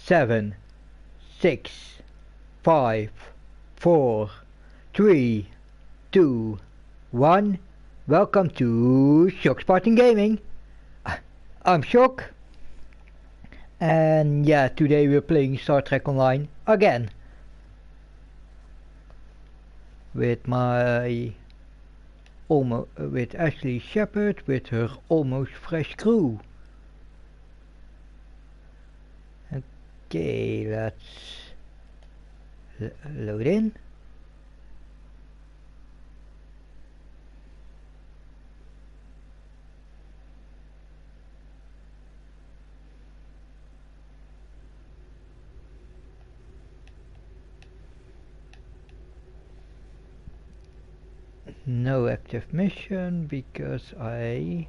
7, 6, 5, 4, 3, 2, 1. Welcome to Shock Spartan Gaming. I'm Shock. And yeah, today we're playing Star Trek Online again. With with Ashley Shepard with her almost fresh crew. Okay, let's load in. No active mission because I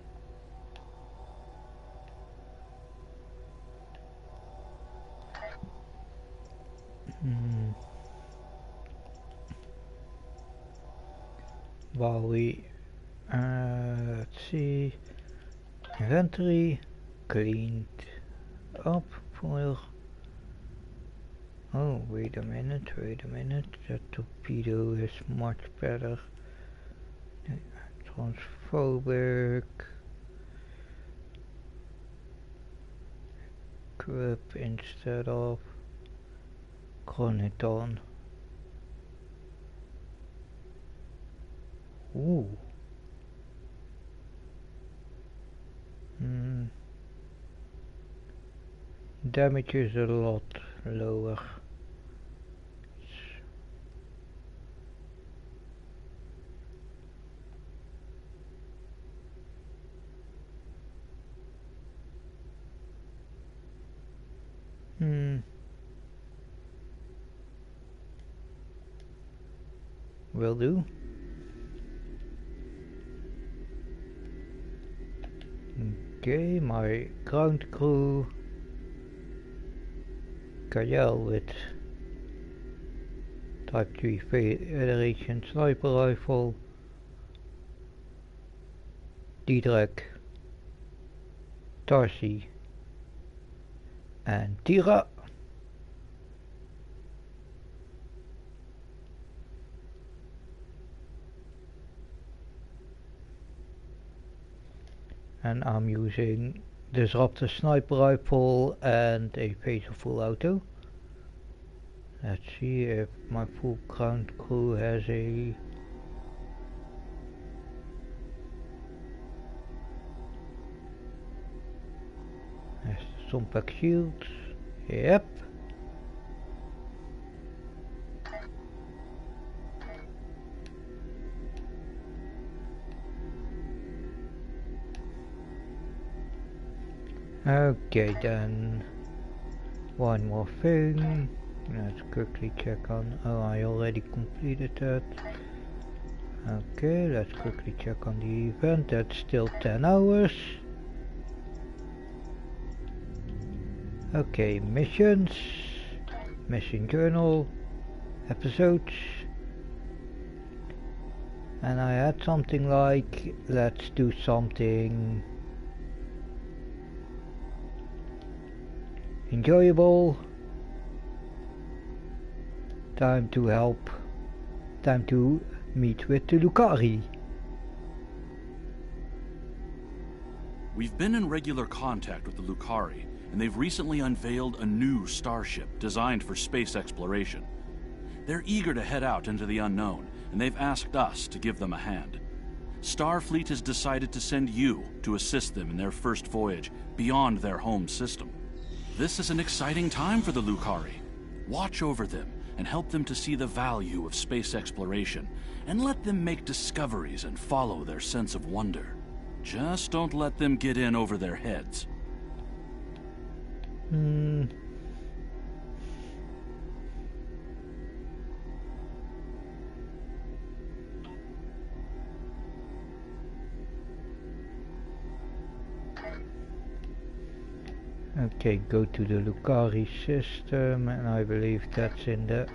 while we let's see, inventory cleaned up for. Oh, wait a minute, that torpedo is much better. Transphobic. Grip instead of Chronoton. Ooh. Damage is a lot lower. Will do. Okay, my ground crew. Kajal with Type 3 Federation sniper rifle. Diedrek, Tarsi, and Tira. And I'm using Disruptor sniper rifle and a phaser full auto. Let's see if my full ground crew has a some pack shields. Yep. Okay, then one more thing. Let's quickly check on. Oh, I already completed that. Okay, let's quickly check on the event. That's still 10 hours. Okay, missions, mission journal, episodes. And I had something like, let's do something enjoyable. Time to help. Time to meet with the Lucari. We've been in regular contact with the Lucari, and they've recently unveiled a new starship designed for space exploration. They're eager to head out into the unknown, and they've asked us to give them a hand. Starfleet has decided to send you to assist them in their first voyage beyond their home system. This is an exciting time for the Lucari. Watch over them and help them to see the value of space exploration, and let them make discoveries and follow their sense of wonder. Just don't let them get in over their heads. Okay, go to the Lucari system, and I believe that's in the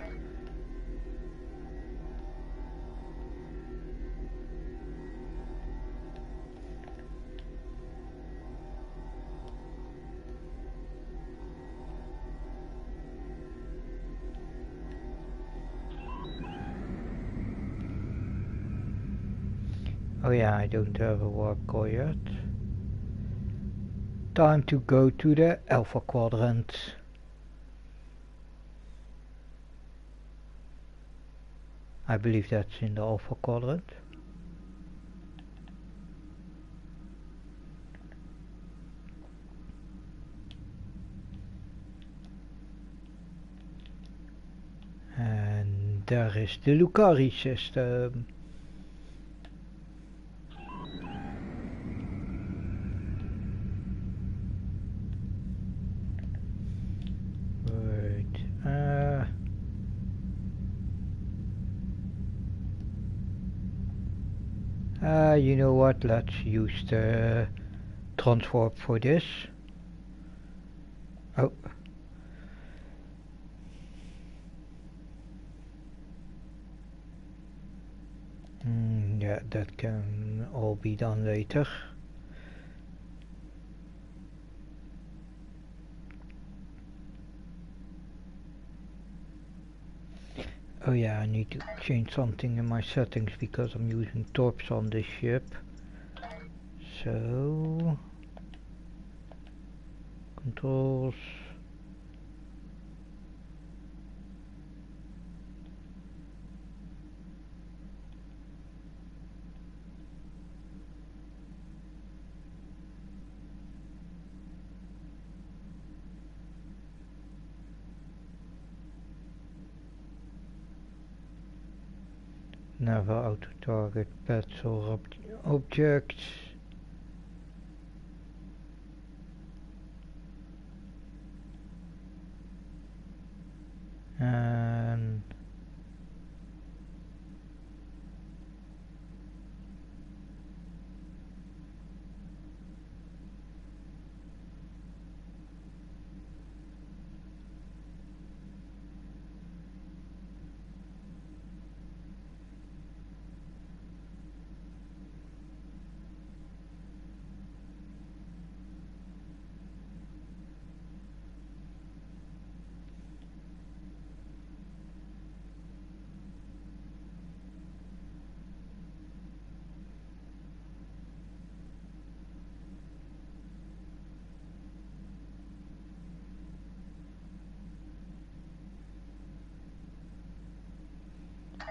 Oh yeah, I don't have a warp core yet. Time to go to the Alpha Quadrant. I believe that's in the Alpha Quadrant. And there is the Lucari system. You know what, let's use the transwarp for this. Oh. Yeah, that can all be done later. Oh yeah, I need to change something in my settings because I'm using torps on this ship. So, controls. Never auto target pets or objects. And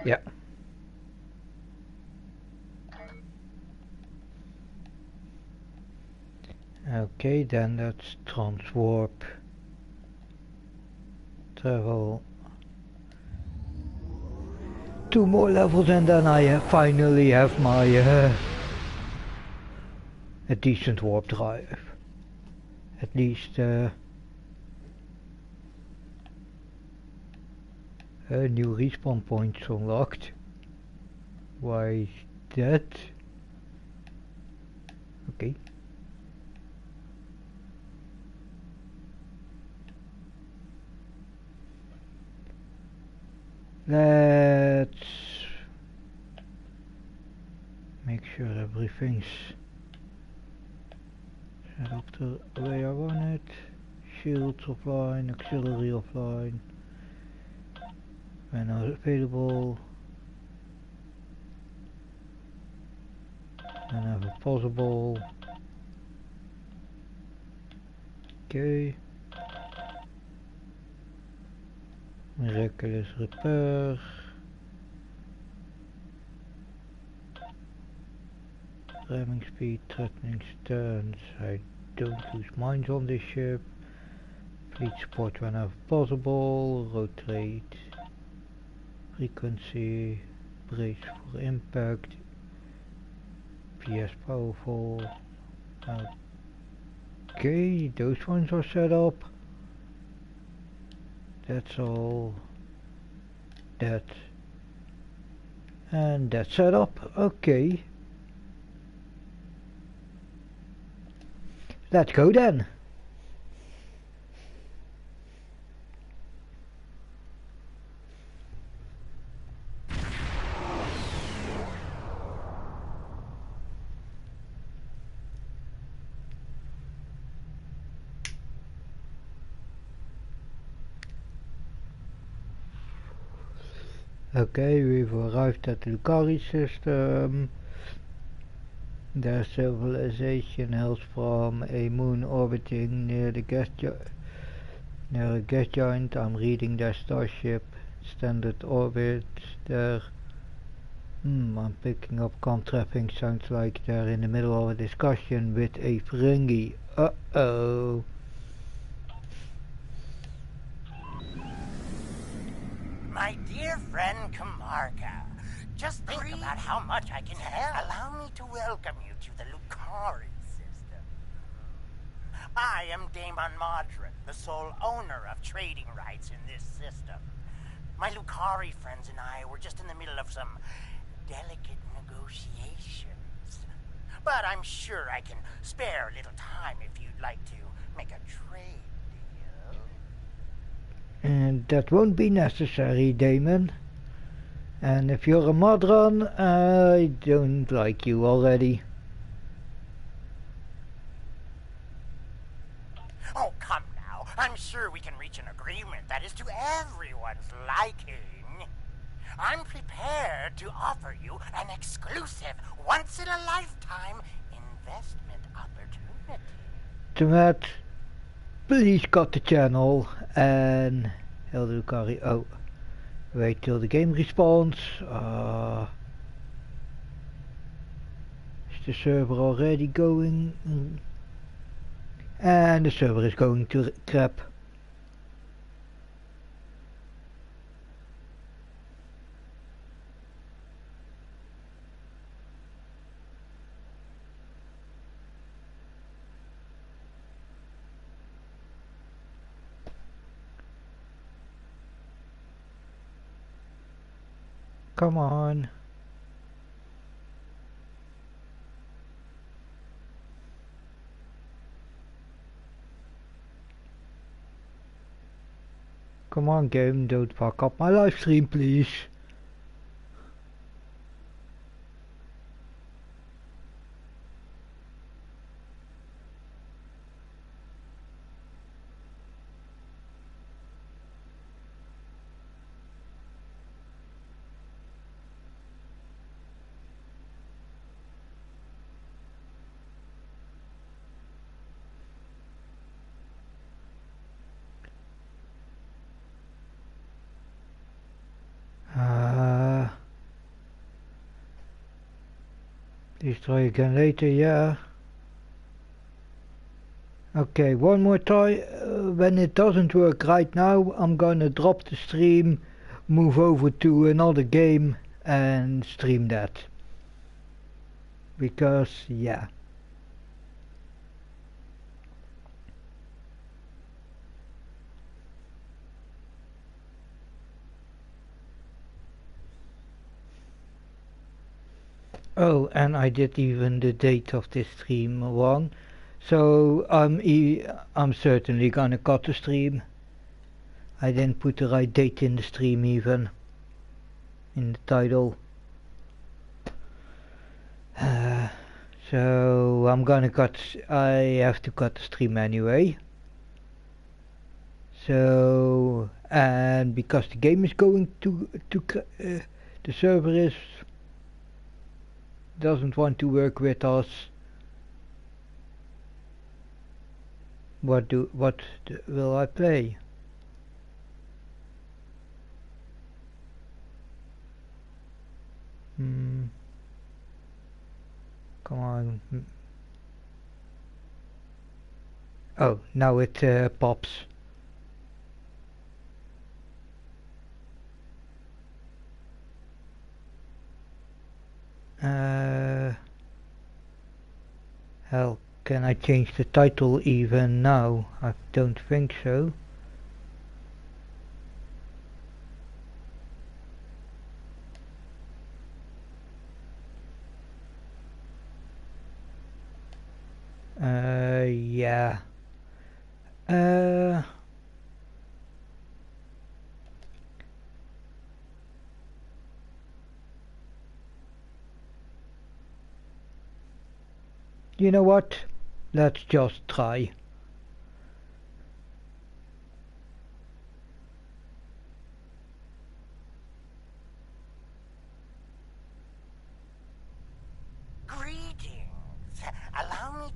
yeah. Okay, then that's transwarp. Travel 2 more levels and then I finally have my a decent warp drive. At least a new respawn points unlocked. Why is that? Okay. Let's make sure everything's set up the way I want it. Shields offline, auxiliary offline. When available. Whenever possible. Okay. Miraculous repair. Ramming speed, threatening stance. I don't use mines on this ship. Fleet support whenever possible. Rotate. Frequency. Brace for impact. PS powerful. Okay, those ones are set up. That's all. That. And that's set up. Okay. Let's go then. Okay, we've arrived at the Lucari system. Their civilization hails from a moon orbiting near a gas giant. I'm reading their starship standard orbit. Their I'm picking up com trapping. Sounds like they're in the middle of a discussion with a Ferengi. Uh-oh. My dear friend Kamarka, just think about how much I can help. Allow me to welcome you to the Lucari system. I am Damon Modron, the sole owner of trading rights in this system. My Lucari friends and I were just in the middle of some delicate negotiations. But I'm sure I can spare a little time if you'd like to make a trade deal. And that won't be necessary, Damon. And if you're a Modron, I don't like you already. Oh, come now. I'm sure we can reach an agreement that is to everyone's liking. I'm prepared to offer you an exclusive, once-in-a-lifetime investment opportunity. To that, please cut the channel and Hello Lucari. Oh, wait till the game respawns. Is the server already going? And the server is going to crap. Come on. Come on, game, don't fuck up my live stream, please. Please try again later, yeah. Okay, one more try. When it doesn't work right now, I'm gonna drop the stream, move over to another game and stream that. Because, yeah. Oh, and I did even the date of this stream wrong. So I'm certainly gonna cut the stream. I didn't put the right date in the stream even. In the title. So I'm gonna cut. I have to cut the stream anyway. So, and because the game is going to the server doesn't want to work with us. What will I play? Come on. Oh, now it pops. Hell, can I change the title even now? I don't think so. Yeah. You know what? Let's just try. Greetings.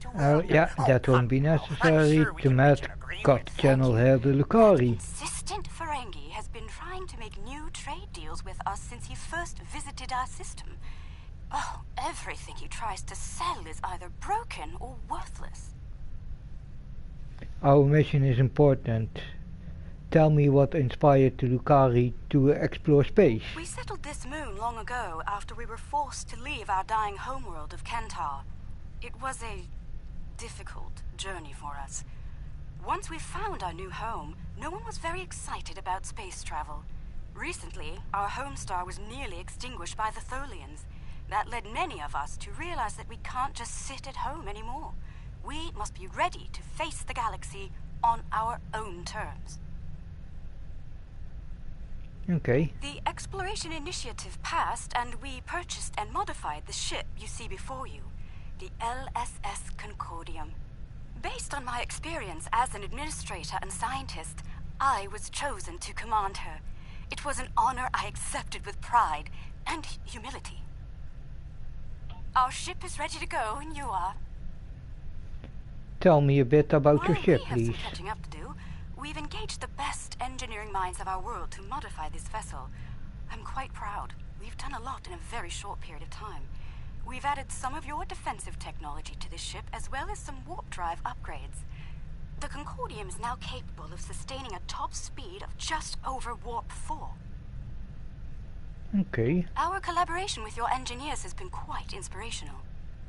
to Oh welcome yeah, you. that won't be I'm necessary. sure we To can met reach an agreement, got thank channel you. here the Lucari. Insistent Ferengi has been trying to make new trade deals with us since he first visited our system. Oh, everything he tries to sell is either broken or worthless. Our mission is important. Tell me what inspired the Lucari to explore space. We settled this moon long ago after we were forced to leave our dying homeworld of Kentar. It was a difficult journey for us. Once we found our new home, no one was very excited about space travel. Recently, our home star was nearly extinguished by the Tholians. That led many of us to realize that we can't just sit at home anymore. We must be ready to face the galaxy on our own terms. Okay. The Exploration Initiative passed, and we purchased and modified the ship you see before you, the LSS Concordium. Based on my experience as an administrator and scientist, I was chosen to command her. It was an honor I accepted with pride and humility. Our ship is ready to go, and you are. Tell me a bit about your Well, ship, we have please. some catching up to do. We've engaged the best engineering minds of our world to modify this vessel. I'm quite proud. We've done a lot in a very short period of time. We've added some of your defensive technology to this ship, as well as some warp drive upgrades. The Concordium is now capable of sustaining a top speed of just over warp 4. Okay. Our collaboration with your engineers has been quite inspirational.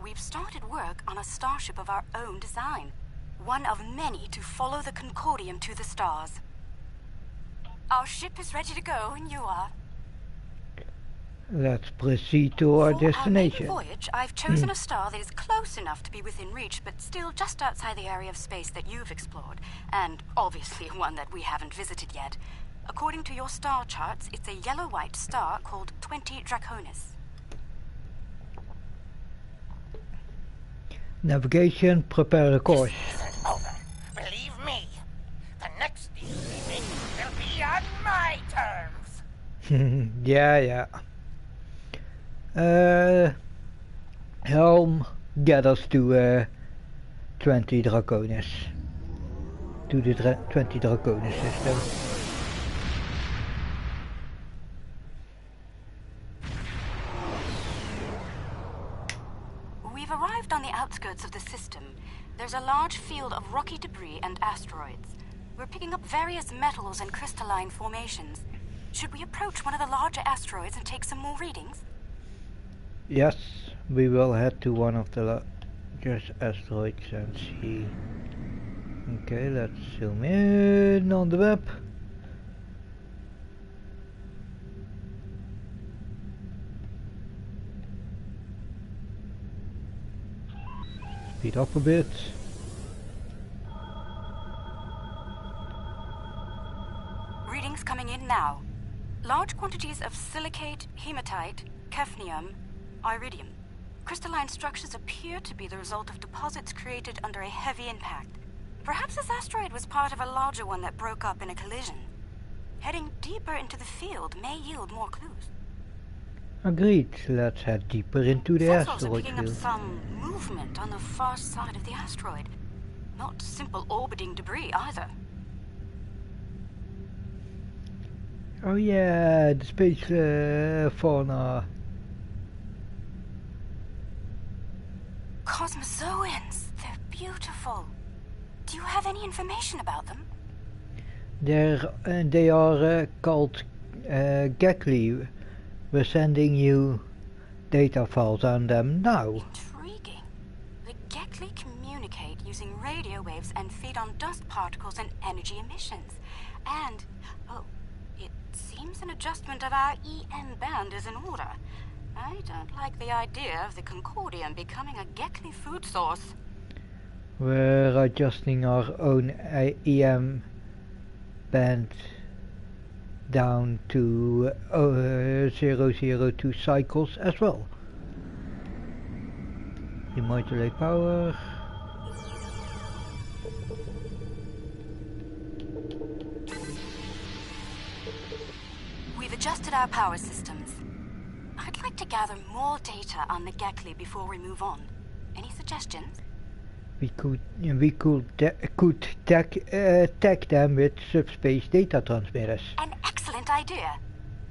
We've started work on a starship of our own design. One of many to follow the Concordium to the stars. Our ship is ready to go, and you are. Let's proceed to our destination. For our maiden voyage, I've chosen a star that is close enough to be within reach, but still just outside the area of space that you've explored, and obviously one that we haven't visited yet. According to your star charts, it's a yellow-white star called 20 Draconis. Navigation, prepare a course. Isn't over. Believe me, the next deal we make will be on my terms. Yeah. Helm, get us to 20 Draconis. To the 20 Draconis system. We've arrived on the outskirts of the system. There's a large field of rocky debris and asteroids. We're picking up various metals and crystalline formations. Should we approach one of the larger asteroids and take some more readings? Yes, we will head to one of the largest asteroids and see. Okay, let's zoom in on the map. Speed up a bit. Readings coming in now. Large quantities of silicate, hematite, hafnium, iridium. Crystalline structures appear to be the result of deposits created under a heavy impact. Perhaps this asteroid was part of a larger one that broke up in a collision. Heading deeper into the field may yield more clues. Agreed. Let's head deeper into the Sensors are asteroid picking up field. some movement on the far side of the asteroid. Not simple orbiting debris either. Oh yeah, the space fauna. Cosmozoans! They're beautiful. Do you have any information about them? They are called Gekli. We're sending you data files on them now. Intriguing. The Gekli communicate using radio waves and feed on dust particles and energy emissions. And, it seems an adjustment of our EM band is in order. I don't like the idea of the Concordium becoming a Gekli food source. We're adjusting our own EM band down to 002 cycles as well. Demodulate power. We've adjusted our power systems. I'd like to gather more data on the Gekli before we move on. Any suggestions? could tag them with subspace data transmitters. An excellent idea.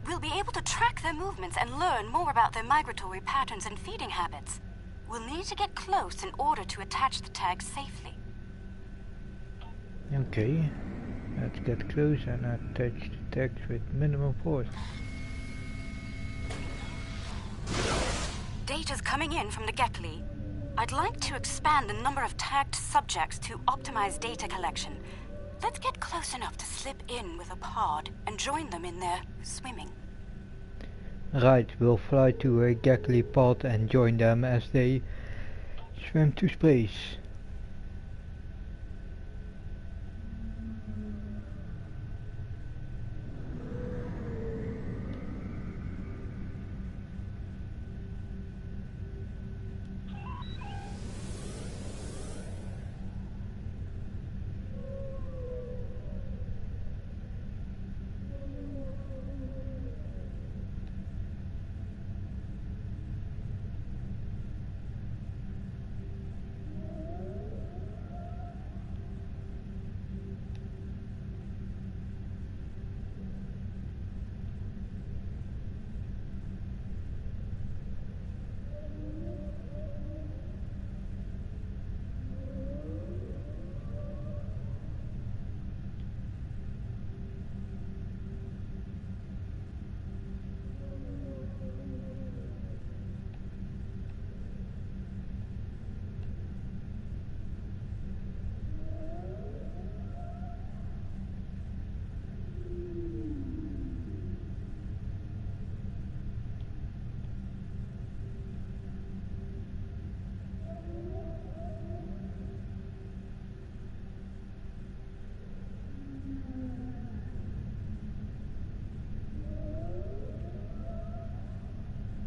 We'll be able to track their movements and learn more about their migratory patterns and feeding habits. We'll need to get close in order to attach the tags safely. Okay, let's get close and attach the tags with minimum force. Data's coming in from the Gekli. I'd like to expand the number of tagged subjects to optimize data collection. Let's get close enough to slip in with a pod and join them in their swimming. Right, we'll fly to a Gekli pod and join them as they swim to space.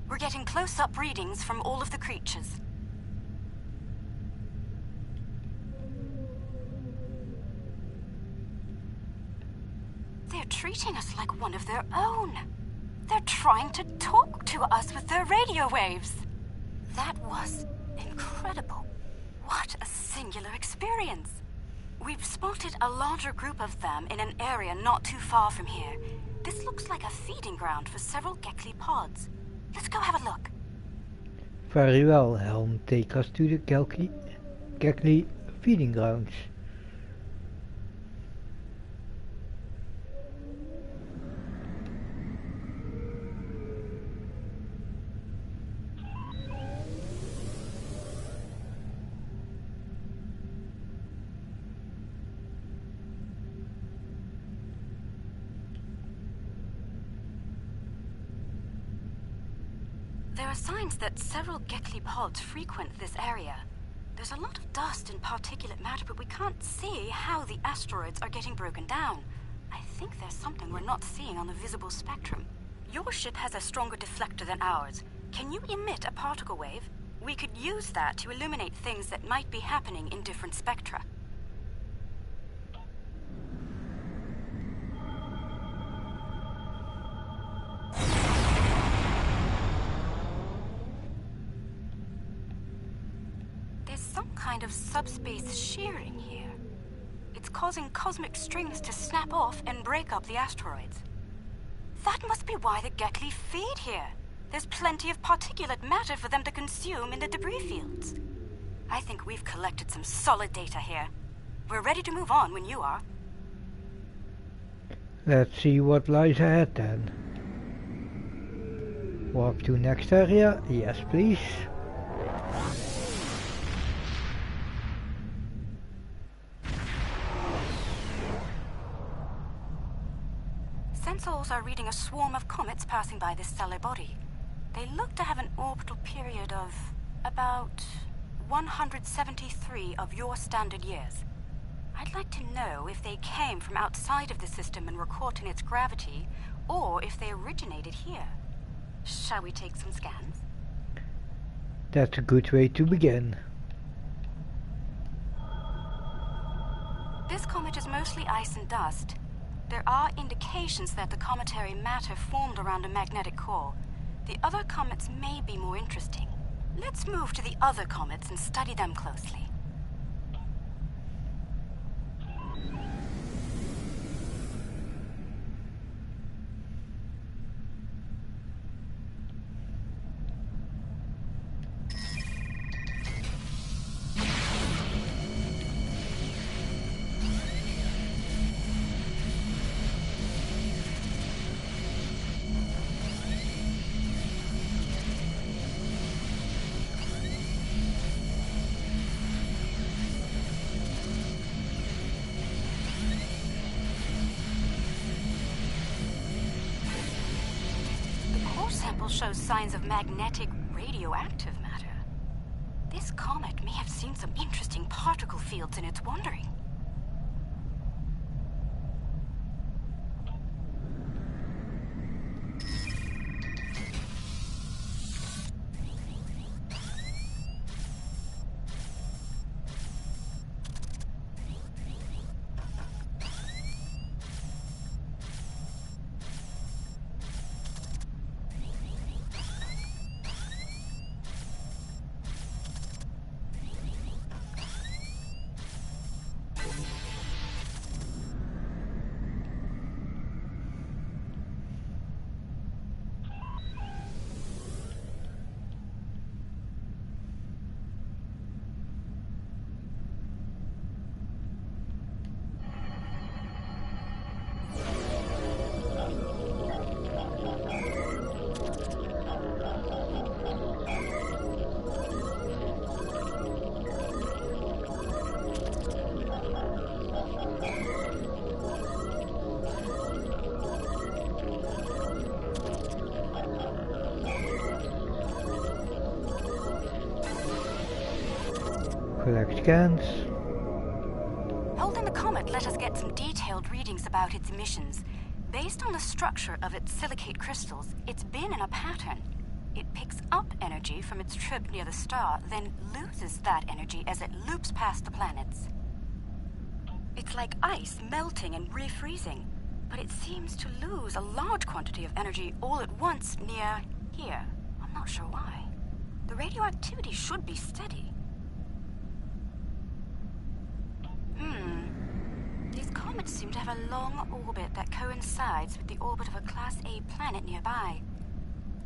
We're getting close-up readings from all of the creatures. They're treating us like one of their own. They're trying to talk to us with their radio waves. That was incredible. What a singular experience. We've spotted a larger group of them in an area not too far from here. This looks like a feeding ground for several Gekli pods. Let's go have a look. Very well, Helm. Take us to the Gekli feeding grounds. There are signs that several Gekli pods frequent this area. There's a lot of dust and particulate matter, but we can't see how the asteroids are getting broken down. I think there's something we're not seeing on the visible spectrum. Your ship has a stronger deflector than ours. Can you emit a particle wave? We could use that to illuminate things that might be happening in different spectra. Some kind of subspace shearing here. It's causing cosmic strings to snap off and break up the asteroids. That must be why the Gekli feed here. There's plenty of particulate matter for them to consume in the debris fields. I think we've collected some solid data here. We're ready to move on when you are. Let's see what lies ahead then. Walk to next area. Yes, please. Sensors are reading a swarm of comets passing by this stellar body. They look to have an orbital period of about 173 of your standard years. I'd like to know if they came from outside of the system and were caught in its gravity, or if they originated here. Shall we take some scans? That's a good way to begin. This comet is mostly ice and dust. There are indications that the cometary matter formed around a magnetic core. The other comets may be more interesting. Let's move to the other comets and study them closely. sample shows signs of magnetic radioactive matter. This comet may have seen some interesting particle fields in its wandering. Collect scans. Holding the comet let us get some detailed readings about its emissions. Based on the structure of its silicate crystals, it's been in a pattern. It picks up energy from its trip near the star, then loses that energy as it loops past the planets. It's like ice melting and refreezing, but it seems to lose a large quantity of energy all at once near here. I'm not sure why. The radioactivity should be steady. These comets seem to have a long orbit that coincides with the orbit of a Class A planet nearby.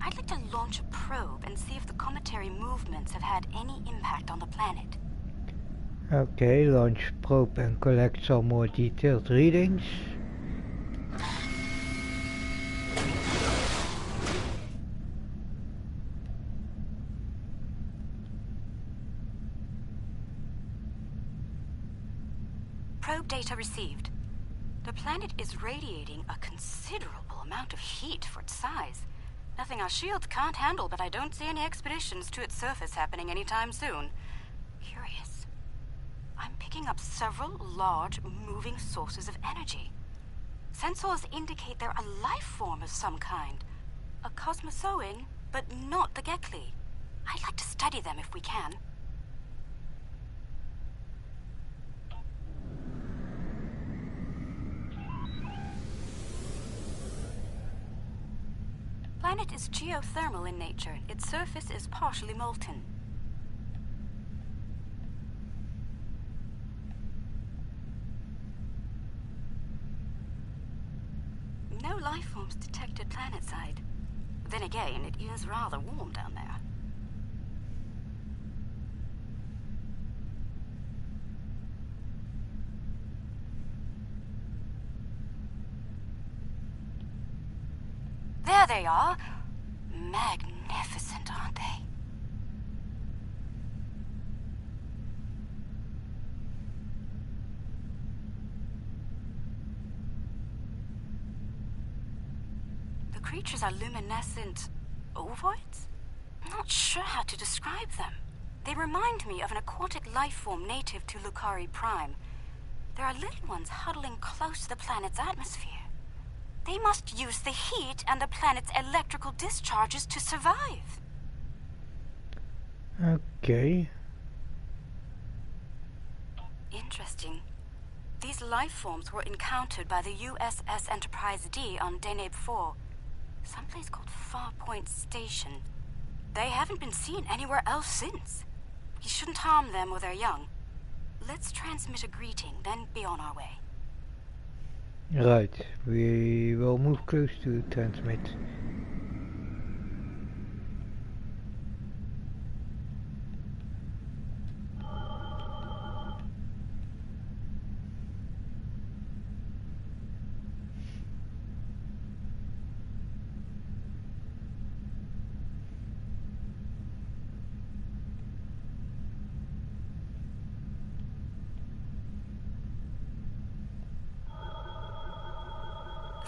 I'd like to launch a probe and see if the cometary movements have had any impact on the planet. Okay, launch probe and collect some more detailed readings. Probe data received. The planet is radiating a considerable amount of heat for its size. Nothing our shields can't handle, but I don't see any expeditions to its surface happening anytime soon. Curious. I'm picking up several large, moving sources of energy. Sensors indicate they're a life form of some kind. A cosmozoan, but not the Gekli. I'd like to study them if we can. Planet is geothermal in nature. Its surface is partially molten. No life forms detected planetside. Then again, it is rather warm down there. There they are. Magnificent, aren't they? The creatures are luminescent ovoids? I'm not sure how to describe them. They remind me of an aquatic life form native to Lucari Prime. There are little ones huddling close to the planet's atmosphere. They must use the heat and the planet's electrical discharges to survive. Okay. Interesting. These life forms were encountered by the USS Enterprise D on Deneb 4, someplace called Farpoint Station. They haven't been seen anywhere else since. We shouldn't harm them or their young. Let's transmit a greeting, then be on our way. Right, we will move close to transmit.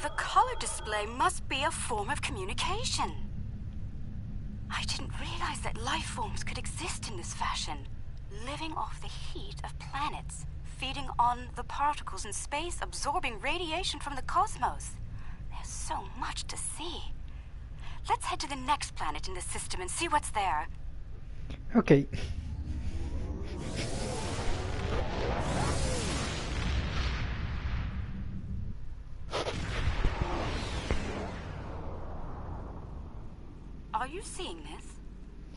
The color display must be a form of communication. I didn't realize that life forms could exist in this fashion, living off the heat of planets, feeding on the particles in space, absorbing radiation from the cosmos. There's so much to see. Let's head to the next planet in the system and see what's there. Okay. Are you seeing this?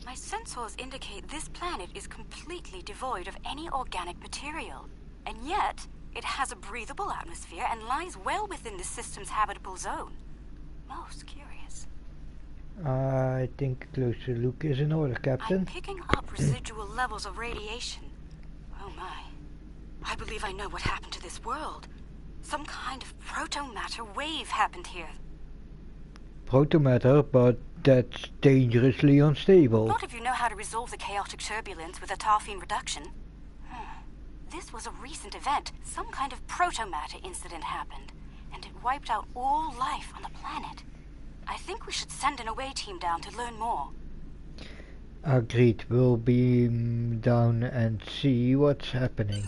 My sensors indicate this planet is completely devoid of any organic material. And yet, it has a breathable atmosphere and lies well within the system's habitable zone. Most curious. I think a closer look is in order, Captain. I'm picking up residual levels of radiation. Oh my. I believe I know what happened to this world. Some kind of proto-matter wave happened here. Protomatter, but that's dangerously unstable. Not if you know how to resolve the chaotic turbulence with a tarfine reduction. This was a recent event. Some kind of proto-matter incident happened, and it wiped out all life on the planet. I think we should send an away team down to learn more. Agreed, we'll beam down and see what's happening.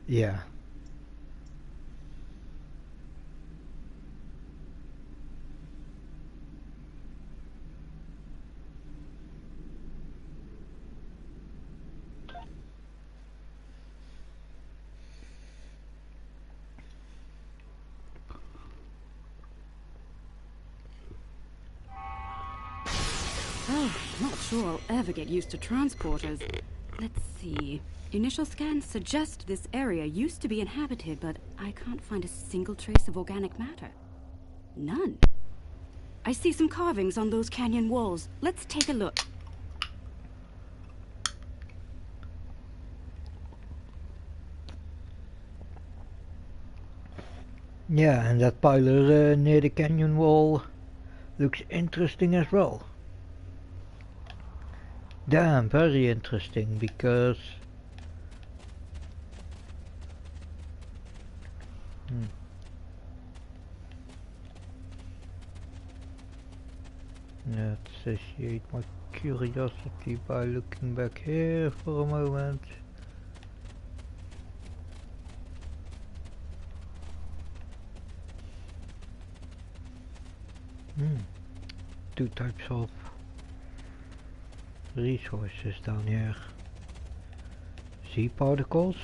Yeah. Oh, not sure I'll ever get used to transporters. Let's see. Initial scans suggest this area used to be inhabited, but I can't find a single trace of organic matter. None. I see some carvings on those canyon walls. Let's take a look. Yeah, and that piler near the canyon wall looks interesting as well. Damn, very interesting, because let's satiate my curiosity by looking back here for a moment. Two types of resources down here. Sea particles.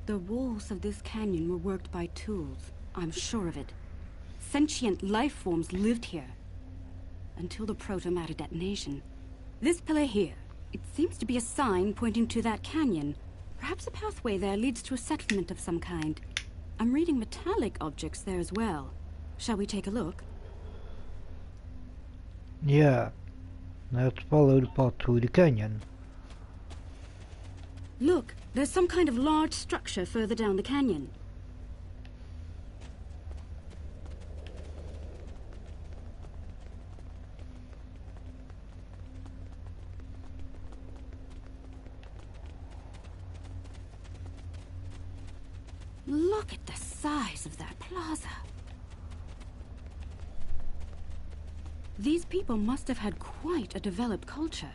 The walls of this canyon were worked by tools. I'm sure of it. Sentient life forms lived here. until the proto-matter detonation. This pillar here, it seems to be a sign pointing to that canyon. Perhaps a pathway there leads to a settlement of some kind. I'm reading metallic objects there as well. Shall we take a look? Yeah, let's follow the path through the canyon. Look, there's some kind of large structure further down the canyon. Look at the size of that plaza. These people must have had quite a developed culture.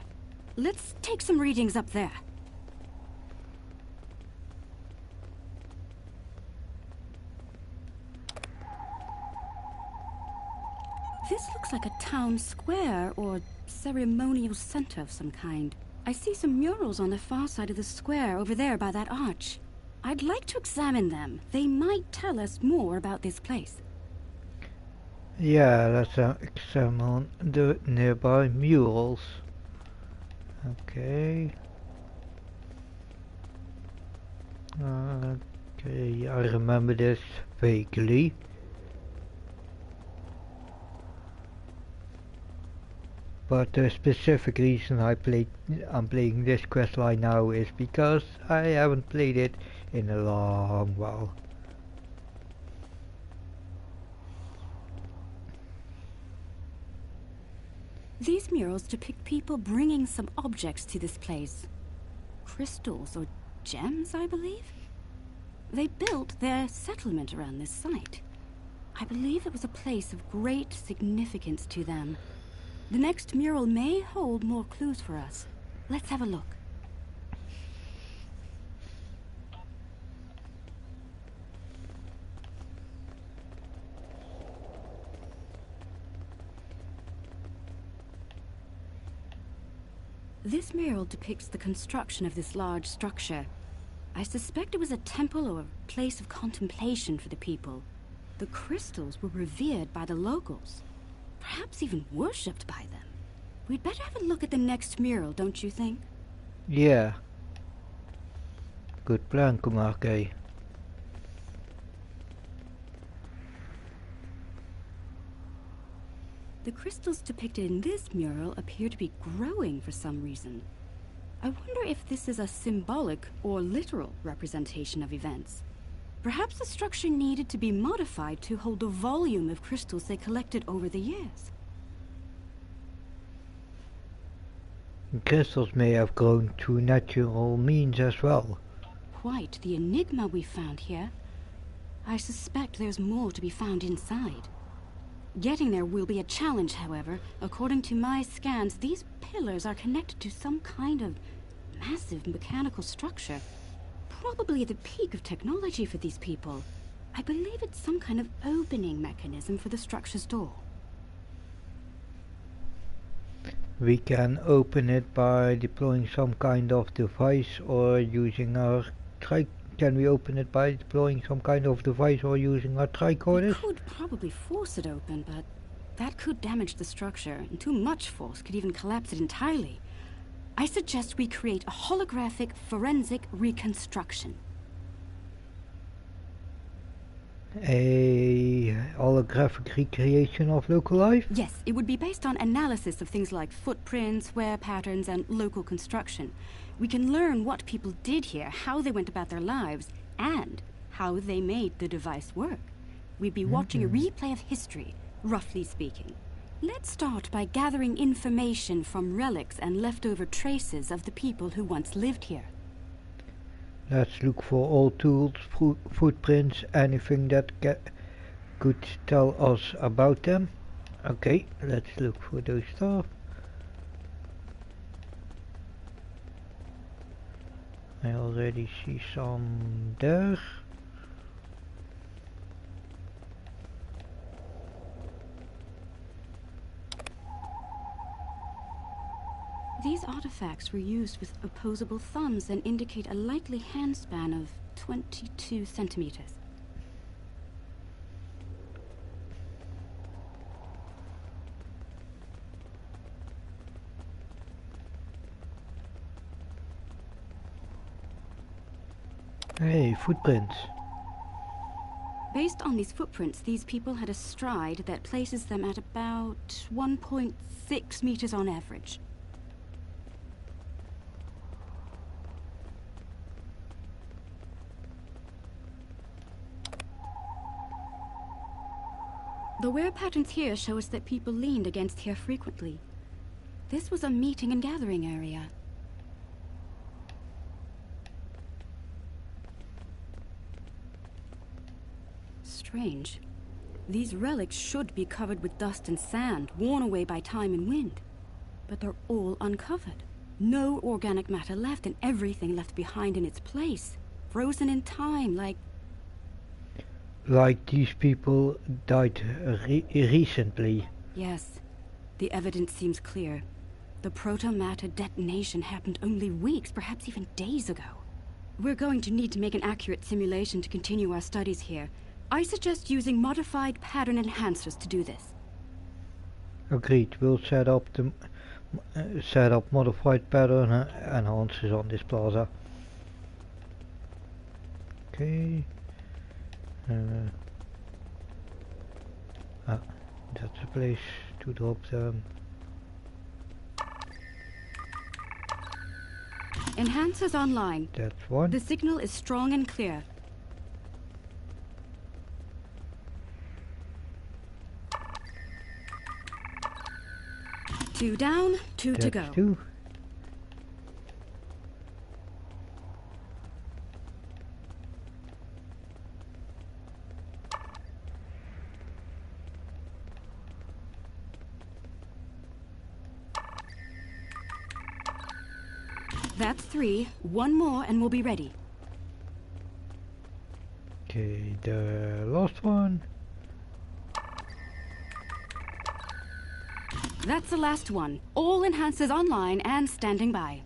Let's take some readings up there. This looks like a town square or ceremonial center of some kind. I see some murals on the far side of the square over there by that arch. I'd like to examine them. They might tell us more about this place. Yeah, let's examine the nearby murals. Okay. Okay, I remember this vaguely. But the specific reason I'm playing this questline now is because I haven't played it in a long while. These murals depict people bringing some objects to this place. Crystals or gems, I believe? They built their settlement around this site. I believe it was a place of great significance to them. The next mural may hold more clues for us. Let's have a look. This mural depicts the construction of this large structure. I suspect it was a temple or a place of contemplation for the people. The crystals were revered by the locals, perhaps even worshipped by them. We'd better have a look at the next mural, don't you think? Yeah. Good plan, Kumarke. The crystals depicted in this mural appear to be growing for some reason. I wonder if this is a symbolic or literal representation of events. Perhaps the structure needed to be modified to hold the volume of crystals they collected over the years. The crystals may have grown through natural means as well. Quite the enigma we found here. I suspect there's more to be found inside. Getting there will be a challenge, however. According to my scans, these pillars are connected to some kind of massive mechanical structure. Probably the peak of technology for these people. I believe it's some kind of opening mechanism for the structure's door. We can open it by deploying some kind of device or using our Can we open it by deploying some kind of device or using our tricorders? We could probably force it open, but that could damage the structure, and too much force could even collapse it entirely. I suggest we create a holographic forensic reconstruction. A holographic recreation of local life? Yes, it would be based on analysis of things like footprints, wear patterns, and local construction. We can learn what people did here, how they went about their lives, and how they made the device work. We'd be watching a replay of history, roughly speaking. Let's start by gathering information from relics and leftover traces of the people who once lived here. Let's look for all tools, footprints, anything that could tell us about them. Okay, let's look for those stuff. I already see some there. These artifacts were used with opposable thumbs and indicate a likely hand span of 22 centimeters. Hey, footprints. Based on these footprints, these people had a stride that places them at about 1.6 meters on average. The wear patterns here show us that people leaned against here frequently. This was a meeting and gathering area. Strange. These relics should be covered with dust and sand, worn away by time and wind. But they're all uncovered. No organic matter left, and everything left behind in its place. Frozen in time, like these people died recently. Yes, the evidence seems clear. The proto-matter detonation happened only weeks, perhaps even days ago. We're going to need to make an accurate simulation to continue our studies here. I suggest using modified pattern enhancers to do this. Agreed. We'll set up modified pattern enhancers on this plaza. Okay. That's a place to drop them. Enhancers online. That's one. The signal is strong and clear. Two down, two to go. Two. That's three. One more and we'll be ready. Okay, the last one. That's the last one. All enhancers online and standing by.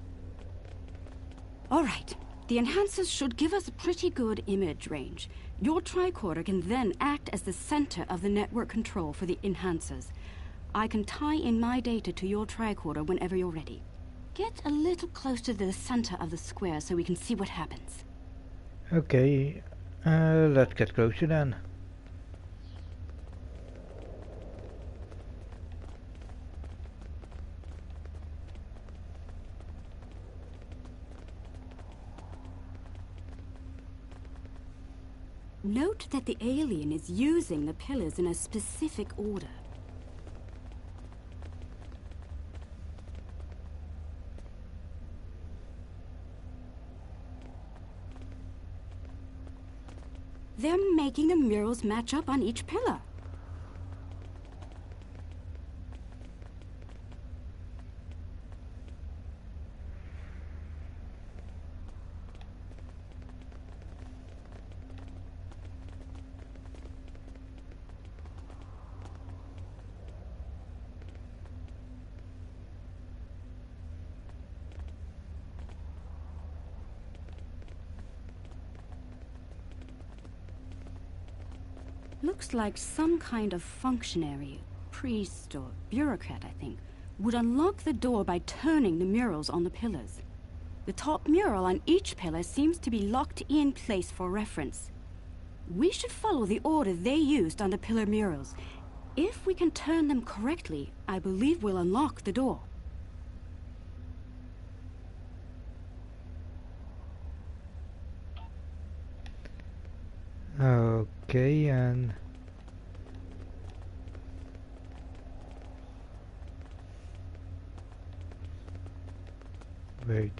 Alright, the enhancers should give us a pretty good image range. Your tricorder can then act as the center of the network control for the enhancers. I can tie in my data to your tricorder whenever you're ready. Get a little closer to the center of the square so we can see what happens. Okay, let's get closer then. Note that the alien is using the pillars in a specific order. They're making the murals match up on each pillar. Looks like some kind of functionary, priest or bureaucrat, I think, would unlock the door by turning the murals on the pillars. The top mural on each pillar seems to be locked in place for reference. We should follow the order they used on the pillar murals. If we can turn them correctly, I believe we'll unlock the door. Okay, and wait.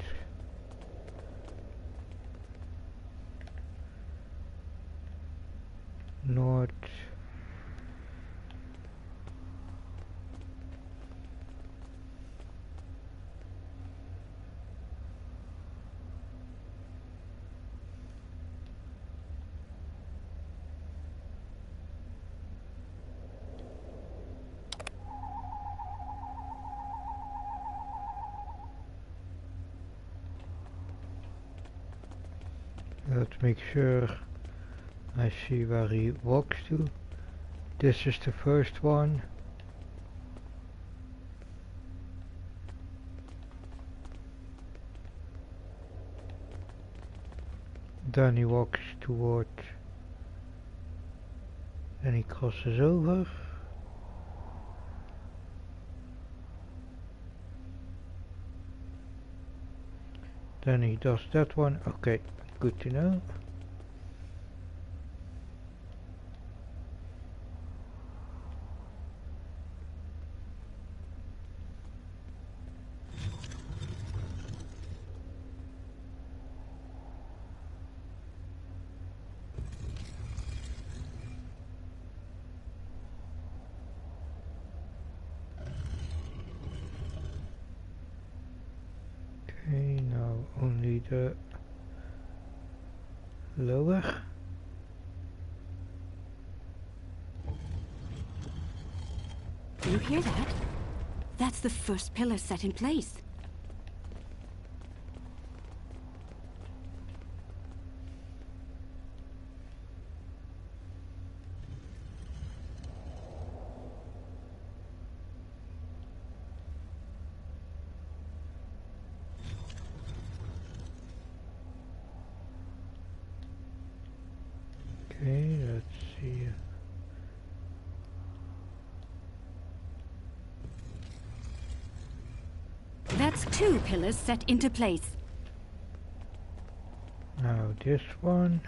North. Let's make sure I see where he walks to. This is the first one. Then he walks toward, then he crosses over. Then he does that one. Okay, good to know. Okay, now only the lower. You hear that? That's the first pillar set in place. Okay, let's see. That's 2 pillars set into place. Now this one.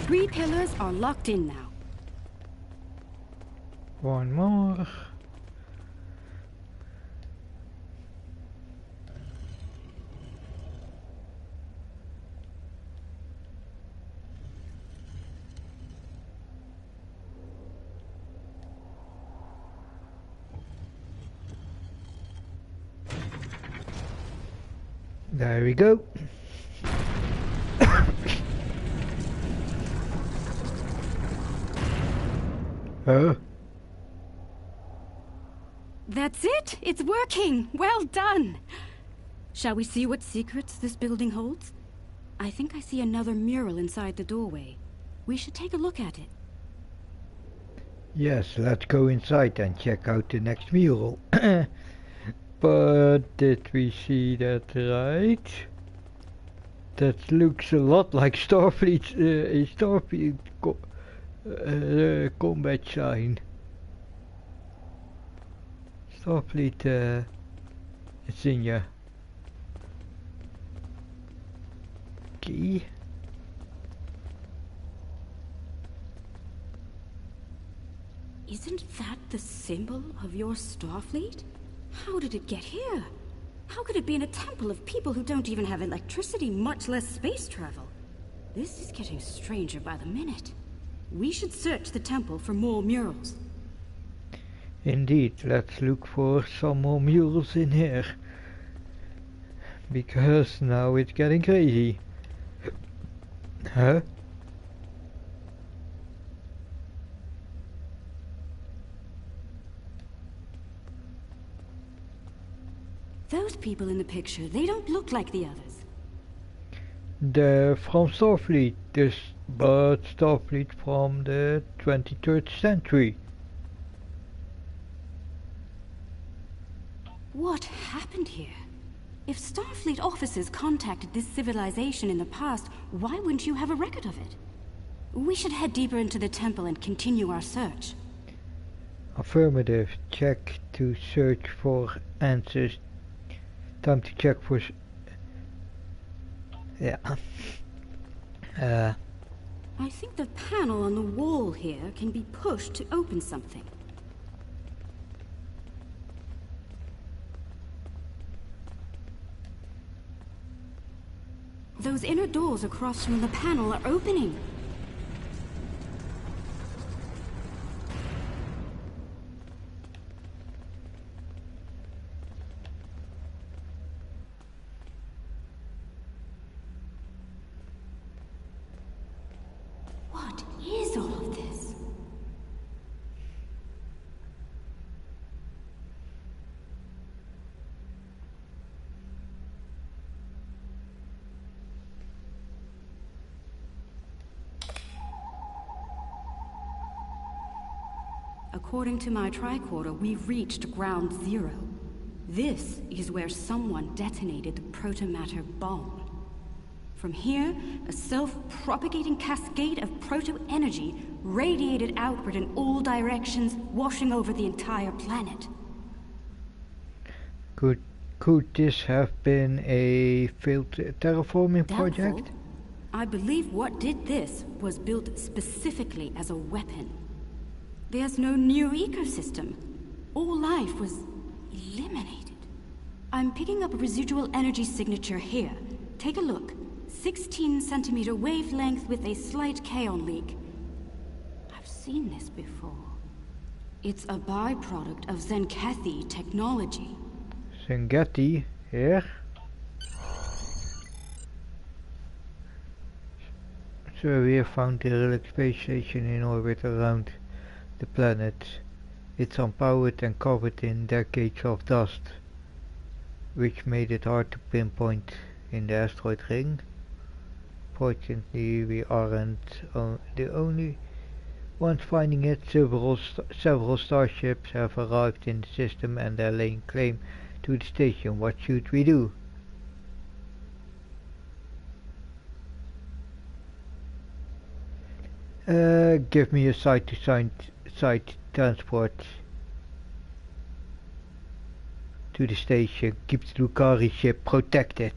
Three pillars are locked in now. One more. There we go. That's it! It's working! Well done! Shall we see what secrets this building holds? I think I see another mural inside the doorway. We should take a look at it. Yes, let's go inside and check out the next mural. But did we see that right? That looks a lot like Starfleet's combat sign. Starfleet insignia. Key. Isn't that the symbol of your Starfleet? How did it get here? How could it be in a temple of people who don't even have electricity, much less space travel? This is getting stranger by the minute. We should search the temple for more murals. Indeed, let's look for some more murals in here. Because now it's getting crazy. Huh? Those people in the picture, they don't look like the others. They're from Starfleet, but Starfleet from the 23rd century. What happened here? If Starfleet officers contacted this civilization in the past, why wouldn't you have a record of it? We should head deeper into the temple and continue our search. Affirmative. Check to search for answers. Time to check for... Yeah. I think the panel on the wall here can be pushed to open something. Those inner doors across from the panel are opening. According to my tricorder, we've reached ground zero. This is where someone detonated the protomatter bomb. From here, a self-propagating cascade of proto-energy radiated outward in all directions, washing over the entire planet. Could this have been a failed terraforming project? Doubtful. I believe what did this was built specifically as a weapon. There's no new ecosystem. All life was eliminated. I'm picking up a residual energy signature here. Take a look. 16 centimeter wavelength with a slight kaon leak. I've seen this before. It's a byproduct of Zenkethi technology. Zenkethi, here? So we have found the relic space station in orbit around the planet. It's unpowered and covered in decades of dust, which made it hard to pinpoint in the asteroid ring. Fortunately, we aren't the only ones finding it. Several starships have arrived in the system and they're laying claim to the station. What should we do? Give me a site transport to the station. Keep the Lucari ship protected.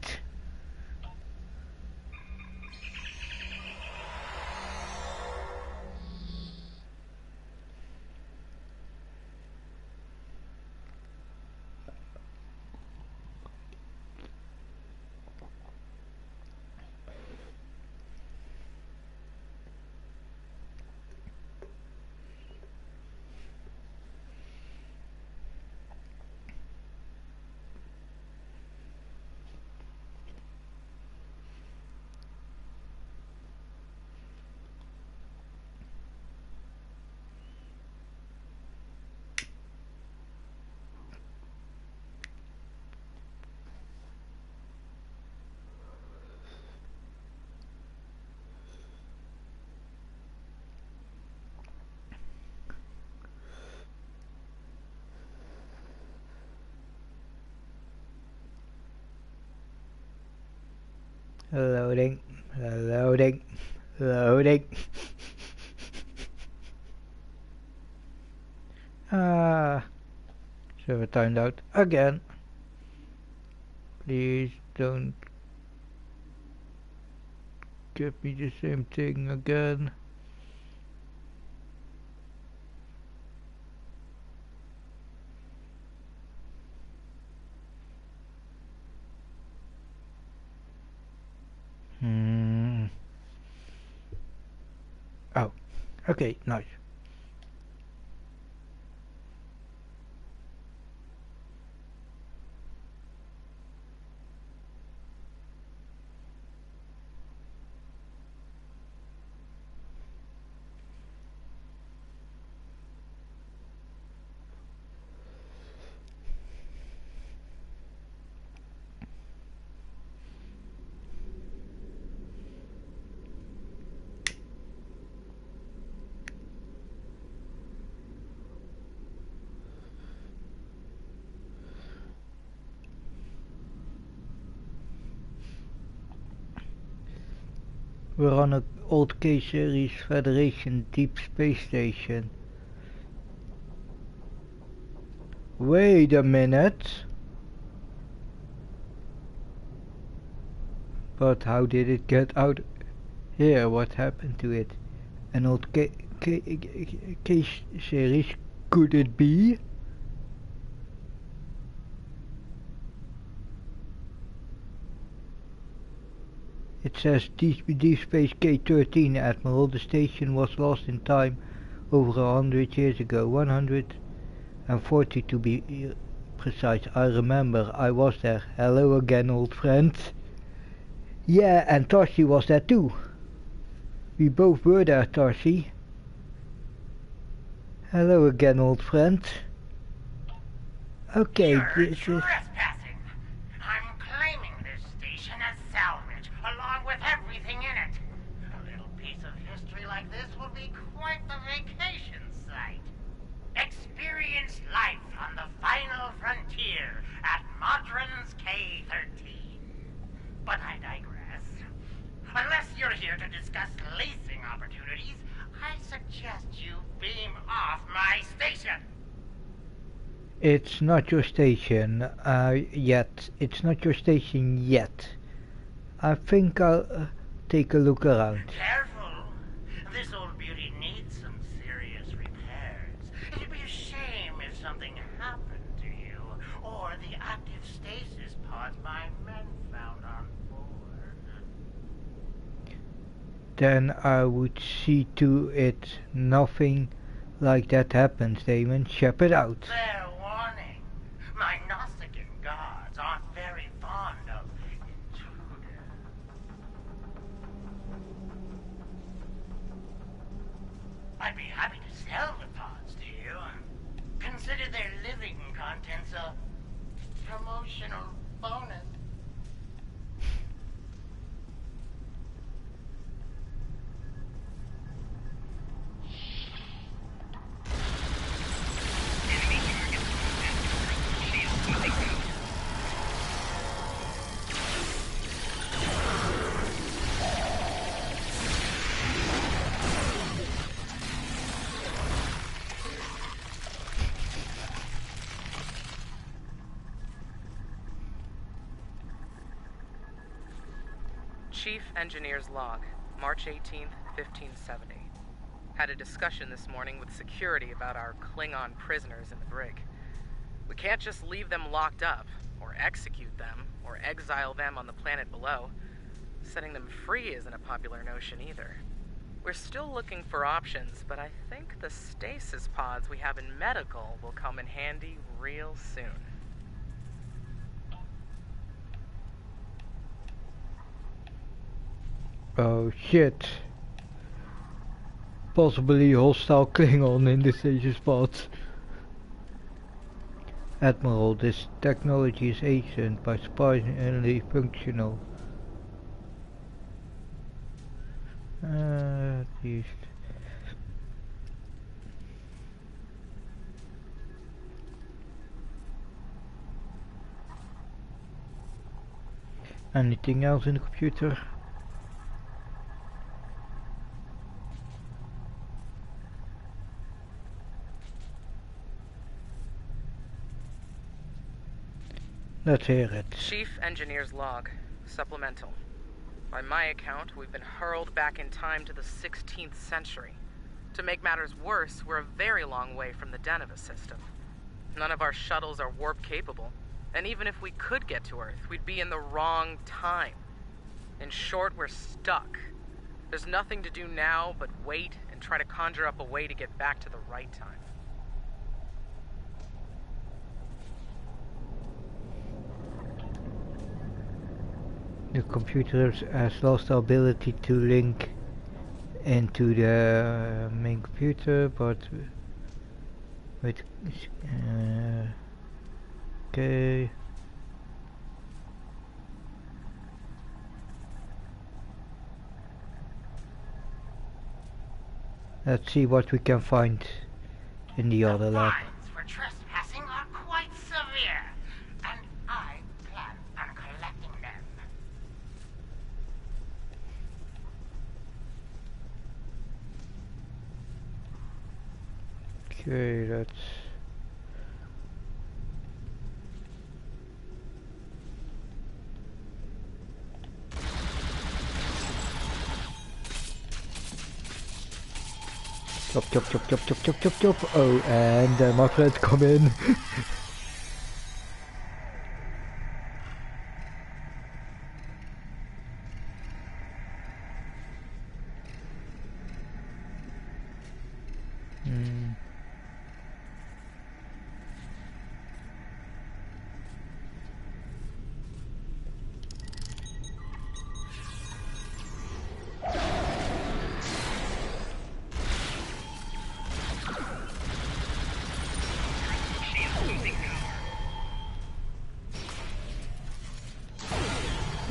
Loading. Server timed out again. Please don't give me the same thing again. Oh, okay, nice. We're on an old K-series Federation Deep Space Station. Wait a minute. But how did it get out here? What happened to it? An old K-series, could it be? It says Deep Space K-13, Admiral. The station was lost in time over 100 years ago. 140 to be precise. I remember, I was there. Hello again, old friend. Yeah, and Tarsi was there too. We both were there, Tarsi. Hello again, old friend. Okay, this is... Trespassing. I'm claiming this station as salvage, along with everything in it. A little piece of history like this will be quite the vacation site. my station. It's not your station yet. It's not your station yet. I think I'll take a look around. Careful. This old beauty needs some serious repairs. It'd be a shame if something happened to you, or the active stasis pods my men found on board. Then I would see to it nothing like that happens, Damon. Shep it out. Fair warning. My Gnostican gods aren't very fond of intruders. I'd be happy to sell the pods to you. Consider their living contents a promotional bonus. Chief Engineer's Log, March 18th, 1570. Had a discussion this morning with security about our Klingon prisoners in the brig. We can't just leave them locked up, or execute them, or exile them on the planet below. Setting them free isn't a popular notion either. We're still looking for options, but I think the stasis pods we have in medical will come in handy real soon. Oh shit. Possibly hostile Klingon in the station spot. Admiral, this technology is ancient but surprisingly functional. At least. Anything else in the computer? Let's hear it. Chief Engineer's Log, supplemental. By my account, we've been hurled back in time to the 16th century. To make matters worse, we're a very long way from the Deneva system. None of our shuttles are warp capable, and even if we could get to Earth, we'd be in the wrong time. In short, we're stuck. There's nothing to do now but wait and try to conjure up a way to get back to the right time. The computer has lost the ability to link into the main computer, but with okay. Let's see what we can find in the other lab. Fines for trespassing are quite severe, and I plan on collecting them. Okay, that's chop chop chop chop chop chop chop chop. Oh, and my friends come in.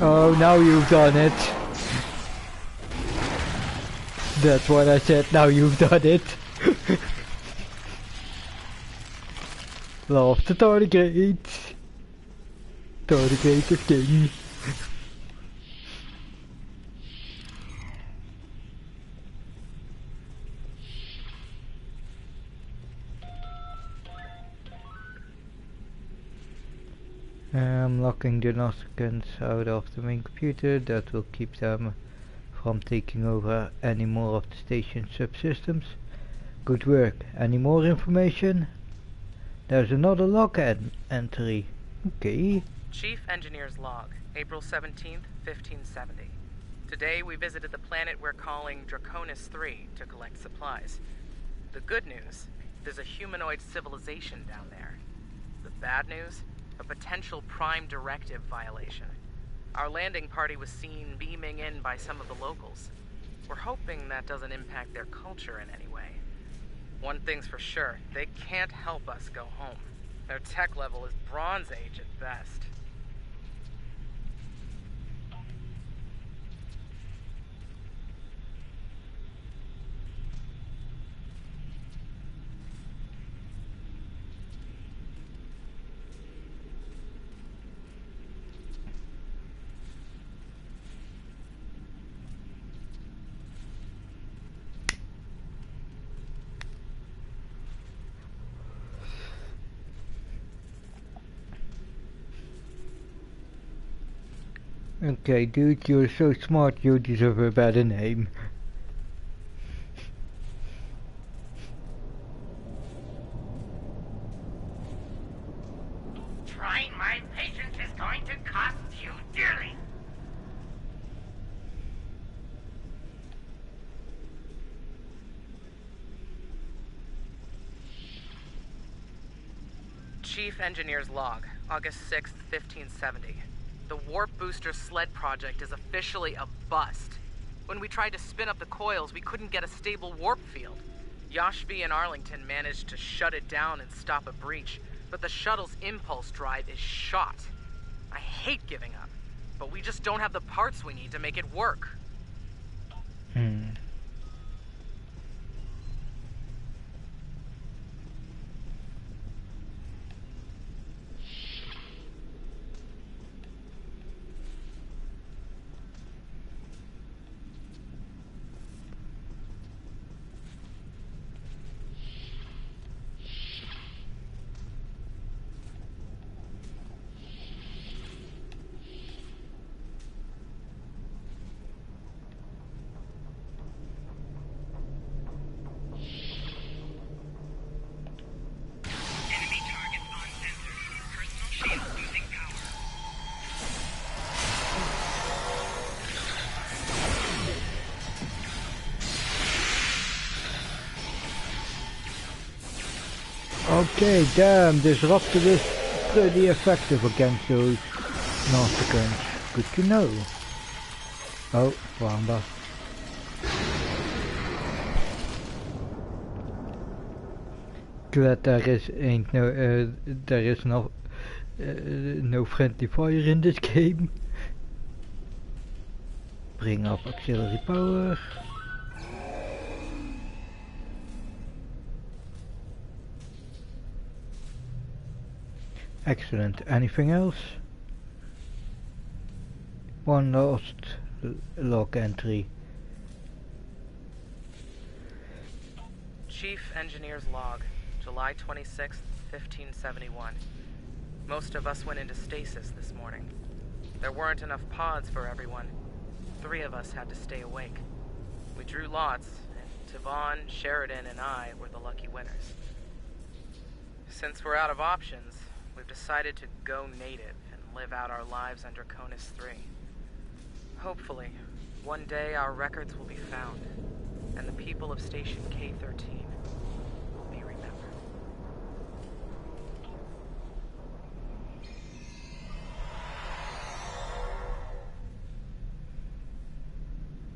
Oh, now you've done it. That's what I said, now you've done it. Love the target. Target is king. I'm locking the Nostricans out of the main computer. That will keep them from taking over any more of the station's subsystems. Good work. Any more information? There's another log entry. Okay. Chief Engineer's Log, April 17th, 1570. Today we visited the planet we're calling Draconis 3 to collect supplies. The good news, there's a humanoid civilization down there. The bad news, a potential Prime Directive violation. Our landing party was seen beaming in by some of the locals. We're hoping that doesn't impact their culture in any way. One thing's for sure, they can't help us go home. Their tech level is Bronze Age at best. Okay, dude, you're so smart, you deserve a better name. Trying my patience is going to cost you dearly. Chief Engineer's Log, August 6th, 1570. The Warp Booster Sled project is officially a bust. When we tried to spin up the coils, we couldn't get a stable warp field. Yashvi and Arlington managed to shut it down and stop a breach, but the shuttle's impulse drive is shot. I hate giving up, but we just don't have the parts we need to make it work. Okay, damn, Disruptor is pretty effective against those Nostricans. Good to know. Oh, wrong bus. Glad there is no friendly fire in this game. Bring up auxiliary power. Excellent. Anything else? One last log entry. Chief Engineer's Log, July 26th, 1571. Most of us went into stasis this morning. There weren't enough pods for everyone. 3 of us had to stay awake. We drew lots, and Tavon, Sheridan, and I were the lucky winners. Since we're out of options, we've decided to go native and live out our lives under Draconis 3. Hopefully, one day our records will be found, and the people of Station K-13 will be remembered.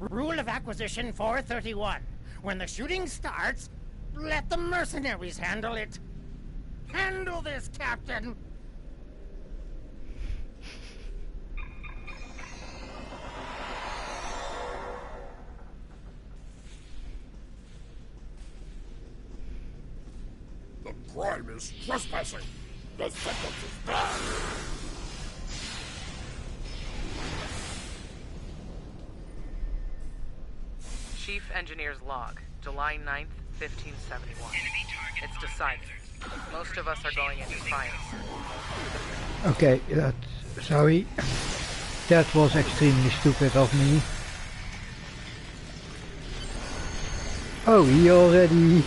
Rule of Acquisition 431. When the shooting starts, let the mercenaries handle it. Handle this, Captain! The crime is trespassing. The sentence is death. Chief Engineer's Log, July 9th, 1571. It's decided. Most of us are going into science. Okay, sorry. That was extremely stupid of me. Oh, he already...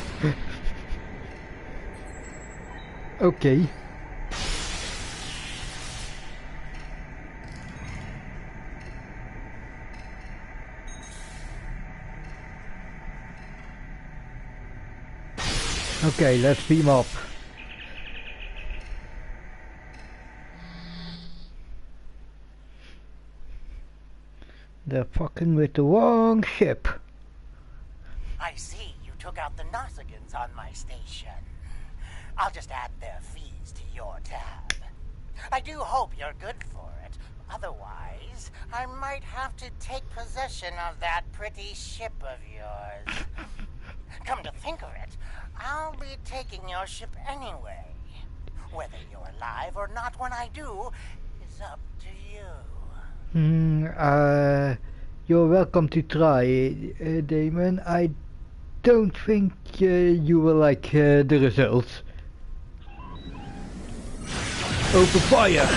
Okay. Okay, let's beam up. They're fucking with the wrong ship. I see you took out the Nausigans on my station. I'll just add their fees to your tab. I do hope you're good for it. Otherwise, I might have to take possession of that pretty ship of yours. Come to think of it, I'll be taking your ship anyway. Whether you're alive or not when I do is up to you. You're welcome to try, Damon. I don't think you will like the results. Open fire!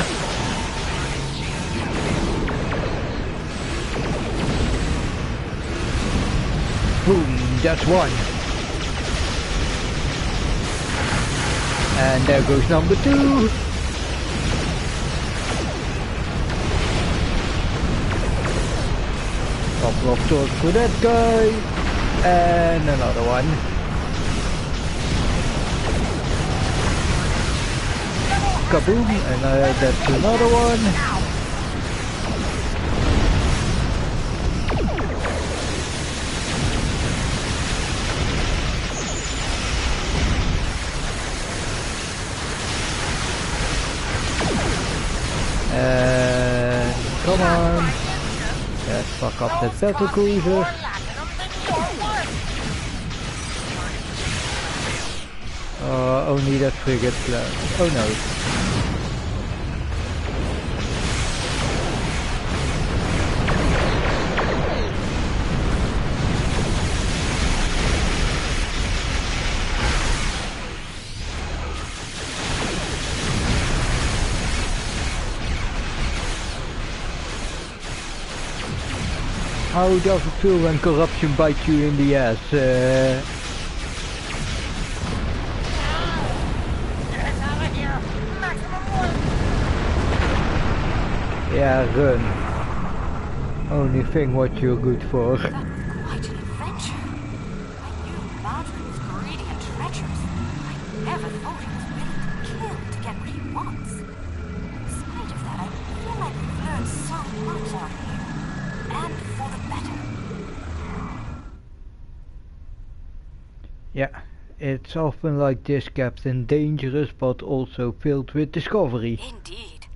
Boom, that's one. And there goes number two. Couple of torch for that guy. And another one. Kaboom, and that's another one. And come on. Let's fuck up that battle cruiser. Only that frigate class. Oh no. How does it feel when corruption bites you in the ass? Yeah, run. Only thing what you're good for. That was quite an adventure. I knew Marjorie was greedy and treacherous. I never thought he was willing to kill to get what he wants. In spite of that, I feel like we've learned so much out here. And for the better. Yeah, it's often like this, Captain. Dangerous, but also filled with discovery. Indeed.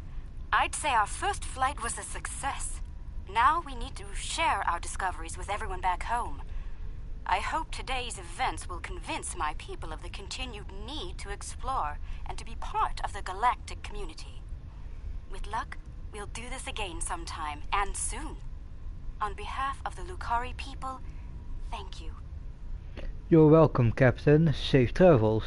I'd say our first flight was a success. Now we need to share our discoveries with everyone back home. I hope today's events will convince my people of the continued need to explore and to be part of the galactic community. With luck, we'll do this again sometime, and soon. On behalf of the Lucari people, thank you. You're welcome, Captain. Safe travels.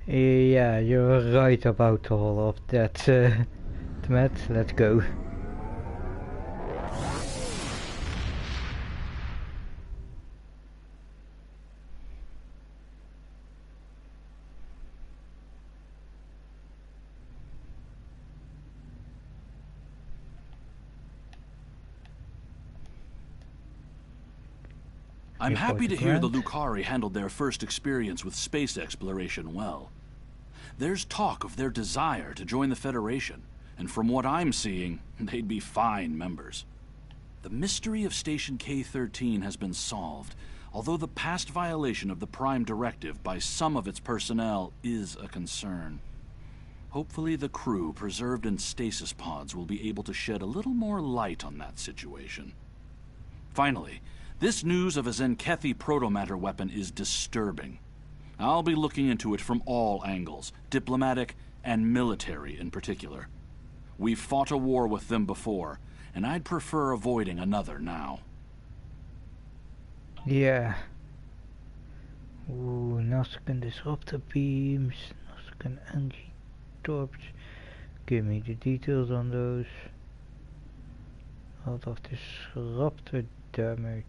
Yeah, you're right about all of that, Matt. Let's go. I'm happy to hear the Lucari handled their first experience with space exploration well. There's talk of their desire to join the Federation, and from what I'm seeing, they'd be fine members. The mystery of Station K-13 has been solved, although the past violation of the Prime Directive by some of its personnel is a concern. Hopefully the crew preserved in stasis pods will be able to shed a little more light on that situation. Finally, this news of a Zenkethi protomatter weapon is disturbing. I'll be looking into it from all angles, diplomatic and military in particular. We've fought a war with them before, and I'd prefer avoiding another now. Yeah. Ooh, Nausicaan disruptor beams, Nausicaan energy torps. Give me the details on those. Out of disruptor damage.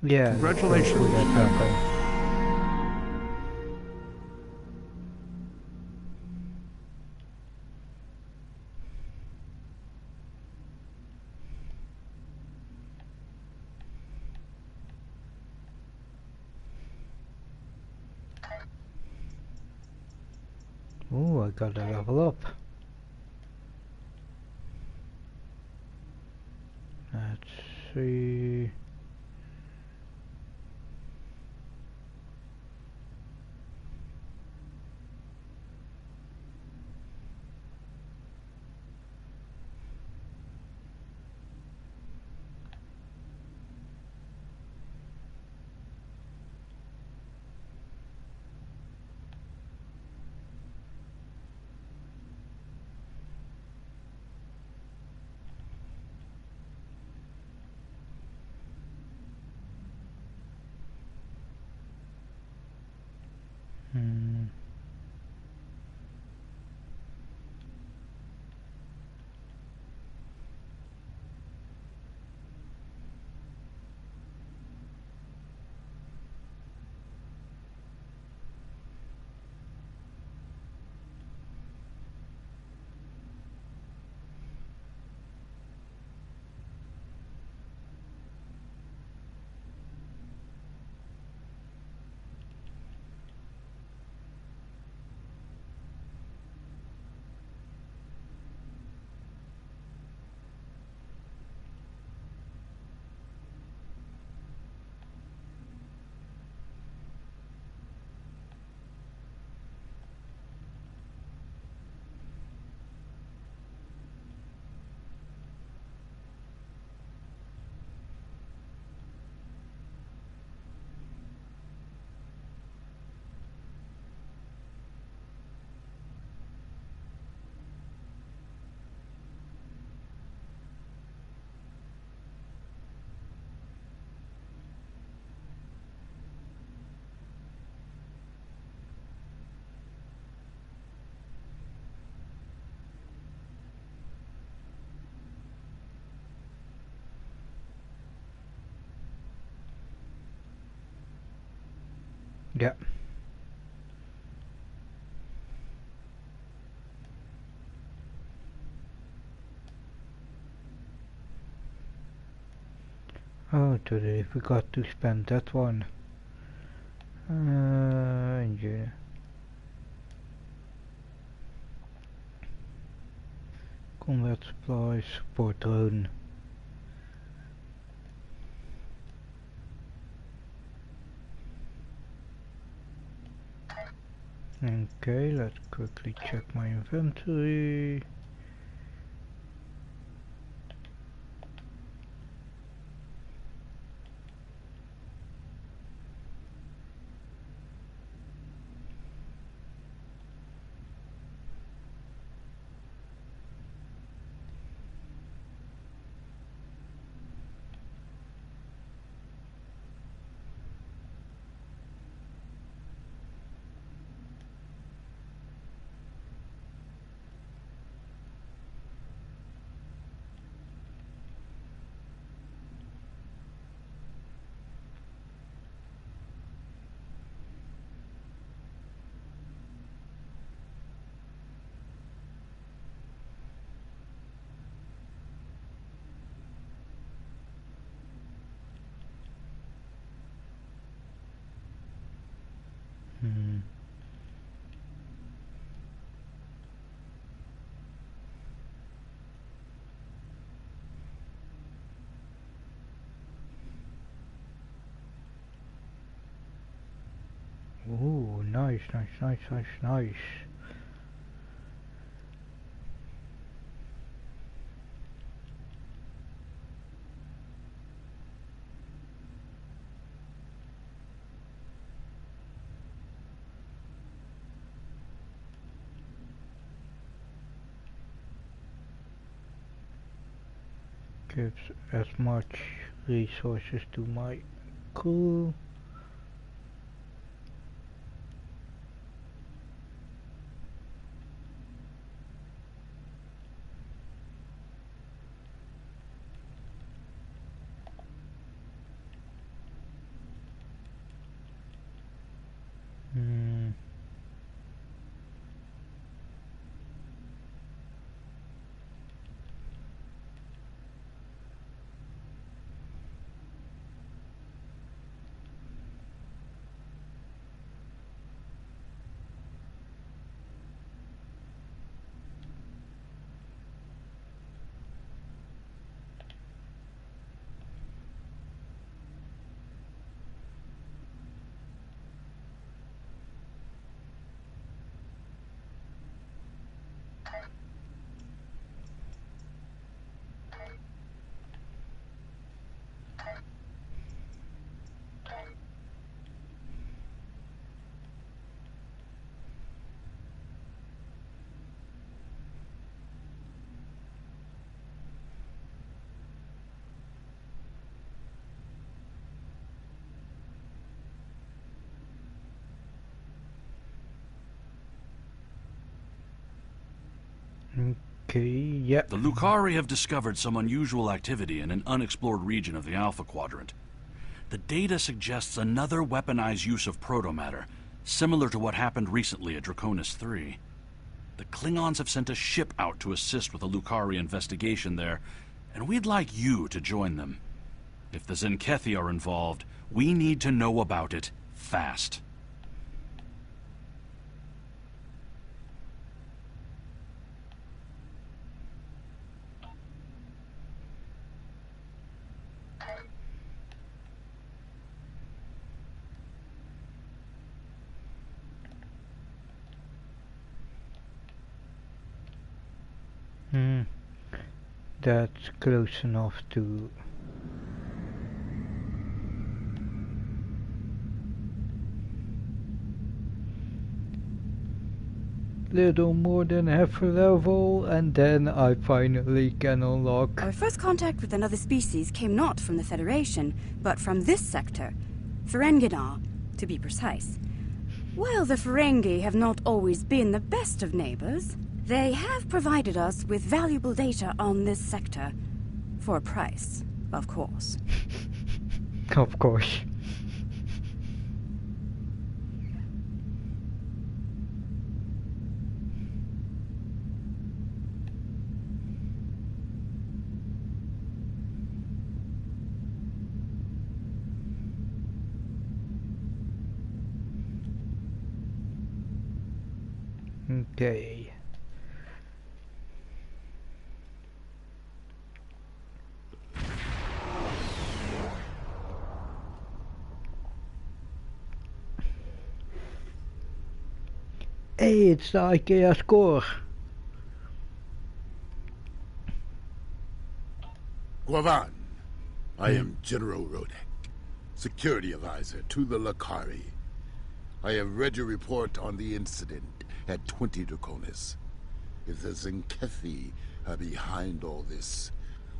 Yeah. Congratulations. Oh, I got a level up. Let's see. Yeah. Oh, today forgot to spend that one. Yeah. Combat supplies, support drone. Okay, let's quickly check my inventory. Ooh, nice. Gives as much resources to my crew. Okay, yeah. The Lucari have discovered some unusual activity in an unexplored region of the Alpha Quadrant. The data suggests another weaponized use of protomatter, similar to what happened recently at Draconis 3. The Klingons have sent a ship out to assist with the Lucari investigation there, and we'd like you to join them. If the Zenkethi are involved, we need to know about it fast. That's close enough to... Little more than half a level, and then I finally can unlock... Our first contact with another species came not from the Federation, but from this sector. Ferenginar, to be precise. While the Ferengi have not always been the best of neighbors, they have provided us with valuable data on this sector. For a price, of course. Of course. Okay. Hey, it's the IKEA score. Guavan, I am General Rodek, security advisor to the Lucari. I have read your report on the incident at 20 Draconis. If the Zenkethi are behind all this,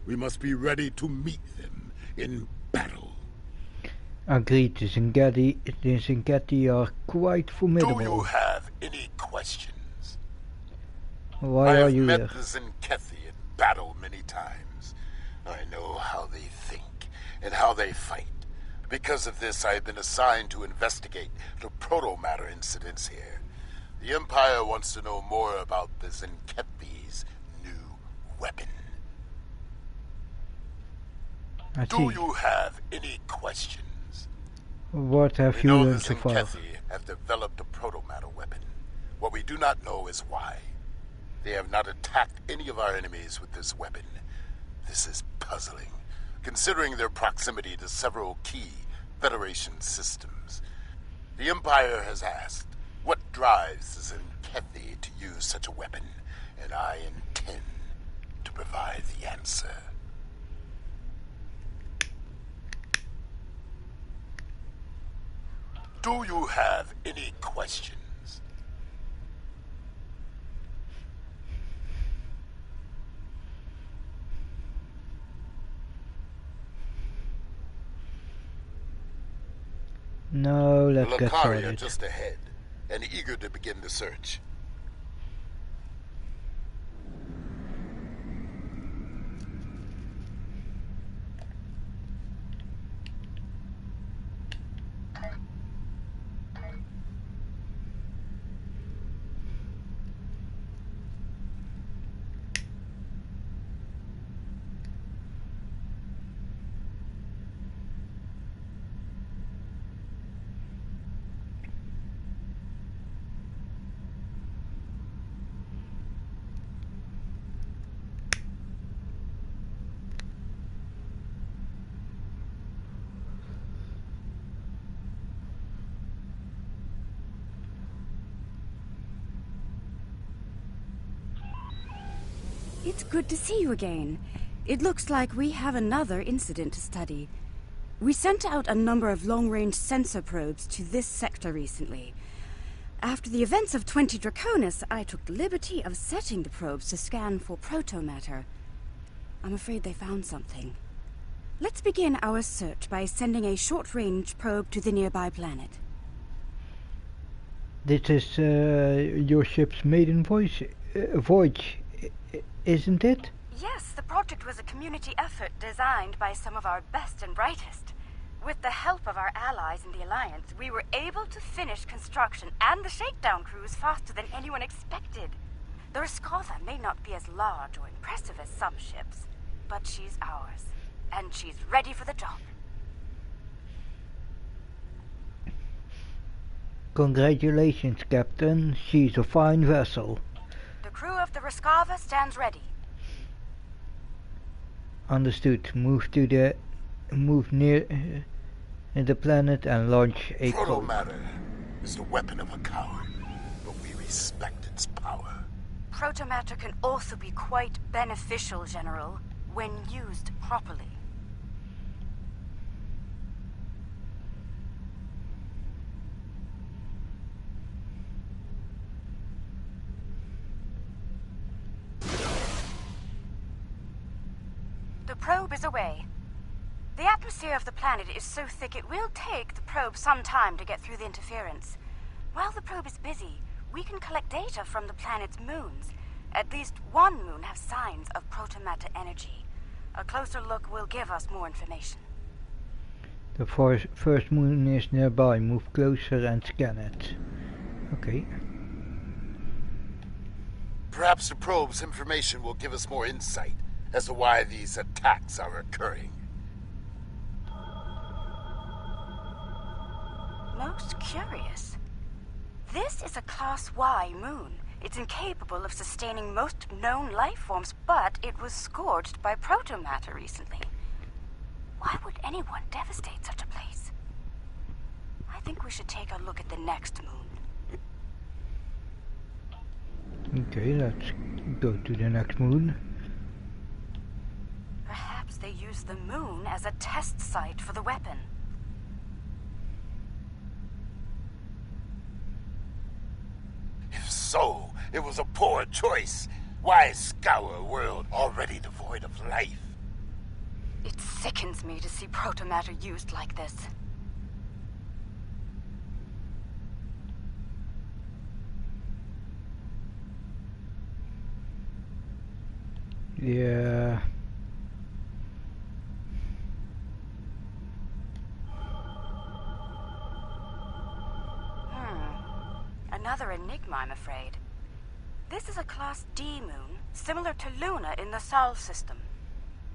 we must be ready to meet them in battle. Agreed, the Zenkethi are quite formidable. Do you have any questions? Why are you I have here? met the Zenkethi in battle many times. I know how they think and how they fight. Because of this, I have been assigned to investigate the proto-matter incidents here. The Empire wants to know more about the Zenkethi's new weapon. I Do see. you have any questions? What have We you know learned the so far? Zenkethi have developed a proto-matter weapon. What we do not know is why. They have not attacked any of our enemies with this weapon. This is puzzling, considering their proximity to several key Federation systems. The Empire has asked, what drives the Zenkethi to use such a weapon? And I intend to provide the answer. Do you have any questions? No, The let's get Lucari are started. just ahead, and eager to begin the search. It's good to see you again. It looks like we have another incident to study. We sent out a number of long-range sensor probes to this sector recently. After the events of 20 Draconis, I took the liberty of setting the probes to scan for proto-matter. I'm afraid they found something. Let's begin our search by sending a short-range probe to the nearby planet. This is your ship's maiden voyage, isn't it? Yes, the project was a community effort designed by some of our best and brightest. With the help of our allies in the Alliance, we were able to finish construction and the shakedown cruise faster than anyone expected. The Rescava may not be as large or impressive as some ships, but she's ours, and she's ready for the job. Congratulations, Captain. She's a fine vessel. The crew of the Rescava stands ready. Understood. Move near the planet and launch a probe. Proto-matter is the weapon of a coward, but we respect its power. Protomatter can also be quite beneficial, General, when used properly. The probe is away. The atmosphere of the planet is so thick it will take the probe some time to get through the interference. While the probe is busy, we can collect data from the planet's moons. At least one moon has signs of protomatter energy. A closer look will give us more information. The first moon is nearby. Move closer and scan it. Okay. Perhaps the probe's information will give us more insight as to why these attacks are occurring. Most curious. This is a Class Y moon. It's incapable of sustaining most known life forms, but it was scorched by protomatter recently. Why would anyone devastate such a place? I think we should take a look at the next moon. Okay, let's go to the next moon. Perhaps they used the moon as a test site for the weapon. If so, it was a poor choice. Why scour a world already devoid of life? It sickens me to see protomatter used like this. Yeah. Another enigma, I'm afraid. This is a Class D moon, similar to Luna in the Sol system.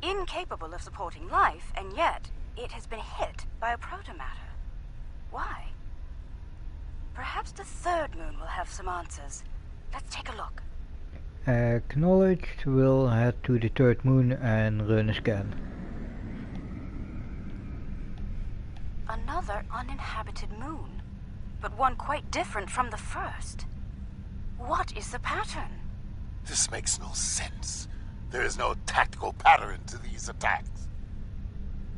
Incapable of supporting life, and yet it has been hit by a protomatter. Why? Perhaps the third moon will have some answers. Let's take a look. Acknowledged. We'll head to the third moon and run a scan. Another uninhabited moon, but one quite different from the first. What is the pattern? This makes no sense. There is no tactical pattern to these attacks.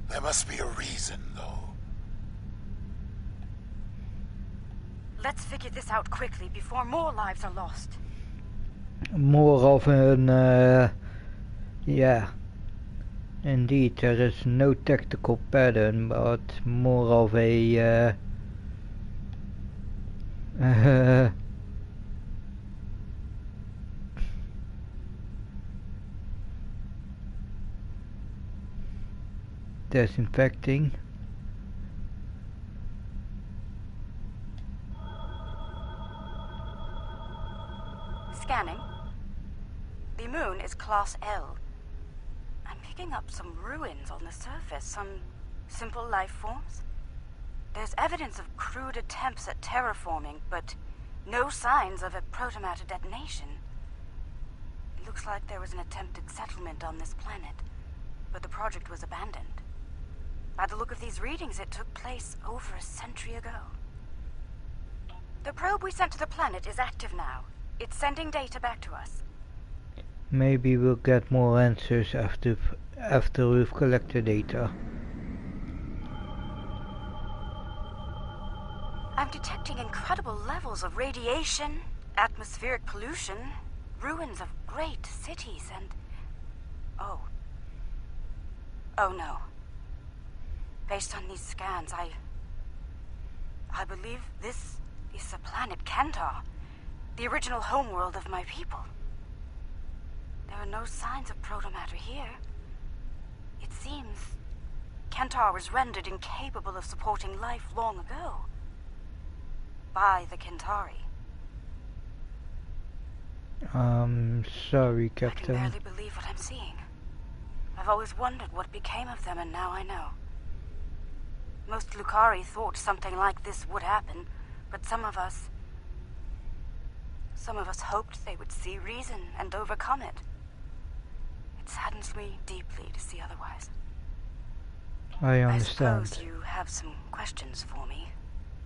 There must be a reason, though. Let's figure this out quickly before more lives are lost. More of an yeah, indeed there is no tactical pattern, but more of a disinfecting. Scanning. The moon is Class L. I'm picking up some ruins on the surface, some simple life forms. There's evidence of crude attempts at terraforming, but no signs of a protomatter detonation. It looks like there was an attempted settlement on this planet, but the project was abandoned. By the look of these readings, it took place over a century ago. The probe we sent to the planet is active now. It's sending data back to us. Maybe we'll get more answers after we've collected data. I'm detecting incredible levels of radiation, atmospheric pollution, ruins of great cities, and... Oh no. Based on these scans, I believe this is the planet Kentar, the original homeworld of my people. There are no signs of protomatter here. It seems Kentar was rendered incapable of supporting life long ago. By the Kentari. Sorry, I Captain. can barely believe what I'm seeing. I've always wondered what became of them, and now I know. Most Lucari thought something like this would happen, but some of us hoped they would see reason and overcome it. It saddens me deeply to see otherwise. I understand. I suppose you have some questions for me.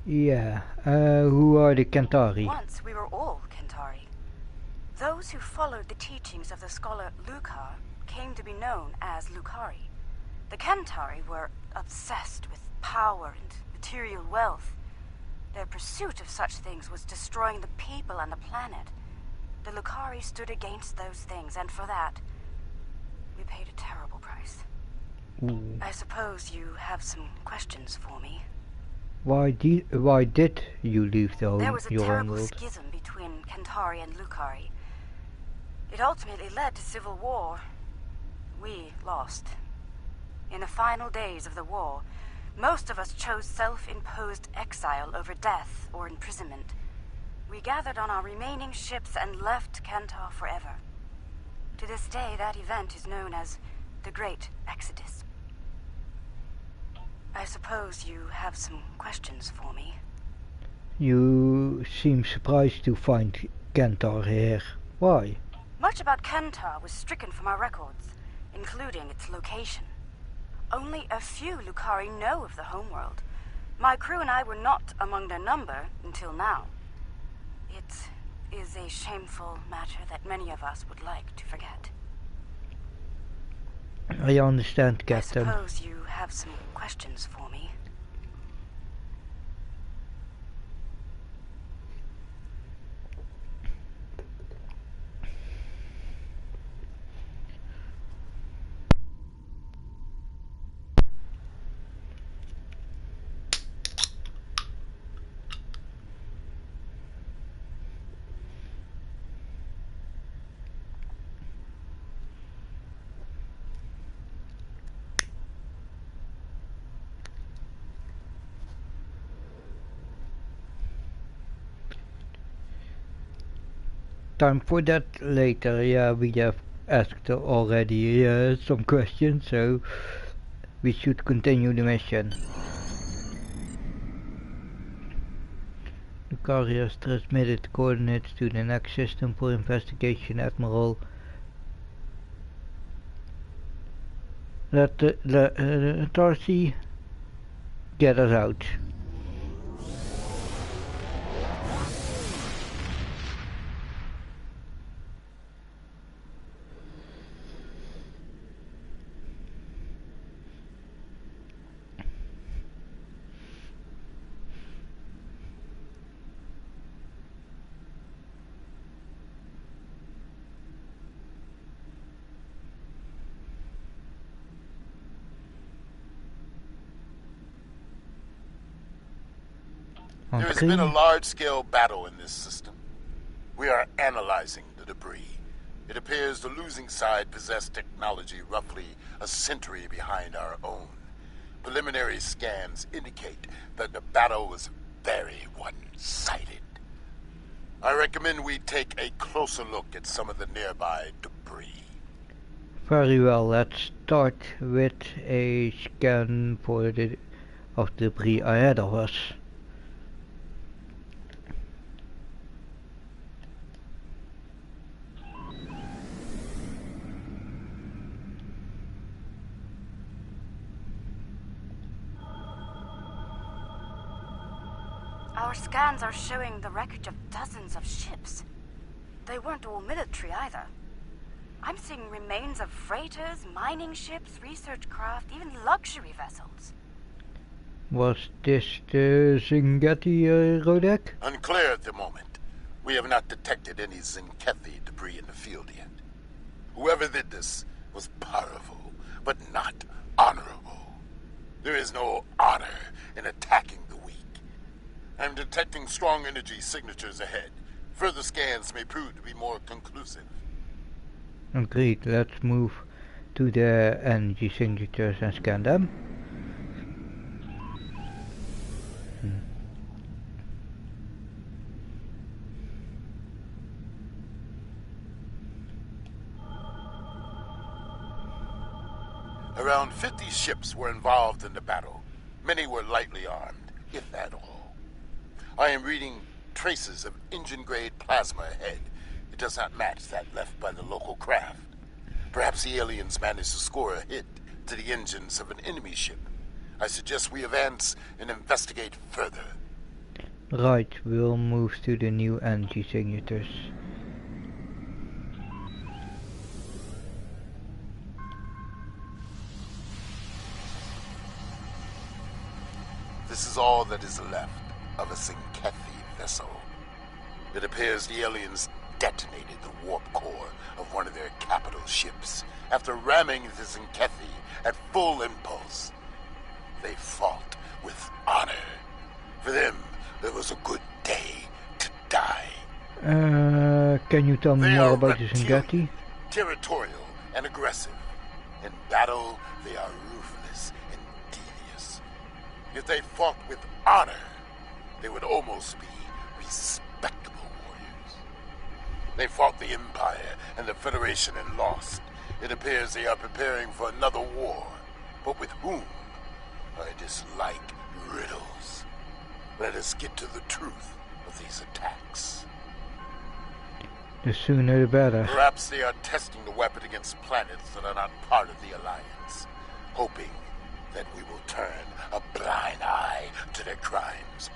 Yeah, who are the Kentari? Once we were all Kentari. Those who followed the teachings of the scholar Lucar came to be known as Lucari. The Kentari were obsessed with power and material wealth. Their pursuit of such things was destroying the people and the planet. The Lucari stood against those things, and for that, we paid a terrible price. Ooh. I suppose you have some questions for me. Why did you leave There was a your terrible homeworld? schism between Kentari and Lucari. It ultimately led to civil war. We lost. In the final days of the war, most of us chose self-imposed exile over death or imprisonment. We gathered on our remaining ships and left Kentar forever. To this day, that event is known as the Great Exodus. I suppose you have some questions for me. You seem surprised to find Kentar here. Why? Much about Kentar was stricken from our records, including its location. Only a few Lucari know of the homeworld. My crew and I were not among their number until now. is a shameful matter that many of us would like to forget. I understand, Captain. I suppose you have some questions for me. Time for that later. Yeah, we have asked already some questions, so we should continue the mission. The carrier has transmitted coordinates to the next system for investigation, Admiral. Let the Tarsi get us out. There has been a large-scale battle in this system. We are analyzing the debris. It appears the losing side possessed technology roughly a century behind our own. Preliminary scans indicate that the battle was very one-sided. I recommend we take a closer look at some of the nearby debris. Very well, let's start with a scan for the debris ahead of us. Our scans are showing the wreckage of dozens of ships. They weren't all military either. I'm seeing remains of freighters, mining ships, research craft, even luxury vessels. Was this the Zingati Rodek? Unclear at the moment. We have not detected any Zinkethi debris in the field yet. Whoever did this was powerful, but not honorable. There is no honor in attacking the weak. I'm detecting strong energy signatures ahead. Further scans may prove to be more conclusive. Agreed, let's move to the energy signatures and scan them. Around 50 ships were involved in the battle. Many were lightly armed, if at all. I am reading traces of engine-grade plasma ahead. It does not match that left by the local craft. Perhaps the aliens managed to score a hit to the engines of an enemy ship. I suggest we advance and investigate further. Right, we'll move to the new energy signatures. This is all that is left of a Zinkethi vessel. It appears the aliens detonated the warp core of one of their capital ships after ramming the Zinkethi at full impulse. They fought with honor. For them, it was a good day to die. Can you tell me They more are about the reptilian, Zingati? territorial and aggressive. In battle, they are ruthless and devious. If they fought with honor, they would almost be respectable warriors. They fought the Empire and the Federation and lost. It appears they are preparing for another war. But with whom? I dislike riddles. Let us get to the truth of these attacks. The sooner the better. Perhaps they are testing the weapon against planets that are not part of the Alliance, hoping that we will turn a blind eye to their crimes.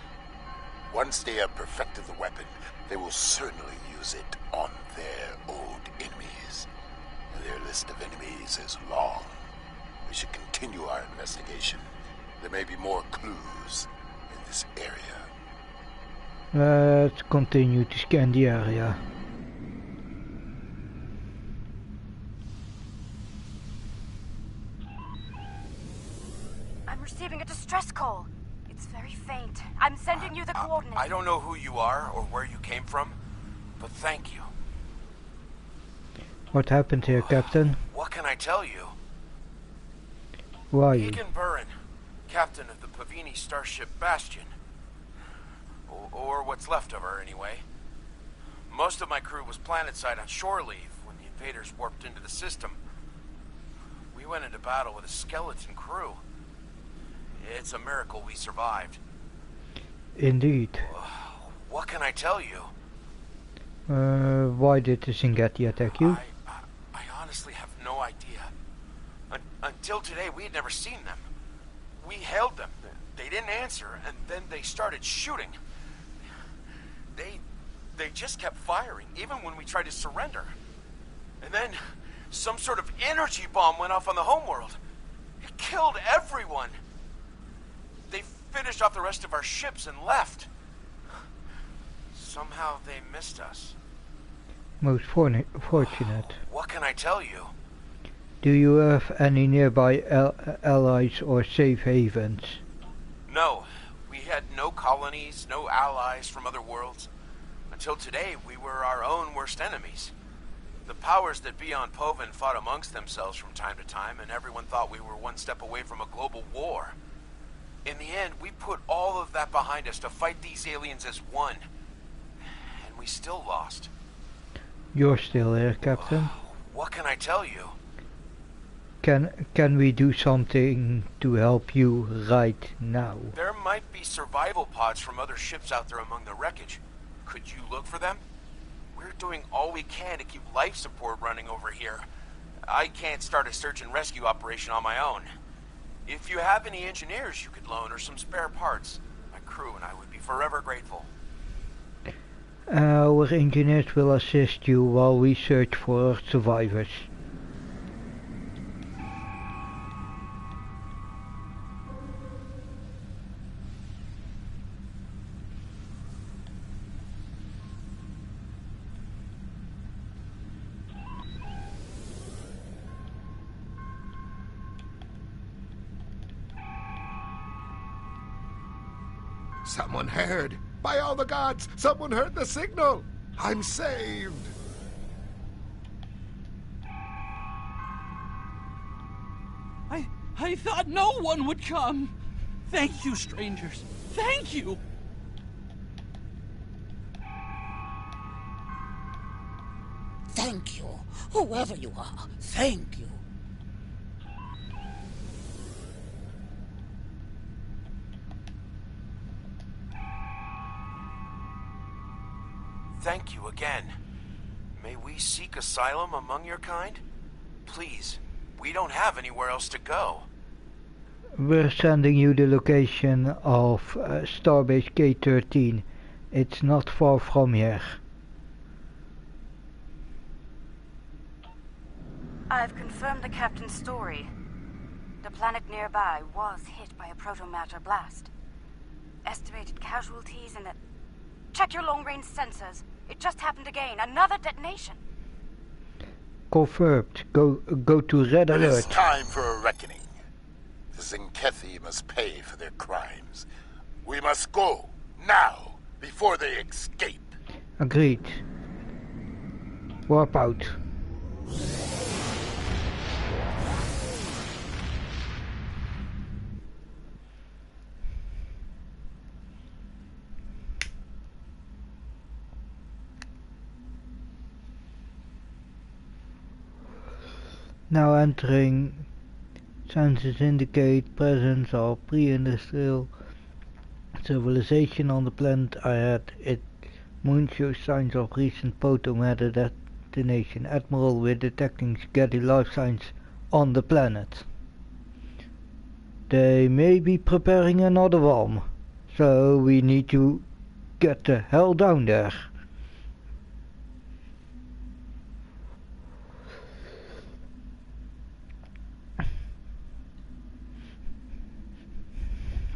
Once they have perfected the weapon, they will certainly use it on their old enemies. Their list of enemies is long. We should continue our investigation. There may be more clues in this area. Let's continue to scan the area. I'm receiving a distress call. It's very faint. I'm sending you the coordinates. I don't know who you are or where you came from, but thank you. What happened here, Captain? What can I tell you? Why? Egan Burin, captain of the Pavini starship Bastion. Or what's left of her, anyway. Most of my crew was planetside on shore leave when the invaders warped into the system. We went into battle with a skeleton crew. It's a miracle we survived. Indeed. What can I tell you? Why did the Zingati attack you? I honestly have no idea. Until today, we had never seen them. We hailed them. They didn't answer, and then they started shooting. They just kept firing, even when we tried to surrender. And then, some sort of energy bomb went off on the homeworld. It killed everyone. They finished off the rest of our ships and left. Somehow they missed us. Most fortunate. What can I tell you? Do you have any nearby allies or safe havens? No. We had no colonies, no allies from other worlds. Until today, we were our own worst enemies. The powers that be on Povin fought amongst themselves from time to time, and everyone thought we were one step away from a global war. In the end, we put all of that behind us to fight these aliens as one. And we still lost. You're still here, Captain. What can I tell you? Can we do something to help you right now? There might be survival pods from other ships out there among the wreckage. Could you look for them? We're doing all we can to keep life support running over here. I can't start a search and rescue operation on my own. If you have any engineers you could loan or some spare parts, my crew and I would be forever grateful. Our engineers will assist you while we search for survivors. Someone heard. By all the gods, someone heard the signal. I'm saved. I thought no one would come. Thank you, strangers. Thank you. Thank you, whoever you are. Thank you. Thank you again. May we seek asylum among your kind? Please, we don't have anywhere else to go. We're sending you the location of Starbase K-13. It's not far from here. I've confirmed the captain's story. The planet nearby was hit by a protomatter blast. Estimated casualties in the... Check your long-range sensors. It just happened again. Another detonation. Confirmed. Go to red It is alert. time for a reckoning. The Zinkethi must pay for their crimes. We must go, now, before they escape. Agreed. Warp out. Now entering. Sensors indicate presence of pre-industrial civilization on the planet ahead. Its moon shows signs of recent proto-matter detonation. Admiral, we're detecting Zingati life signs on the planet. They may be preparing another bomb, so we need to get the hell down there.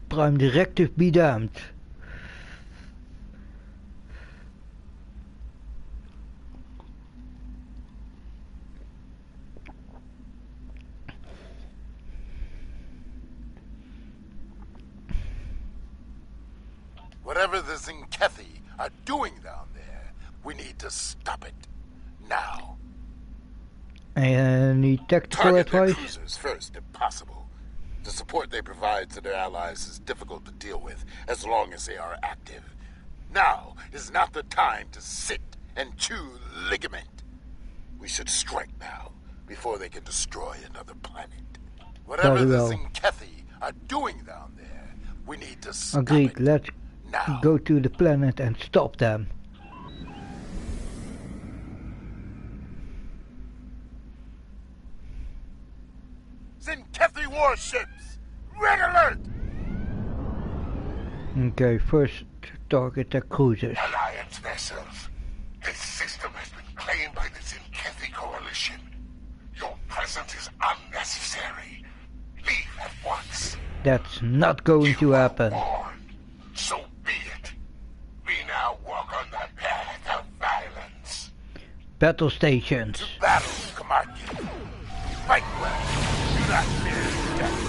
Prime Directive be damned. Whatever the Zinkethi are doing down there, we need to stop it. Now. Any tactical Target their advice? cruisers first, if possible. The support they provide to their allies is difficult to deal with as long as they are active. Now is not the time to sit and chew ligament. We should strike now, before they can destroy another planet. Whatever the Zinkethi are doing down there, we need to stop Agreed, it. let's Now. go to the planet and stop them. Zinkethi warships! Red alert! Okay, first target the cruisers. Alliance vessels. This system has been claimed by the Zinkethi Coalition. Your presence is unnecessary. Leave at once. That's not going to happen. Warned. So be it. We now walk on the path of violence. Battle stations. Battle, Kamarki. Fight well. Do not fear death.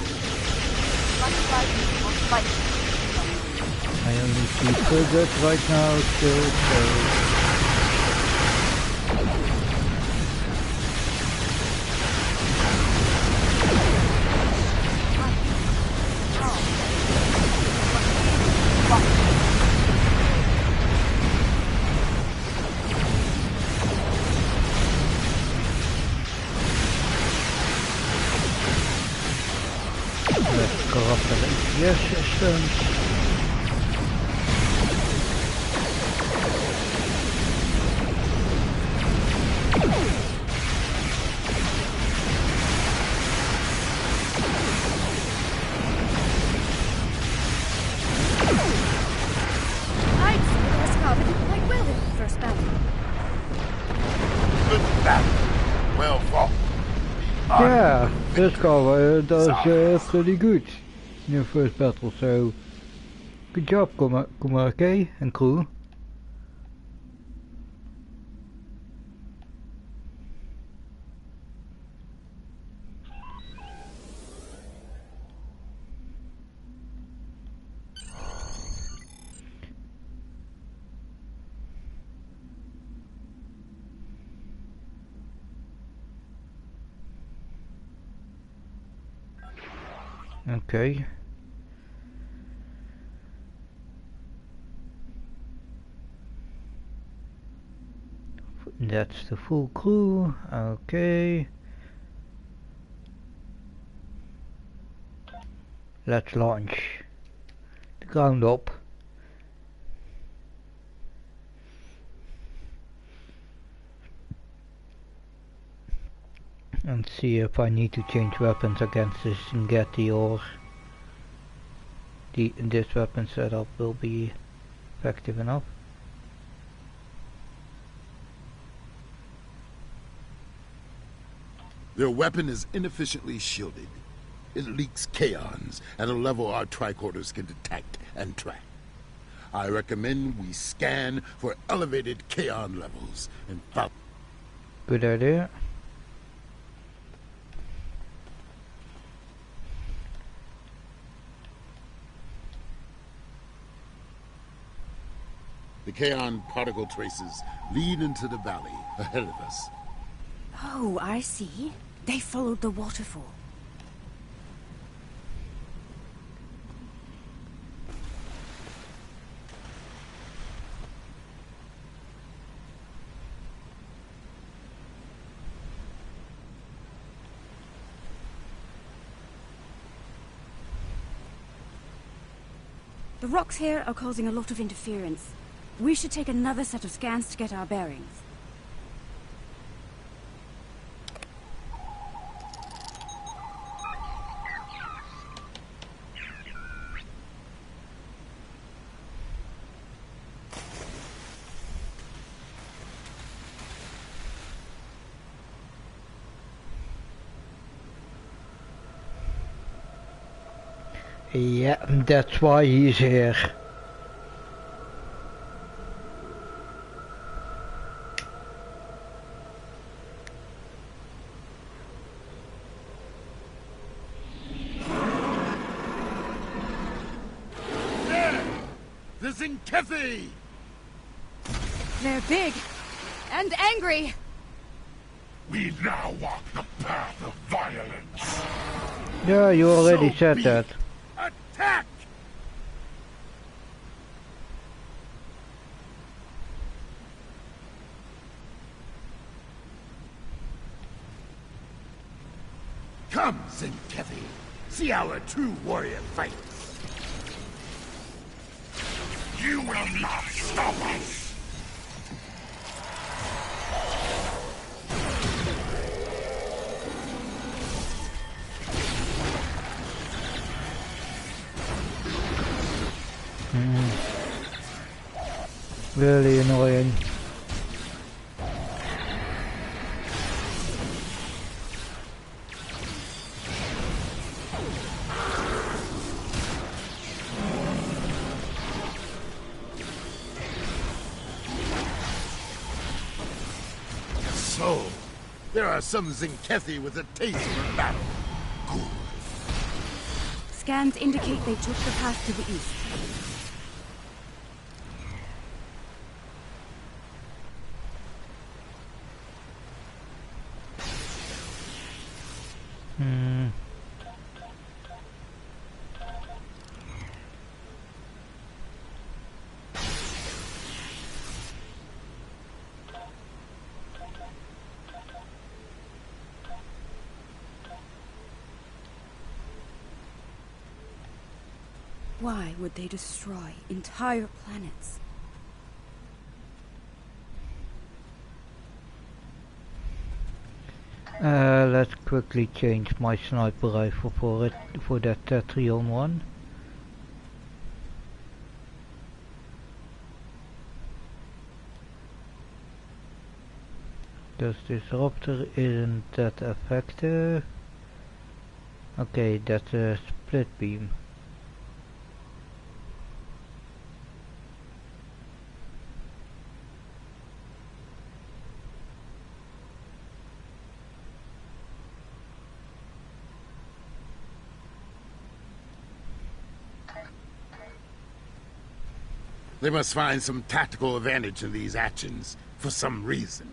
I only see frigates right now still, so... Let's corrupt the APS systems. I'd say the Rascava did quite well in the first battle. Good battle. Well fought. Yeah, this cover does pretty good in your first battle, so good job, Kumarke and crew. Okay. That's the full crew. Okay. Let's launch. The ground up. And see if I need to change weapons against this Zinkethi or this weapon setup will be effective enough. Their weapon is inefficiently shielded. It leaks kaons at a level our tricorders can detect and track. I recommend we scan for elevated kaon levels and follow. Good idea. The kaon particle traces lead into the valley ahead of us. Oh, I see. They followed the waterfall. The rocks here are causing a lot of interference. We should take another set of scans to get our bearings. Yeah, that's why he's here. The Zinkethi! They're big and angry. We now walk the path of violence. Yeah, you already So said be that. it. Attack! Come, Zinkethi. See our true warrior fights. You will not stop us! Really annoying. So, there are some Zinkethi with a taste for battle. Good. Scans indicate they took the path to the east. Why would they destroy entire planets? Let's quickly change my sniper rifle for that Tetrion one. This disruptor isn't that effective. Okay, that's a split beam. They must find some tactical advantage in these actions, for some reason.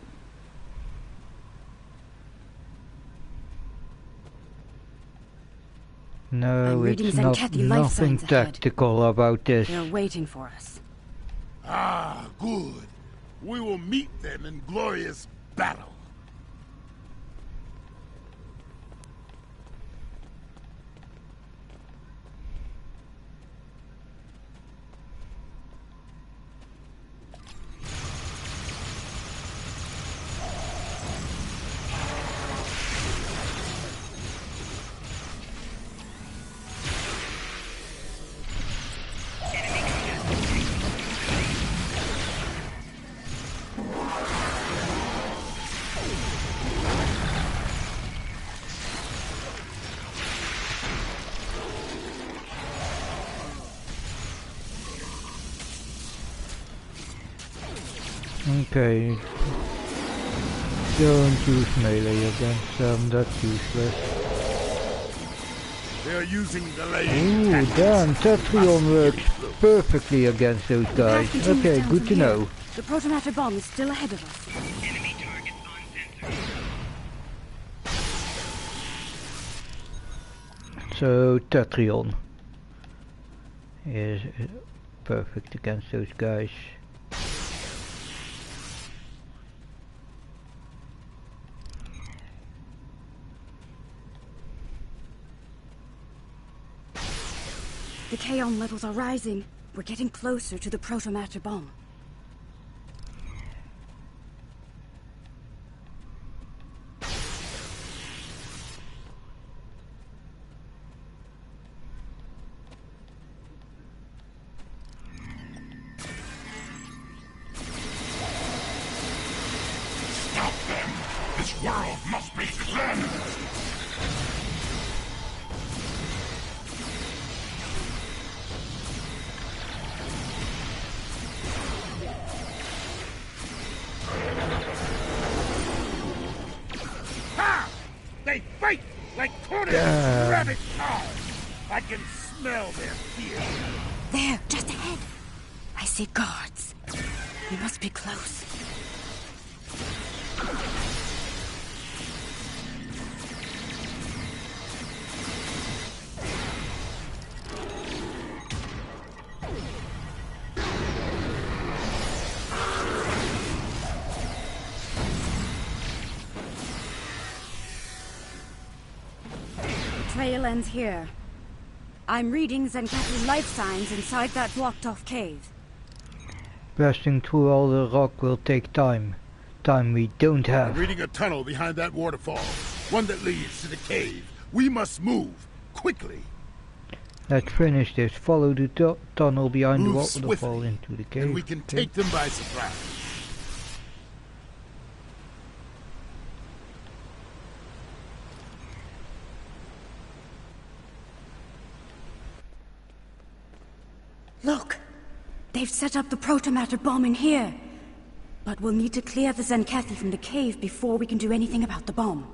No, reading it's Zenkethi life nothing signs ahead. tactical about this. They're waiting for us. Ah, good. We will meet them in glorious battle. Okay. Don't use melee against them, that's useless. They are using delayed Ooh, tactics. damn, Tetrion works perfectly against those The guys. path continues Okay, down good from to here. know. The protomatter bomb is still ahead of us. Enemy target uncensored. So, Tetrion is perfect against those guys. The Kaon levels are rising. We're getting closer to the protomatter bomb. Stop them! This world must be cleansed! Rabbit cow! I can smell their fear. There, just ahead. I see guards. We must be close. The trail ends here. I'm reading Zenkathi's life signs inside that blocked-off cave. Blasting through all the rock will take time. Time we don't have. I'm reading a tunnel behind that waterfall. One that leads to the cave. We must move. Quickly. Let's finish this. Follow the tunnel behind the Move waterfall swiftly, into the cave. and we can take them by surprise. Look! They've set up the protomatter bomb in here. But we'll need to clear the Zenkathi from the cave before we can do anything about the bomb.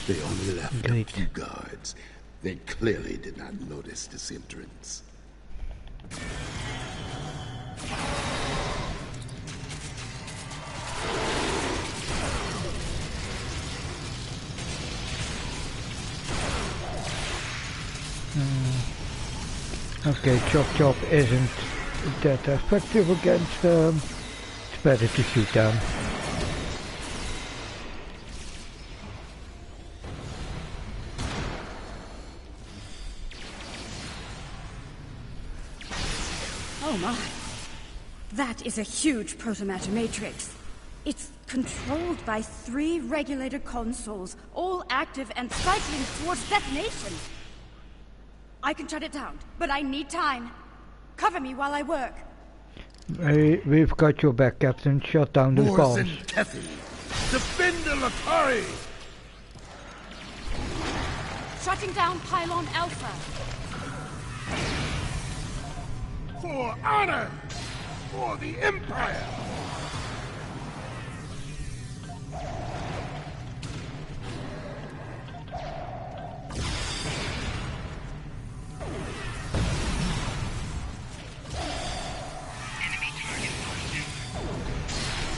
They only left Great. a few guards. They clearly did not notice this entrance. Okay, Chop Chop isn't that effective against them. It's better to shoot them. Oh my. That is a huge protomatter matrix. It's controlled by 3 regulator consoles, all active and cycling towards detonation. I can shut it down, but I need time. Cover me while I work. We've got your back, Captain. Shut down the bombs. Zenkathi! Defend the Lakari! Shutting down Pylon Alpha. For honor! For the Empire!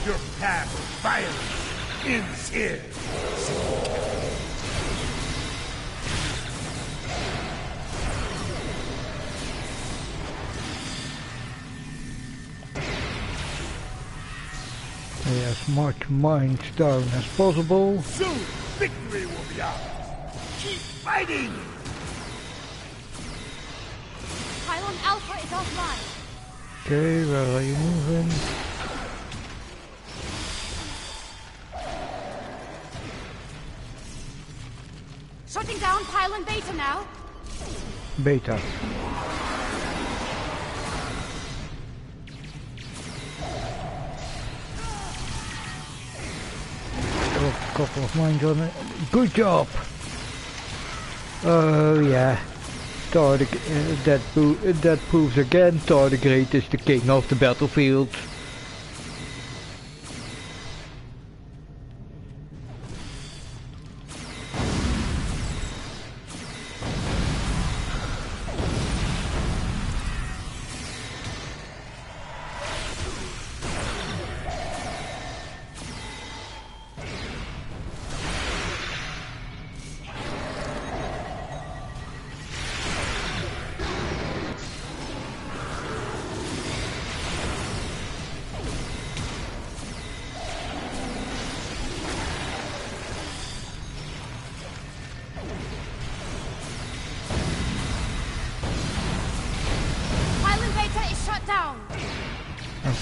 Your path of violence ends here. As much mines down as possible. Soon, victory will be ours. Keep fighting! Pylon Alpha is offline. Okay, where are you moving? Shutting down Pylon Beta now. Beta. A couple of mines on it. Good job! Oh yeah. That proves again Thor the Great is the king of the battlefield.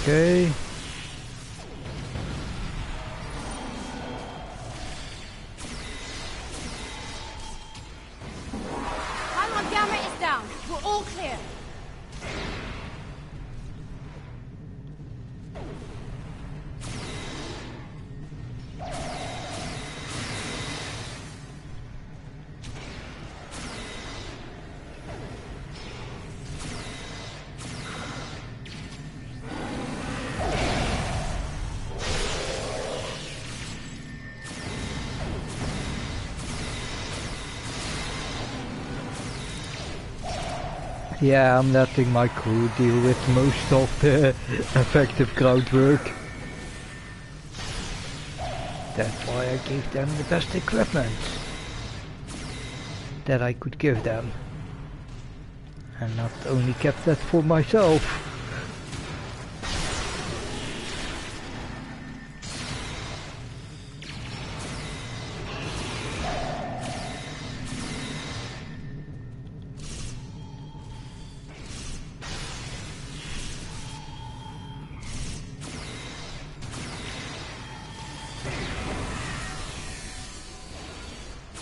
Okay. Pylon Gamma is down. We're all clear. Yeah, I'm letting my crew deal with most of the effective crowd work. That's why I gave them the best equipment that I could give them. And not only kept that for myself.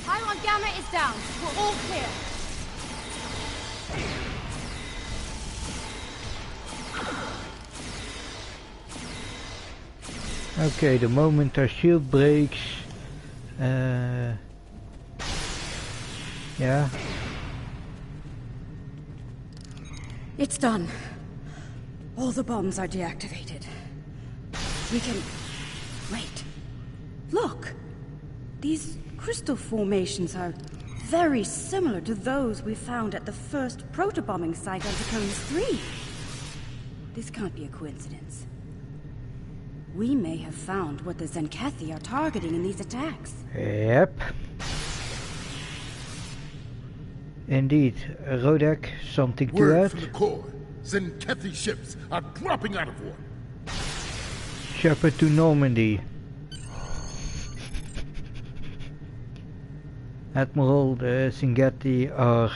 Pylon Gamma is down. We're all clear. Okay, the moment our shield breaks, yeah. It's done. All the bombs are deactivated. We can... Wait. Look! These crystal formations are very similar to those we found at the first protobombing site on Draconis 3. This can't be a coincidence. We may have found what the Zenkethi are targeting in these attacks. Yep. Indeed. Rodek, something to Word add? from the core. Zenkethi ships are dropping out of water. Shepherd to Normandy. Admiral, the Zenkethi are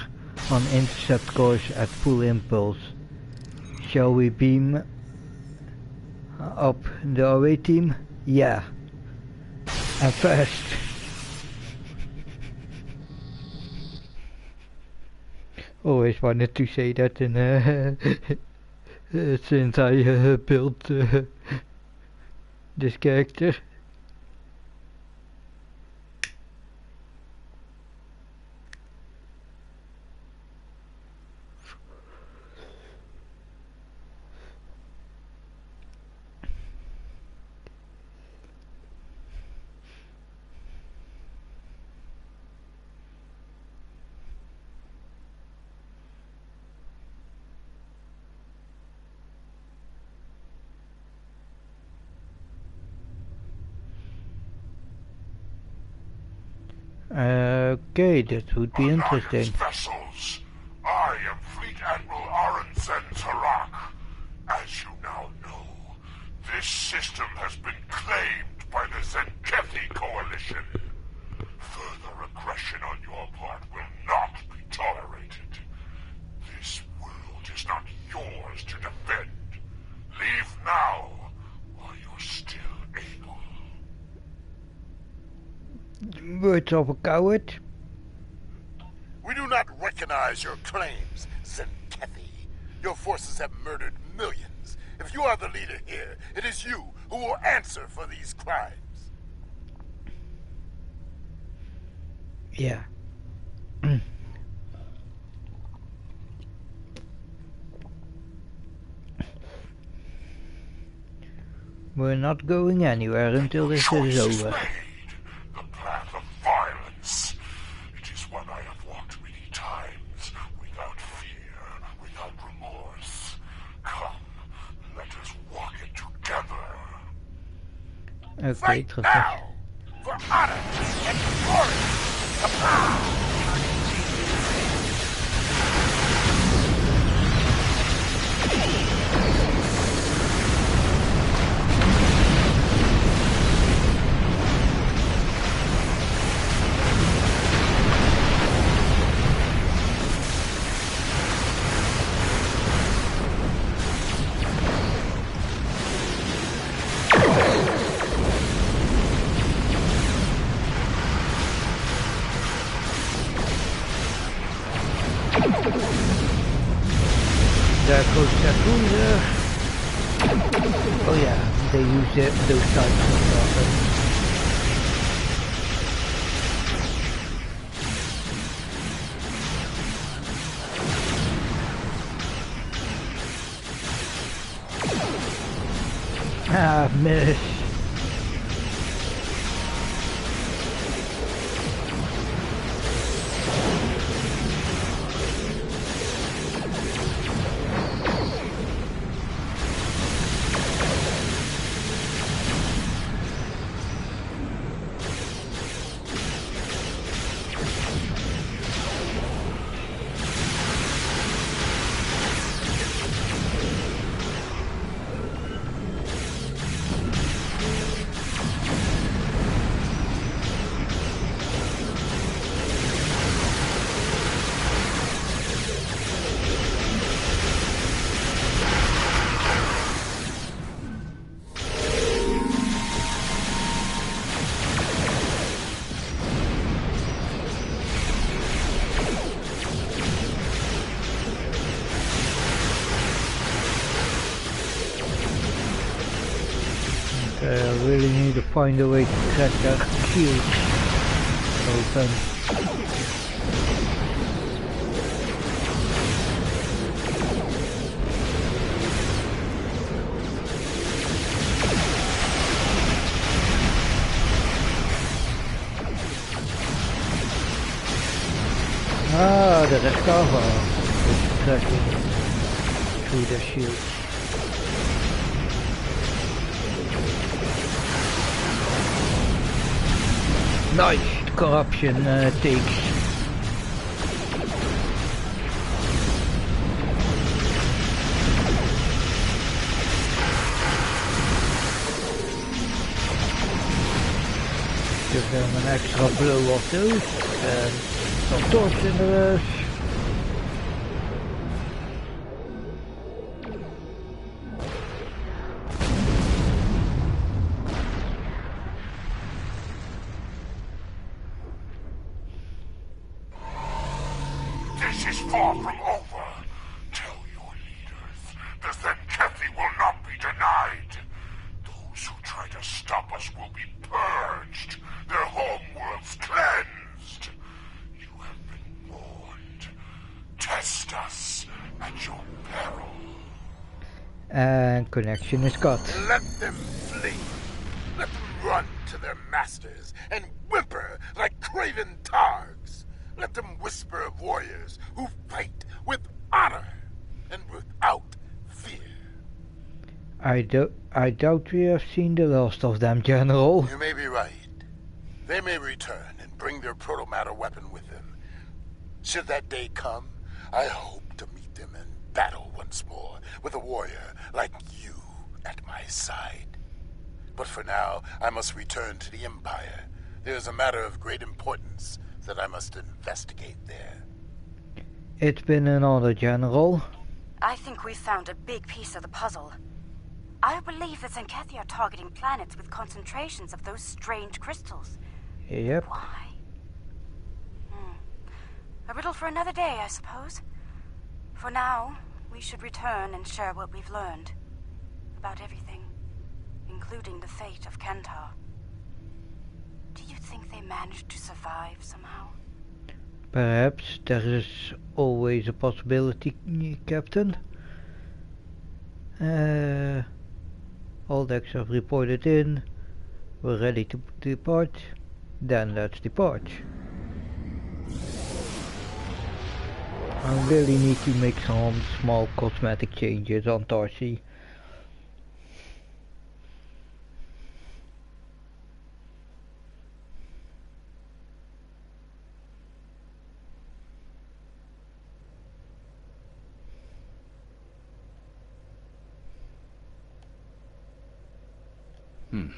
on intercept course at full impulse. Shall we beam up the away team? Yeah. And fast. Always wanted to say that in since I built this character. Okay, that would be interesting. Vessels. I am Fleet Admiral Aronsen Tarak. As you now know, this system has been claimed by the Zenkethi Coalition. Further aggression on your part will not be tolerated. This world is not yours to defend. Leave now, while you're still able. Words of a coward. We do not recognize your claims, Zenkethi. Your forces have murdered millions. If you are the leader here, it is you who will answer for these crimes. Yeah. We're not going anywhere until this is over. The path of violence. It is one I have walked many times, without fear, without remorse. Come, let us walk it together. Okay, Fight terug. now for honor and glory. Kapow! There goes that cruiser. Oh yeah, they use those types of weapons. Ah, miss. I really need to find a way to crack that shield open. Ah, the Rescava is cracking through the shield. Nice corruption takes. Give them an extra blow of those and some torch in the rush. This is far from over. Tell your leaders the Zenkethi will not be denied. Those who try to stop us will be purged, their homeworlds cleansed. You have been warned. Test us at your peril. And connection is cut. Let them flee. Let them run to their masters and whimper like craven targs. Let them whisper of warriors who fight with honor and without fear. I doubt we have seen the last of them, General. You may be right. They may return and bring their protomatter weapon with them. Should that day come, I hope to meet them in battle once more with a warrior like you at my side. But for now, I must return to the Empire. There is a matter of great importance that I must investigate there. It's been an honor, General. I think we've found a big piece of the puzzle. I believe the Zenkethi are targeting planets with concentrations of those strange crystals. Yep. Why? A riddle for another day, I suppose. For now, we should return and share what we've learned. About everything. Including the fate of Kentar. Do you think they managed to survive somehow? Perhaps there is always a possibility, Captain. All decks have reported in. We're ready to depart. Then let's depart. I really need to make some small cosmetic changes on Tarsi.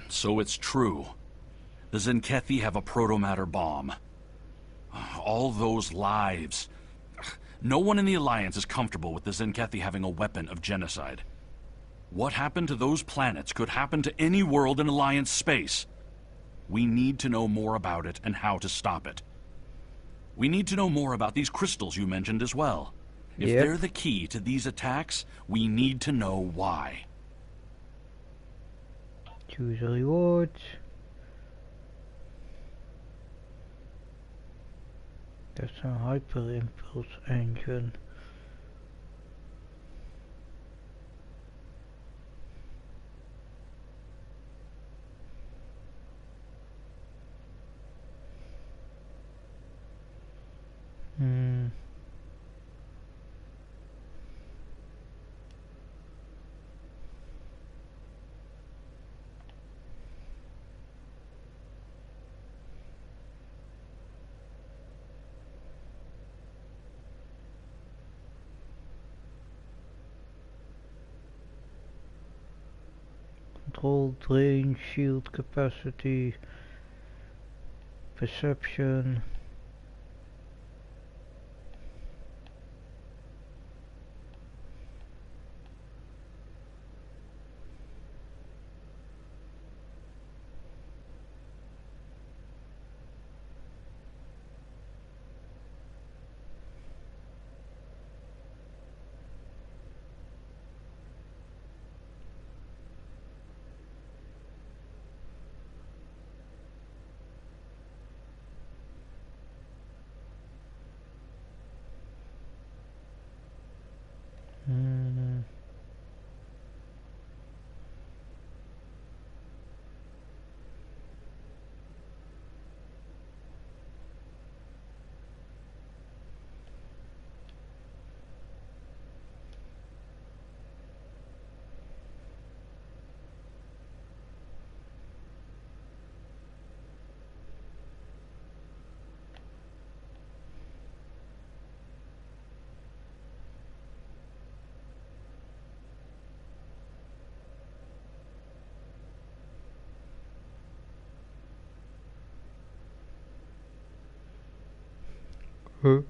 So it's true. The Zenkethi have a protomatter bomb. All those lives. No one in the Alliance is comfortable with the Zenkethi having a weapon of genocide. What happened to those planets could happen to any world in Alliance space. We need to know more about it and how to stop it. We need to know more about these crystals you mentioned as well. If they're the key to these attacks, we need to know why. Choose a reward. That's a hyper impulse engine. Control, range, shield capacity, perception. Huh?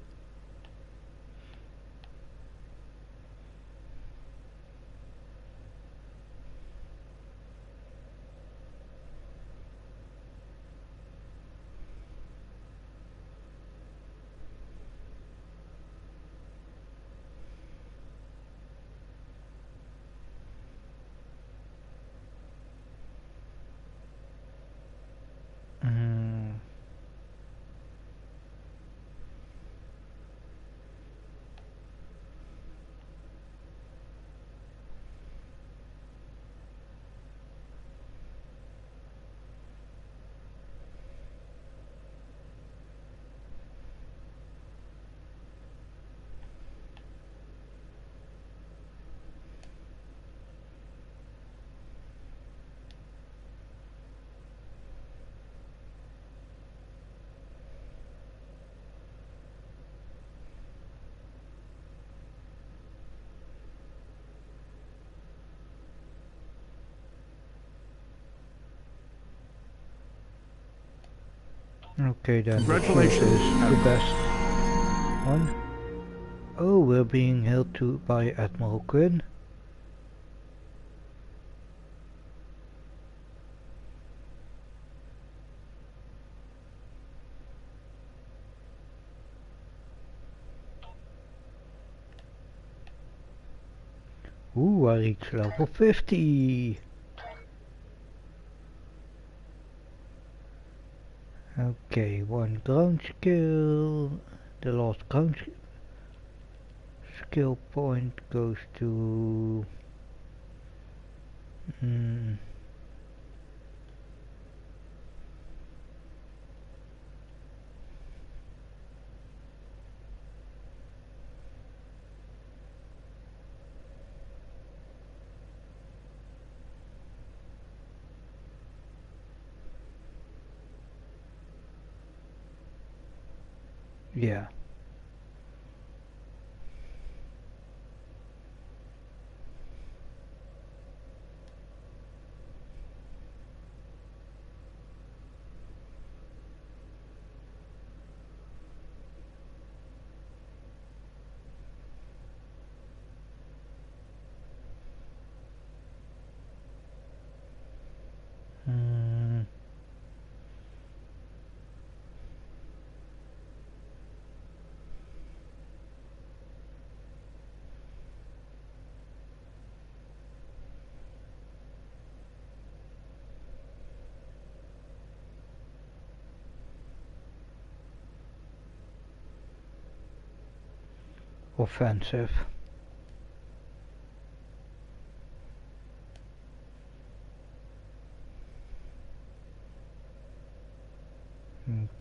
Okay then, Congratulations. the best one. Oh, we're being held to by Admiral Quinn. Ooh, I reached level 50. Okay, one ground skill. The last ground skill point goes to... yeah. Offensive.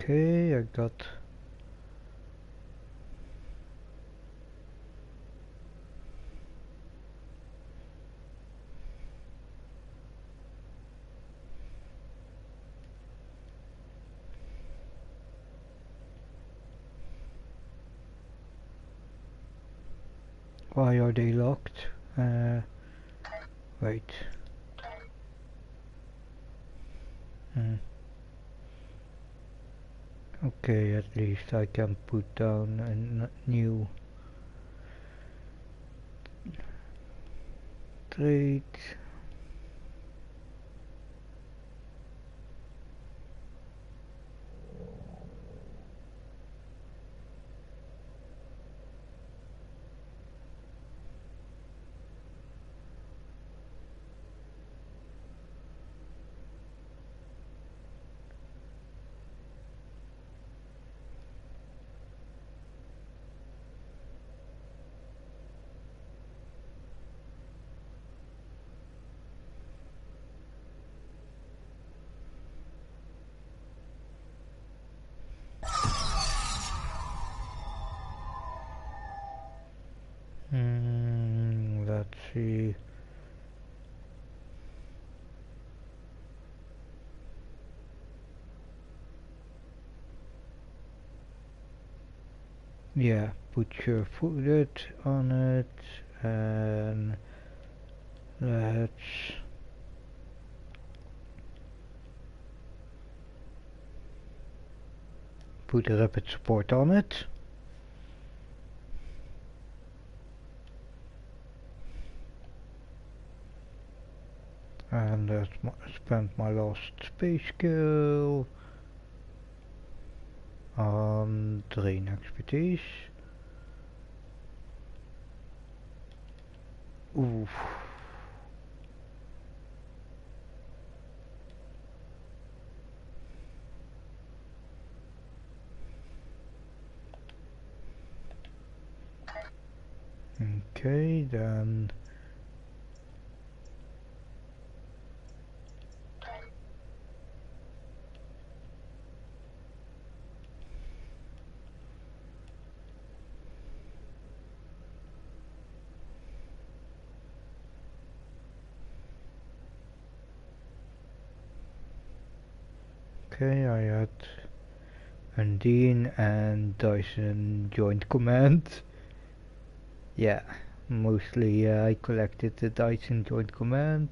Okay, I got... Why are they locked? Wait. Okay, at least I can put down a new trade. Let's see. Yeah, put your foot on it and let's put a rapid support on it. And let's spend my last space skill on drain expertise. Oof. Okay, then okay, I had Undine and Dyson joint command. Yeah, mostly I collected the Dyson joint command.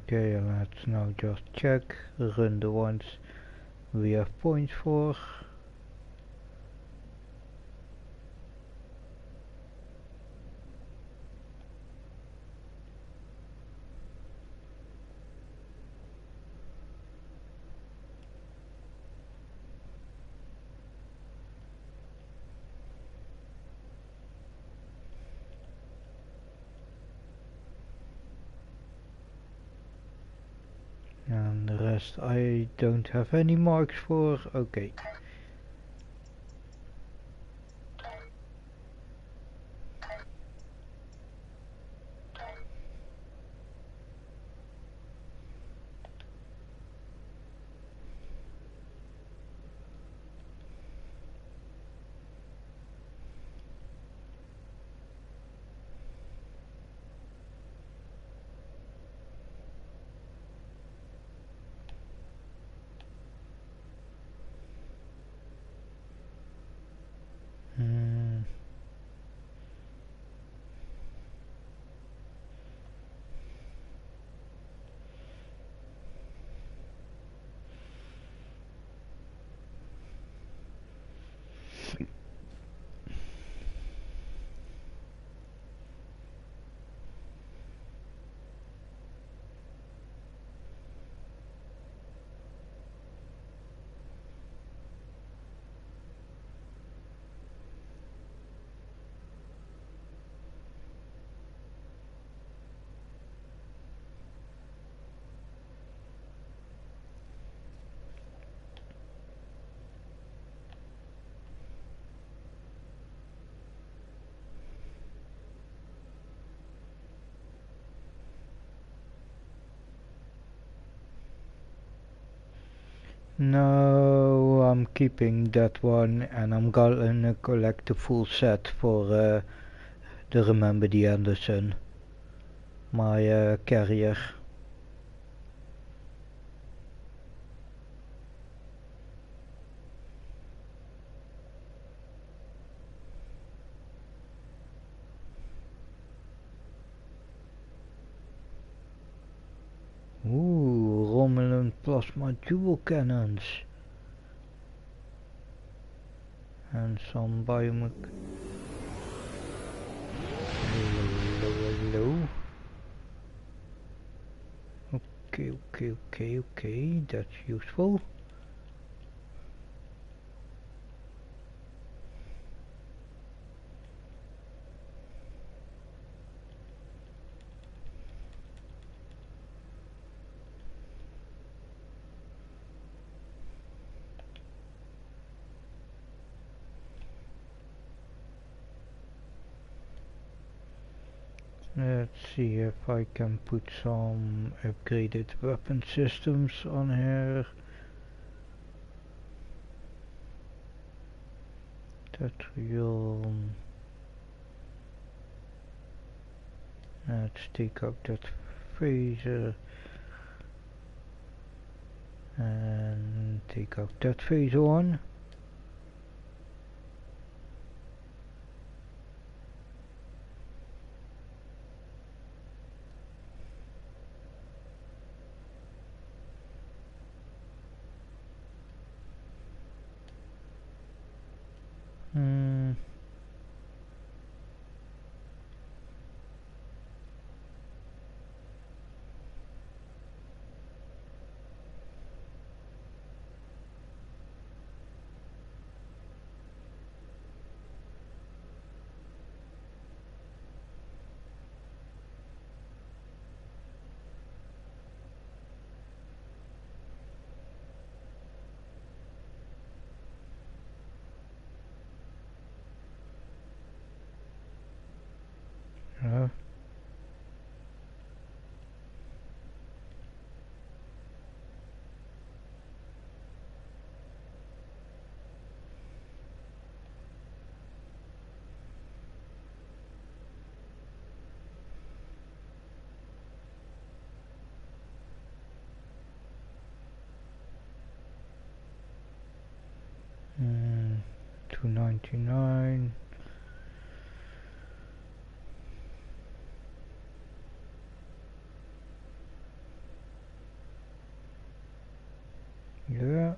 Okay, let's now just check, run the ones we have points for. And the rest I don't have any marks for. Okay. No, I'm keeping that one and I'm gonna collect the full set for the Remember the Anderson, my carrier. Ooh, Romulan plasma dual cannons. And some biomech. Hello. Okay, that's useful. Let's see if I can put some upgraded weapon systems on here. That will... Let's take out that phaser and take out that phaser one. $2.99. Yeah.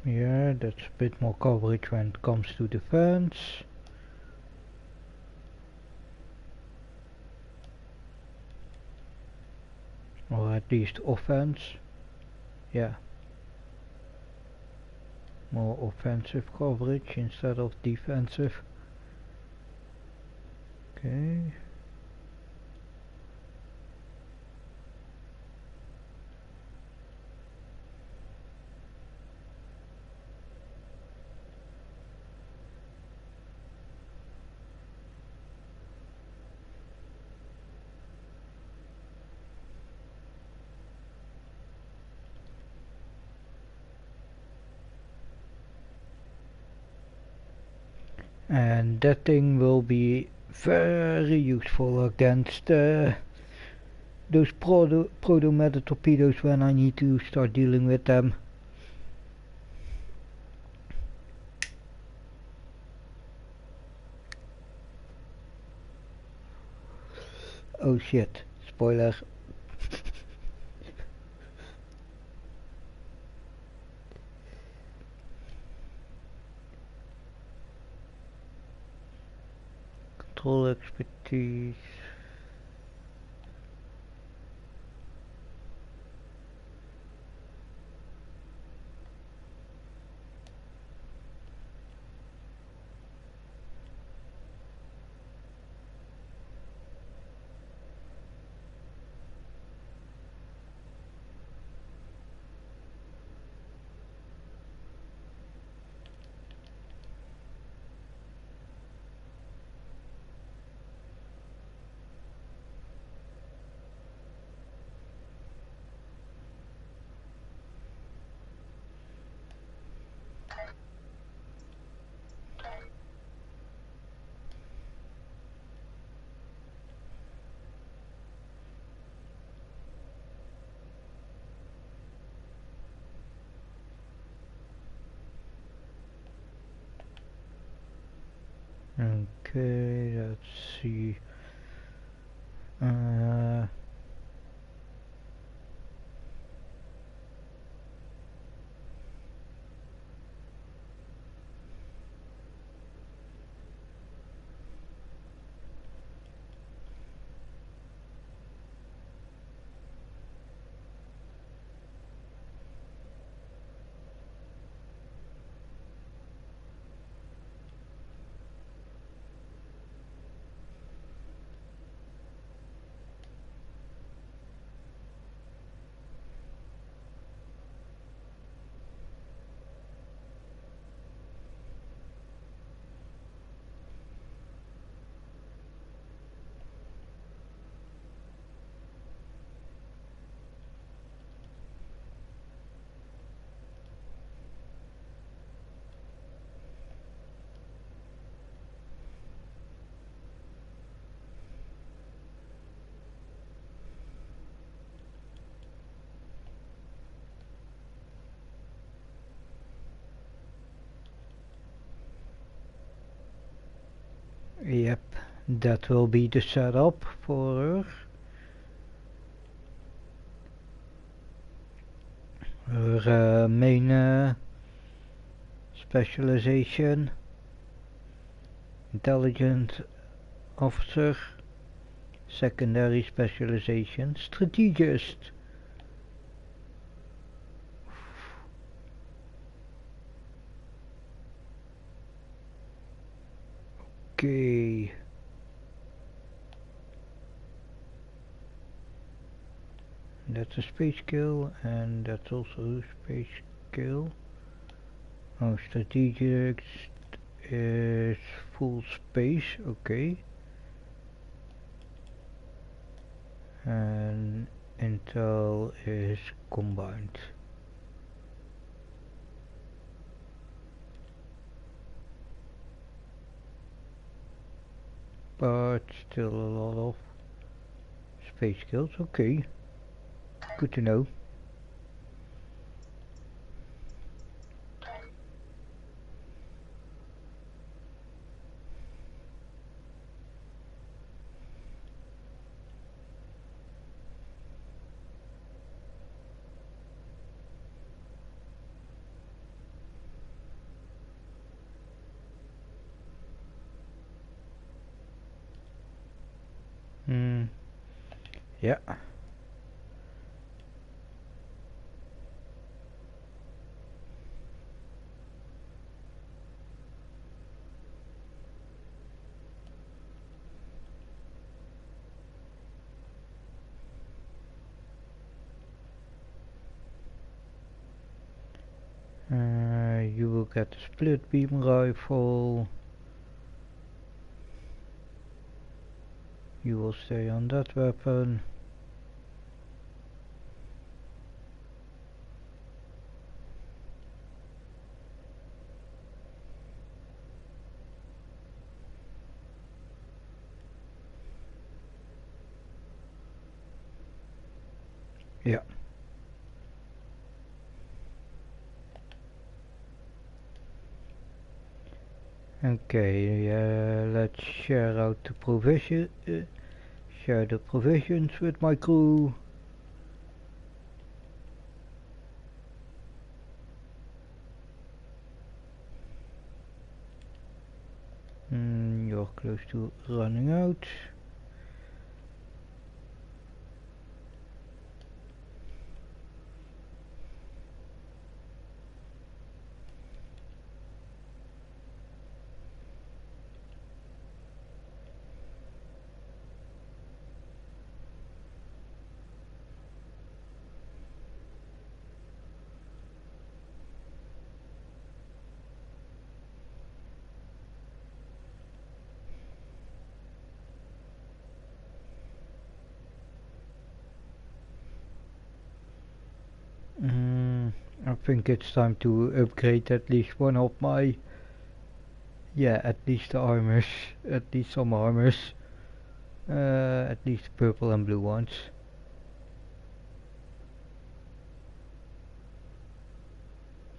Yeah, that's a bit more coverage when it comes to defense. Or at least offense. Yeah. More offensive coverage instead of defensive. Okay. And that thing will be very useful against those proto-meta torpedoes when I need to start dealing with them. Oh shit, spoiler. Control expertise. Okay, let's see. Yep, that will be the setup for her main specialization, intelligence officer, secondary specialization, strategist. Okay. That's a space skill, and that's also a space skill. Oh, strategic is full space, okay. And intel is combined. But still a lot of space skills, okay. Good to know. Yeah. You will get a split beam rifle. You will stay on that weapon. Yeah. Okay, let's share out the share the provisions with my crew. You're close to running out. I think it's time to upgrade at least one of my, at least the armors, at least some armors, at least purple and blue ones.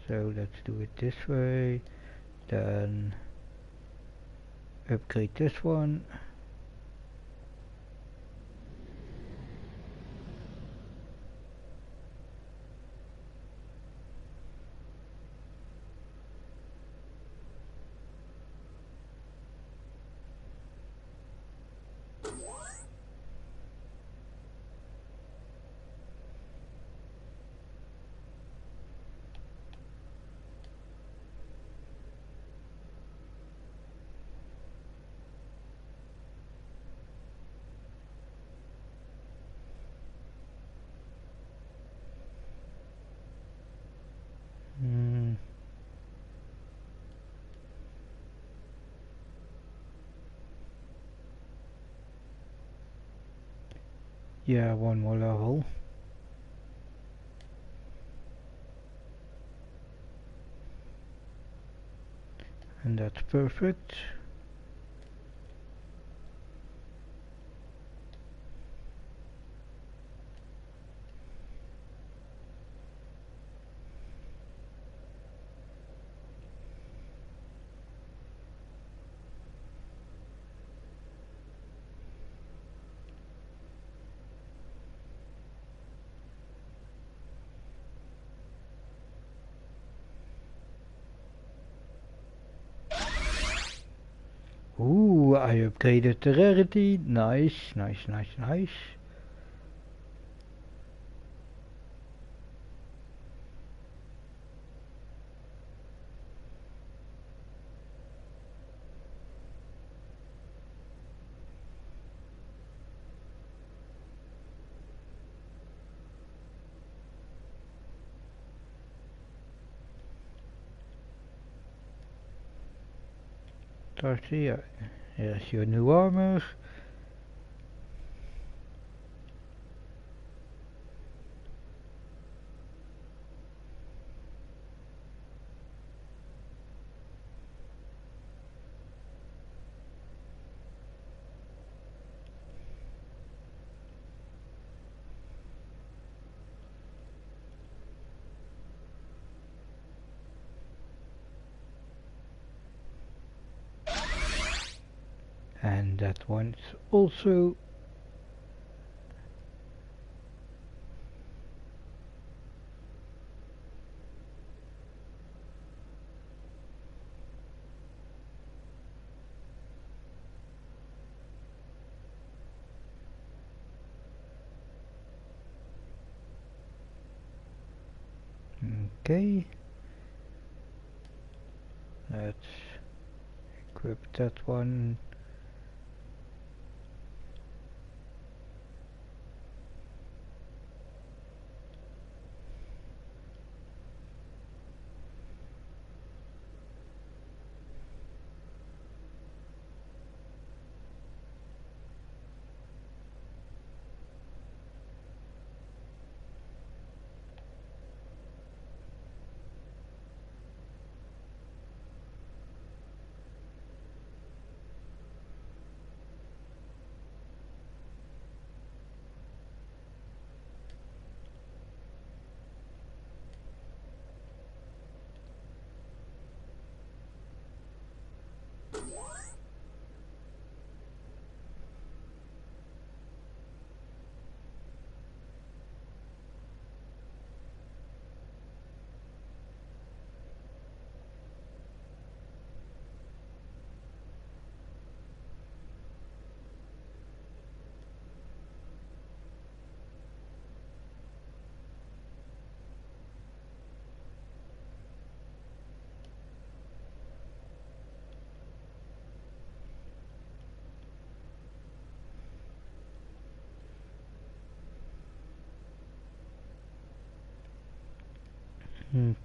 So let's do it this way, then upgrade this one. Yeah, one more level. And that's perfect. Ooh, I upgraded the rarity. Nice, nice, nice, nice. Darcy, here's your new armor. And that one's also okay. Let's equip that one.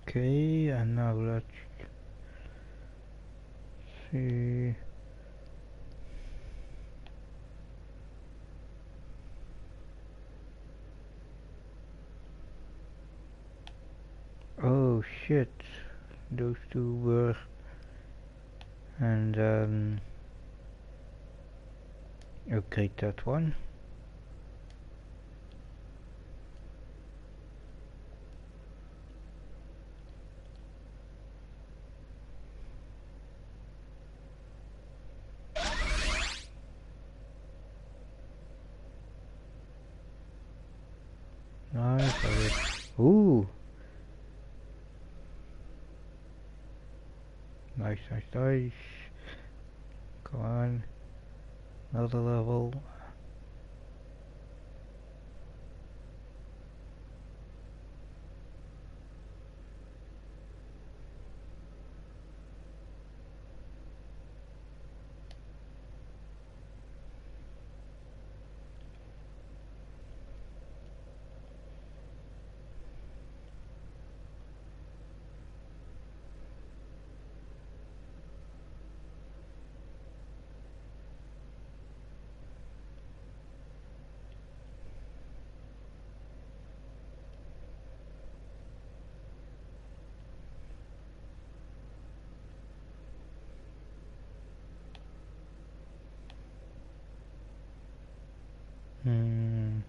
Okay, and now let's see. Oh shit, those two were, and okay, that one. Nice. Ooh. Nice, nice, nice. Come on. Another level. Hmm.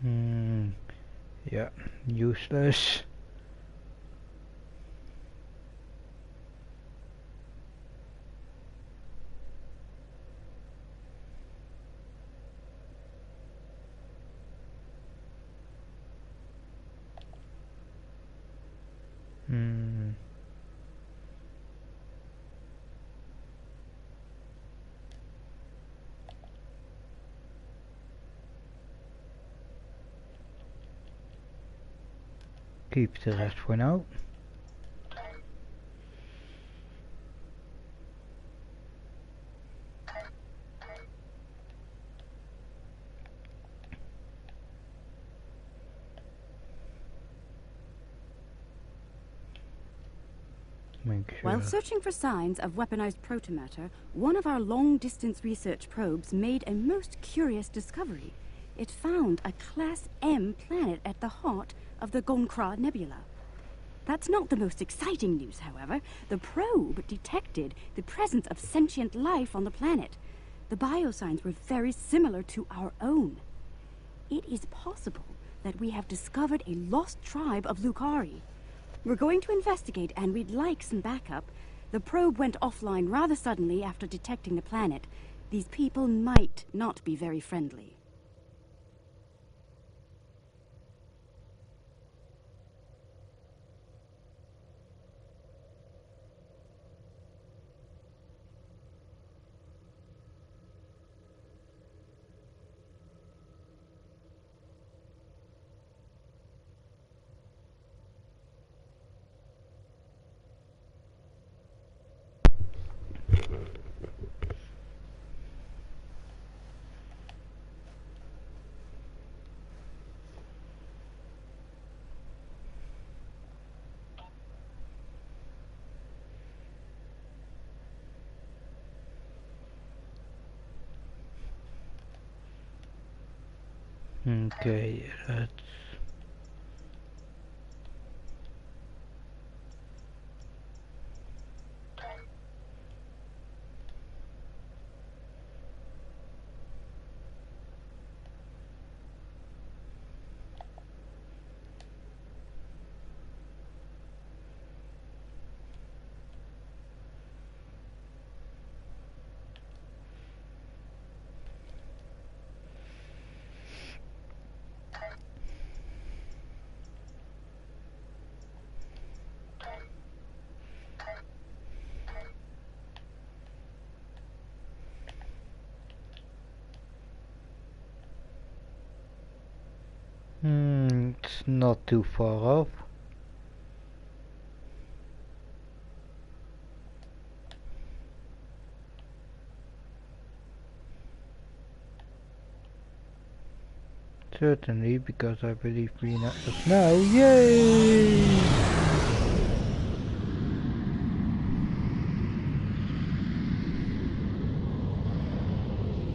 Hmm. Yeah. Useless. Hmm. Keep the rest for now. Make sure. While searching for signs of weaponized protomatter, one of our long-distance research probes made a most curious discovery. It found a Class M planet at the heart of the Gonkra Nebula. That's not the most exciting news, however. The probe detected the presence of sentient life on the planet. The biosigns were very similar to our own. It is possible that we have discovered a lost tribe of Lucari. We're going to investigate, and we'd like some backup. The probe went offline rather suddenly after detecting the planet. These people might not be very friendly. Okay, that's That's not too far off. Certainly, because I believe we know us now. Yay!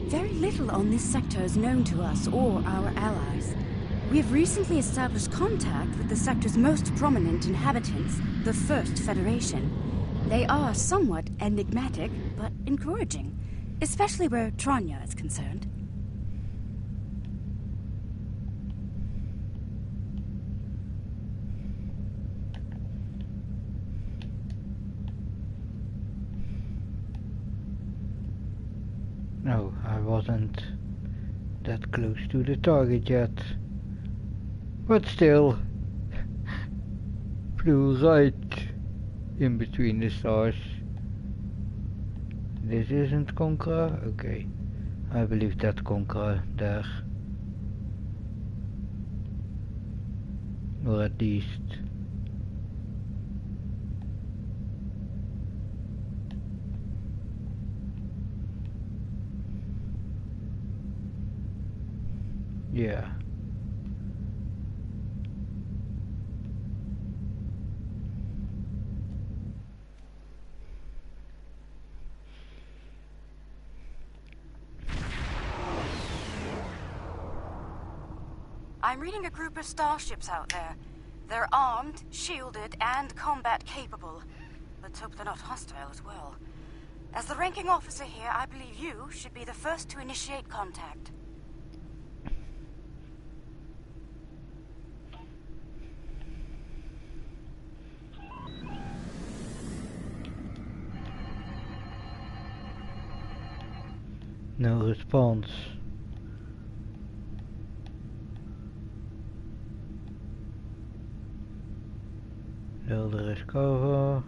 Very little on this sector is known to us or our allies. We have recently established contact with the sector's most prominent inhabitants, the First Federation. They are somewhat enigmatic, but encouraging, especially where Tranya is concerned. No, I wasn't that close to the target yet. But still, flew right in between the stars. This isn't Conqueror? Okay. I believe that's Conqueror there. Or at least... yeah. I'm reading a group of starships out there. They're armed, shielded, and combat capable. Let's hope they're not hostile as well. As the ranking officer here, I believe you should be the first to initiate contact. No response. There is cover.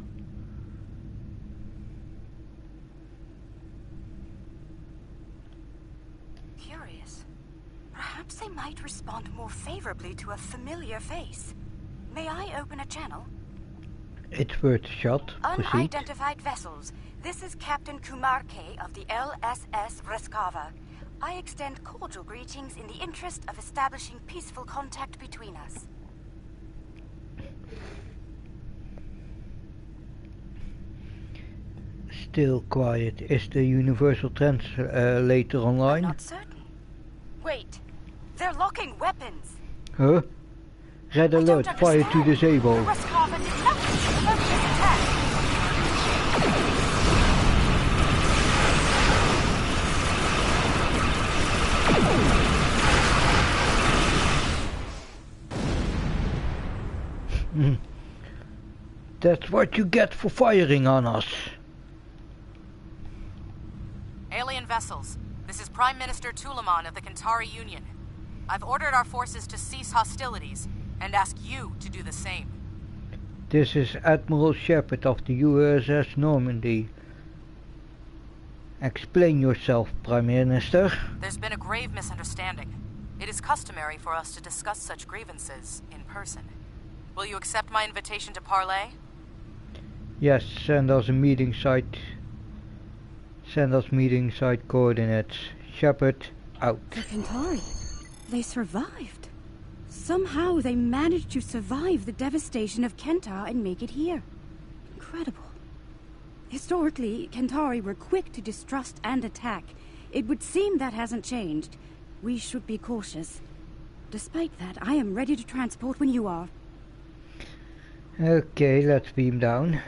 Curious. Perhaps they might respond more favorably to a familiar face. May I open a channel? It's worth a shot. Proceed. Unidentified vessels. This is Captain Kumar K. of the LSS Vreskava. I extend cordial greetings in the interest of establishing peaceful contact between us. Still quiet. Is the universal translator online? I'm not certain. Wait. They're locking weapons. Huh? Red alert. Fire to disable. Vreskava did nothing to provoke this attack. That's what you get for firing on us. Alien vessels, this is Prime Minister Tulaman of the Kantari Union. I've ordered our forces to cease hostilities and ask you to do the same. This is Admiral Shepard of the USS Normandy. Explain yourself, Prime Minister. There's been a grave misunderstanding. It is customary for us to discuss such grievances in person. Will you accept my invitation to parley? Yes, send us a meeting site. Send us meeting site coordinates. Shepard, out. The Kantari. They survived. Somehow they managed to survive the devastation of Kentar and make it here. Incredible. Historically, Kantari were quick to distrust and attack. It would seem that hasn't changed. We should be cautious. Despite that, I am ready to transport when you are. Okay, let's beam down.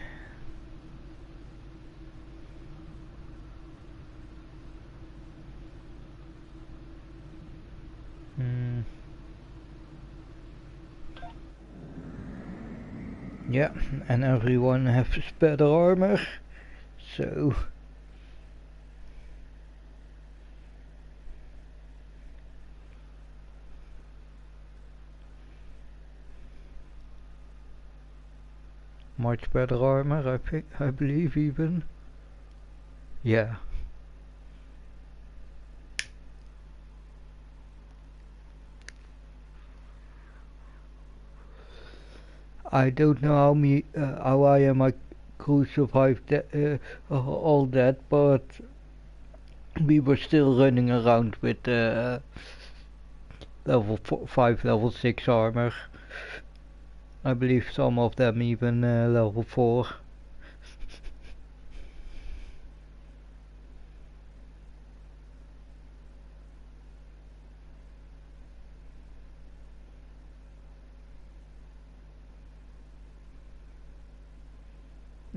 Yeah, and everyone has better armor, so... much better armor, I believe even. Yeah. I don't know how I and my crew survived all that, but we were still running around with level 5, level 6 armor. I believe some of them even level 4.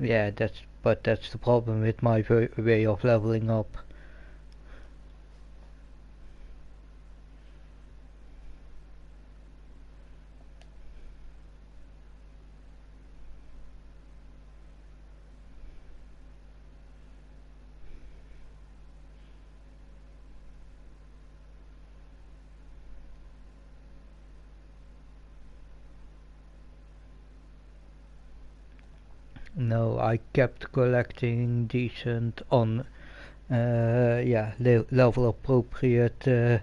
Yeah, that's the problem with my way of leveling up. No, I kept collecting decent on level appropriate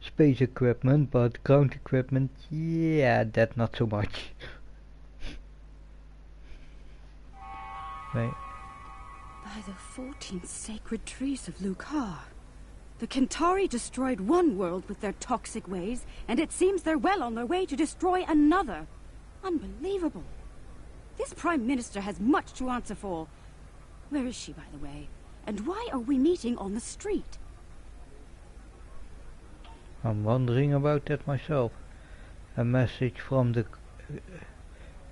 space equipment, but ground equipment, yeah, that not so much. Right. By the 14 sacred trees of Lucar. The Kentari destroyed one world with their toxic ways, and it seems they're well on their way to destroy another. Unbelievable. This Prime Minister has much to answer for. Where is she, by the way? And why are we meeting on the street? I'm wondering about that myself. A message from the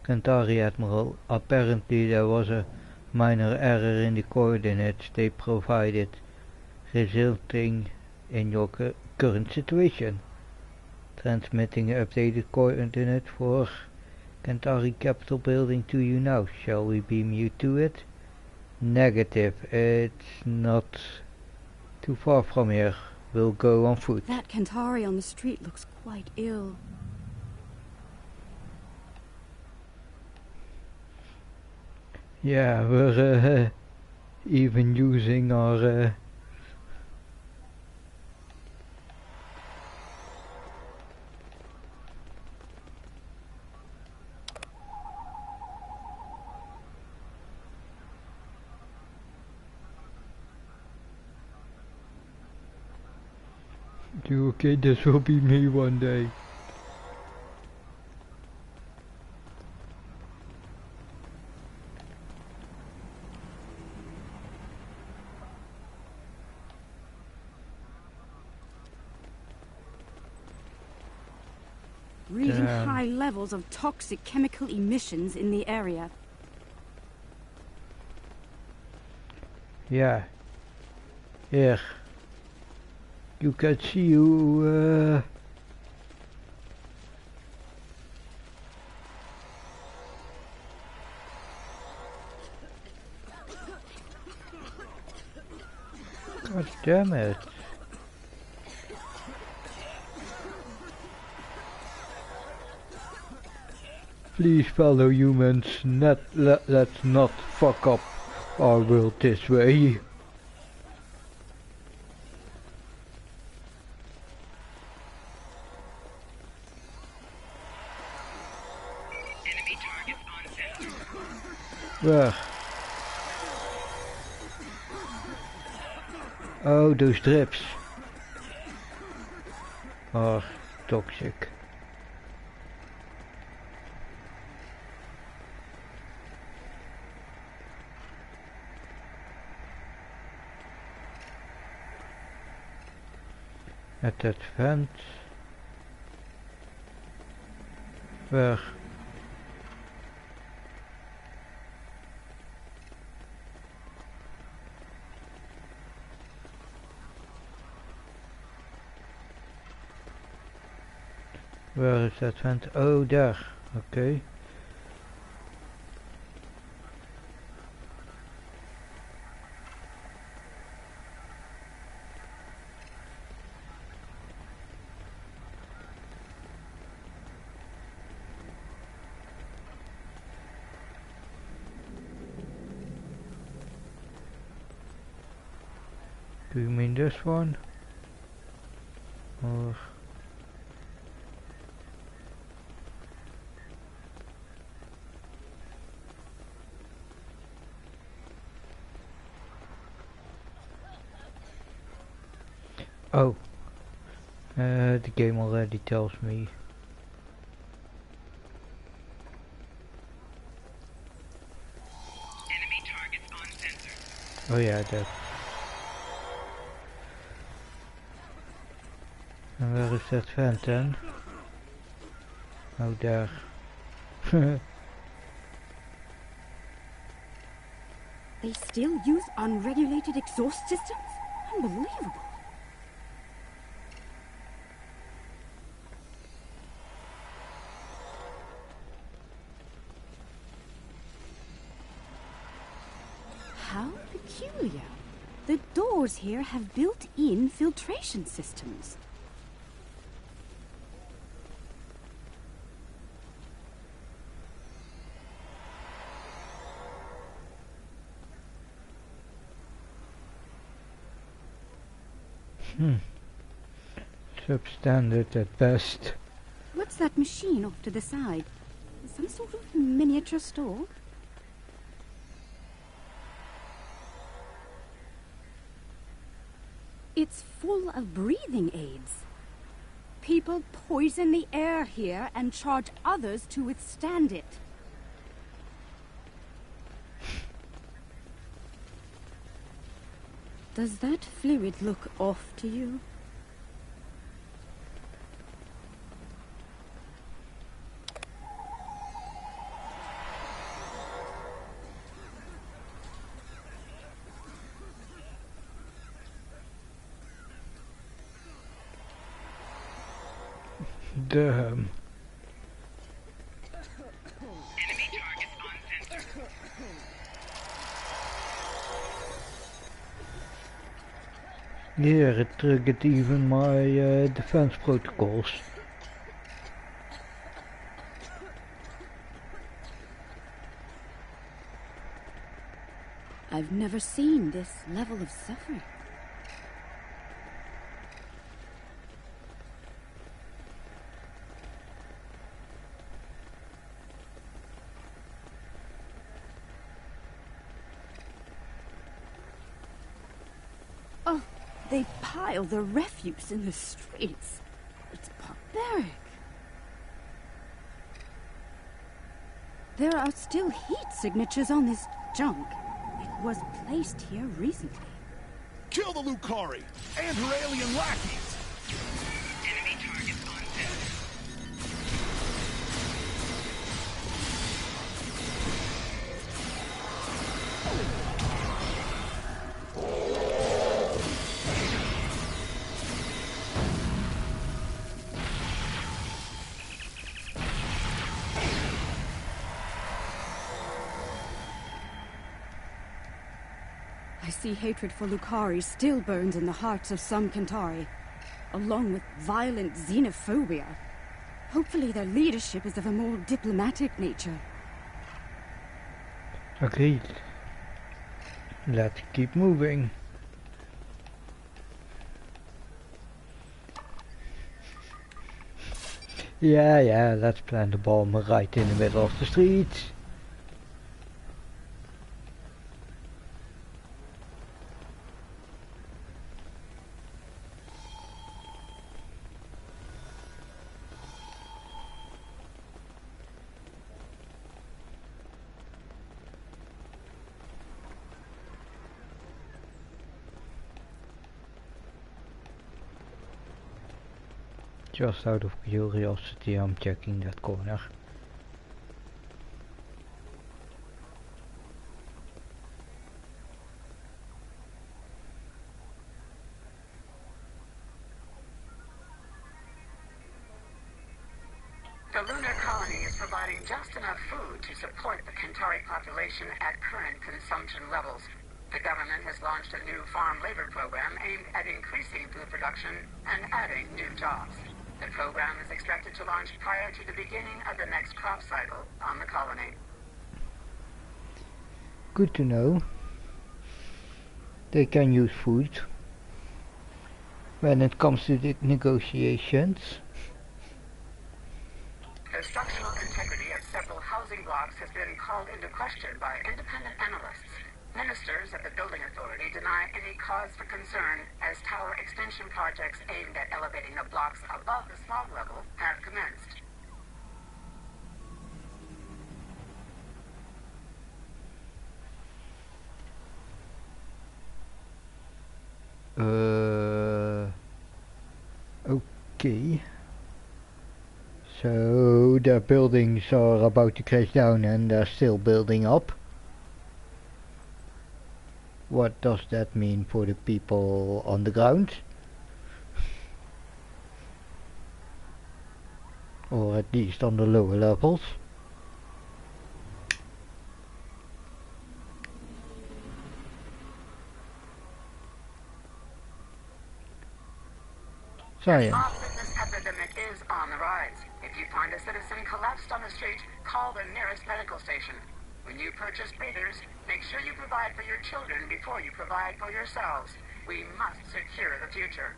Kentari Admiral. Apparently there was a minor error in the coordinates they provided, resulting in your current situation. Transmitting updated coordinates for Kentari Capitol building to you now. Shall we beam you to it? Negative. It's not too far from here. We'll go on foot. That Kentari on the street looks quite ill. Yeah, we're even using our You okay? This will be me one day. Reading high levels of toxic chemical emissions in the area. Yeah. Here. You can see you God damn it. Please, fellow humans, let's not fuck up our world this way. Enemy target uncensored. Where? Oh, those drips are toxic. At that vent. Where? Where is that vent? Oh, there. Okay. Do you mean this one? Or Oh. The game already tells me. Enemy targets uncensored. Oh yeah, that. And where is that vent then? Oh, there. They still use unregulated exhaust systems? Unbelievable. How peculiar. The doors here have built-in filtration systems. Substandard at best. What's that machine off to the side? Some sort of miniature store? It's full of breathing aids. People poison the air here and charge others to withstand it. Does that fluid look off to you? Damn. Enemy targets uncensored. Yeah, it triggered even my defense protocols. I've never seen this level of suffering. Oh, they pile the refuse in the streets. It's barbaric. There are still heat signatures on this junk. It was placed here recently. Kill the Lucari and her alien lackeys! Enemy targets uncensored. I see hatred for Lucari still burns in the hearts of some Kentari, along with violent xenophobia. Hopefully their leadership is of a more diplomatic nature. Agreed. Let's keep moving. Yeah, let's plant a bomb right in the middle of the street. Just out of curiosity, I'm checking that corner. The lunar colony is providing just enough food to support the Kentari population at current consumption levels. The government has launched a new farm labor program aimed at increasing food production and adding new jobs. The program is expected to launch prior to the beginning of the next crop cycle on the colony. Good to know. They can use food when it comes to the negotiations. The structural integrity of several housing blocks has been called into question by independent analysts. Ministers at the Building Authority deny any cause for concern as tower extension projects aimed at elevating the blocks above the smog level have commenced. Okay. So the buildings are about to crash down and they're still building up. What does that mean for the people on the ground? Or at least on the lower levels? Science. The fitness epidemic is on the rise. If you find a citizen collapsed on the street, call the nearest medical station. When you purchase breathers, make sure you provide for your children before you provide for yourselves. We must secure the future.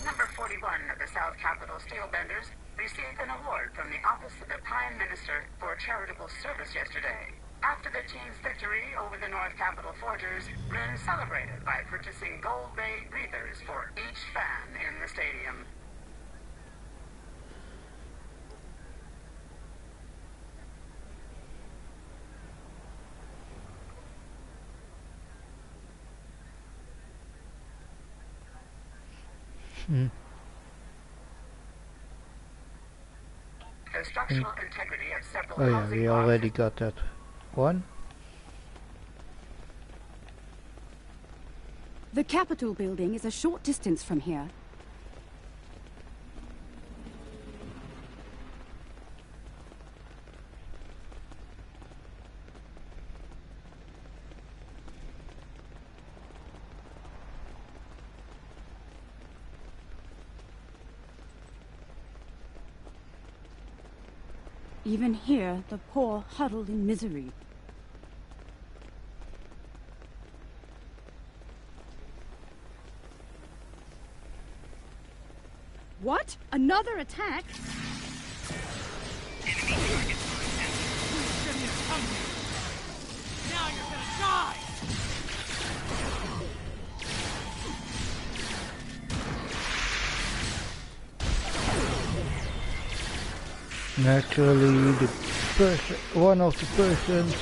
Number 41 of the South Capitol Steelbenders received an award from the Office of the Prime Minister for charitable service yesterday. After the team's victory over the North Capitol Forgers, Rin celebrated by purchasing gold-bay breathers for each fan in the stadium. The structural integrity of several Oh yeah, we already got that one. The Capitol building is a short distance from here. Even here, the poor huddled in misery. What? Another attack? Enemy target. You shouldn't have come here. Now you're gonna die! Naturally, the person, one of the persons.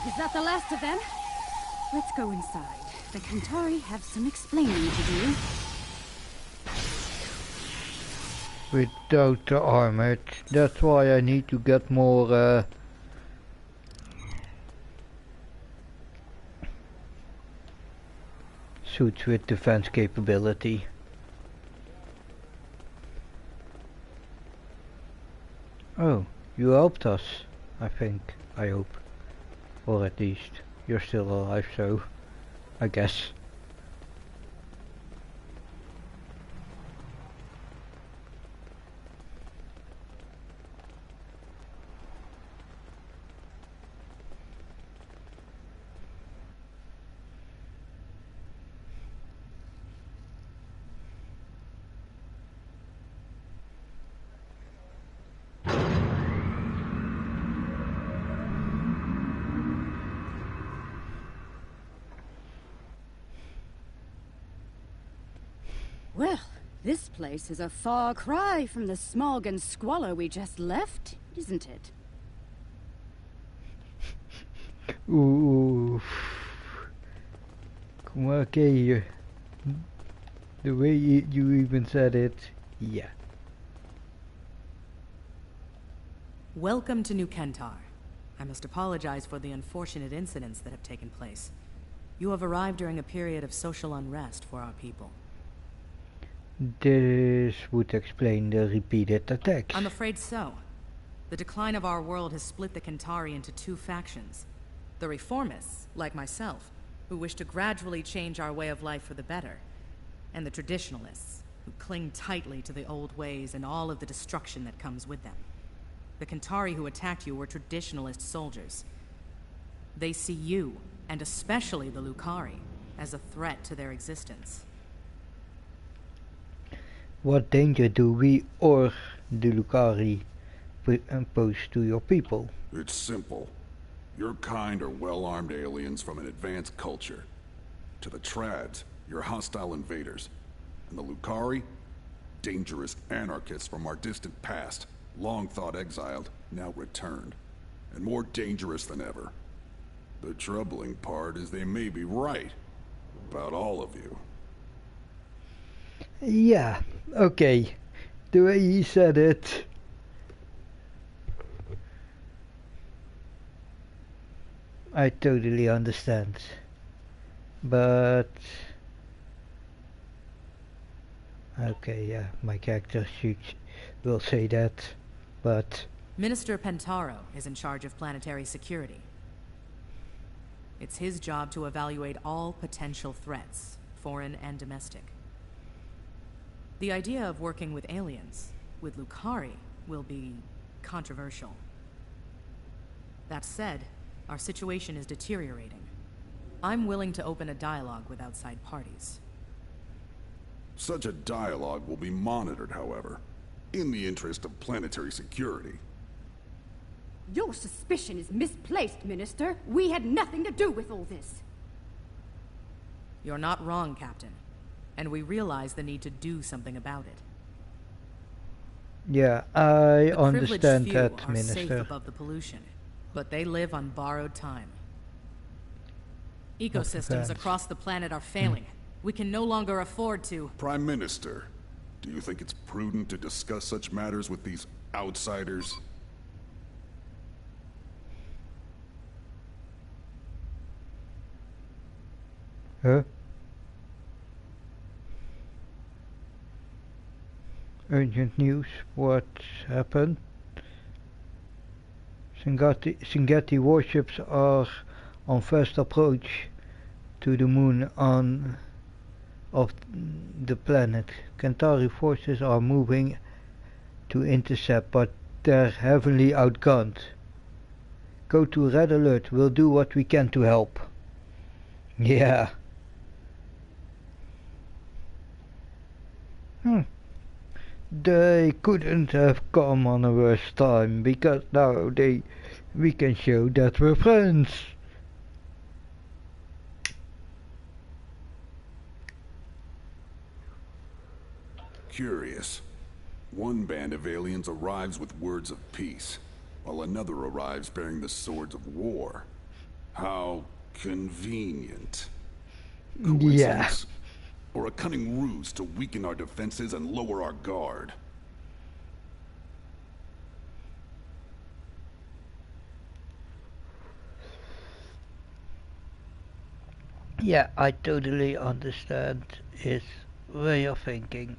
Is that the last of them? Let's go inside. The Centauri have some explaining to do. Without the armor, that's why I need to get more suits with defense capability. Oh, you helped us, I think, I hope. Or at least, you're still alive, so I guess. Well, this place is a far cry from the smog and squalor we just left, isn't it? Ooh. Okay, the way you even said it, yeah. Welcome to New Kentar. I must apologize for the unfortunate incidents that have taken place. You have arrived during a period of social unrest for our people. This would explain the repeated attacks. I'm afraid so. The decline of our world has split the Kentari into two factions. The reformists, like myself, who wish to gradually change our way of life for the better. and the traditionalists, who cling tightly to the old ways and all of the destruction that comes with them. The Kentari who attacked you were traditionalist soldiers. They see you, and especially the Lucari, as a threat to their existence. What danger do we or the Lucari pose to your people? It's simple. Your kind are well-armed aliens from an advanced culture. To the Trads, you're hostile invaders. And the Lucari? Dangerous anarchists from our distant past, long thought exiled, now returned. And more dangerous than ever. The troubling part is they may be right. About all of you. Yeah, okay. The way he said it. I totally understand. But... okay, yeah, my character will say that, but... Minister Pentaro is in charge of planetary security. It's his job to evaluate all potential threats, foreign and domestic. The idea of working with aliens, with Lucari, will be controversial. That said, our situation is deteriorating. I'm willing to open a dialogue with outside parties. Such a dialogue will be monitored, however, in the interest of planetary security. Your suspicion is misplaced, Minister. We had nothing to do with all this. You're not wrong, Captain. And we realize the need to do something about it. Yeah, I understand few that, are Minister. safe above the pollution, but they live on borrowed time. Ecosystems across the planet are failing. We can no longer afford to... Prime Minister, do you think it's prudent to discuss such matters with these outsiders? Huh? Urgent news, what happened? Singati warships are on first approach to the moon of the planet. Kentari forces are moving to intercept, but they're heavily outgunned. Go to Red Alert, we'll do what we can to help. Yeah. They couldn't have come on a worse time, because now we can show that we're friends. Curious. One band of aliens arrives with words of peace, while another arrives bearing the swords of war. How convenient. Coincidence? Or a cunning ruse to weaken our defenses and lower our guard? Yeah, I totally understand his way of thinking.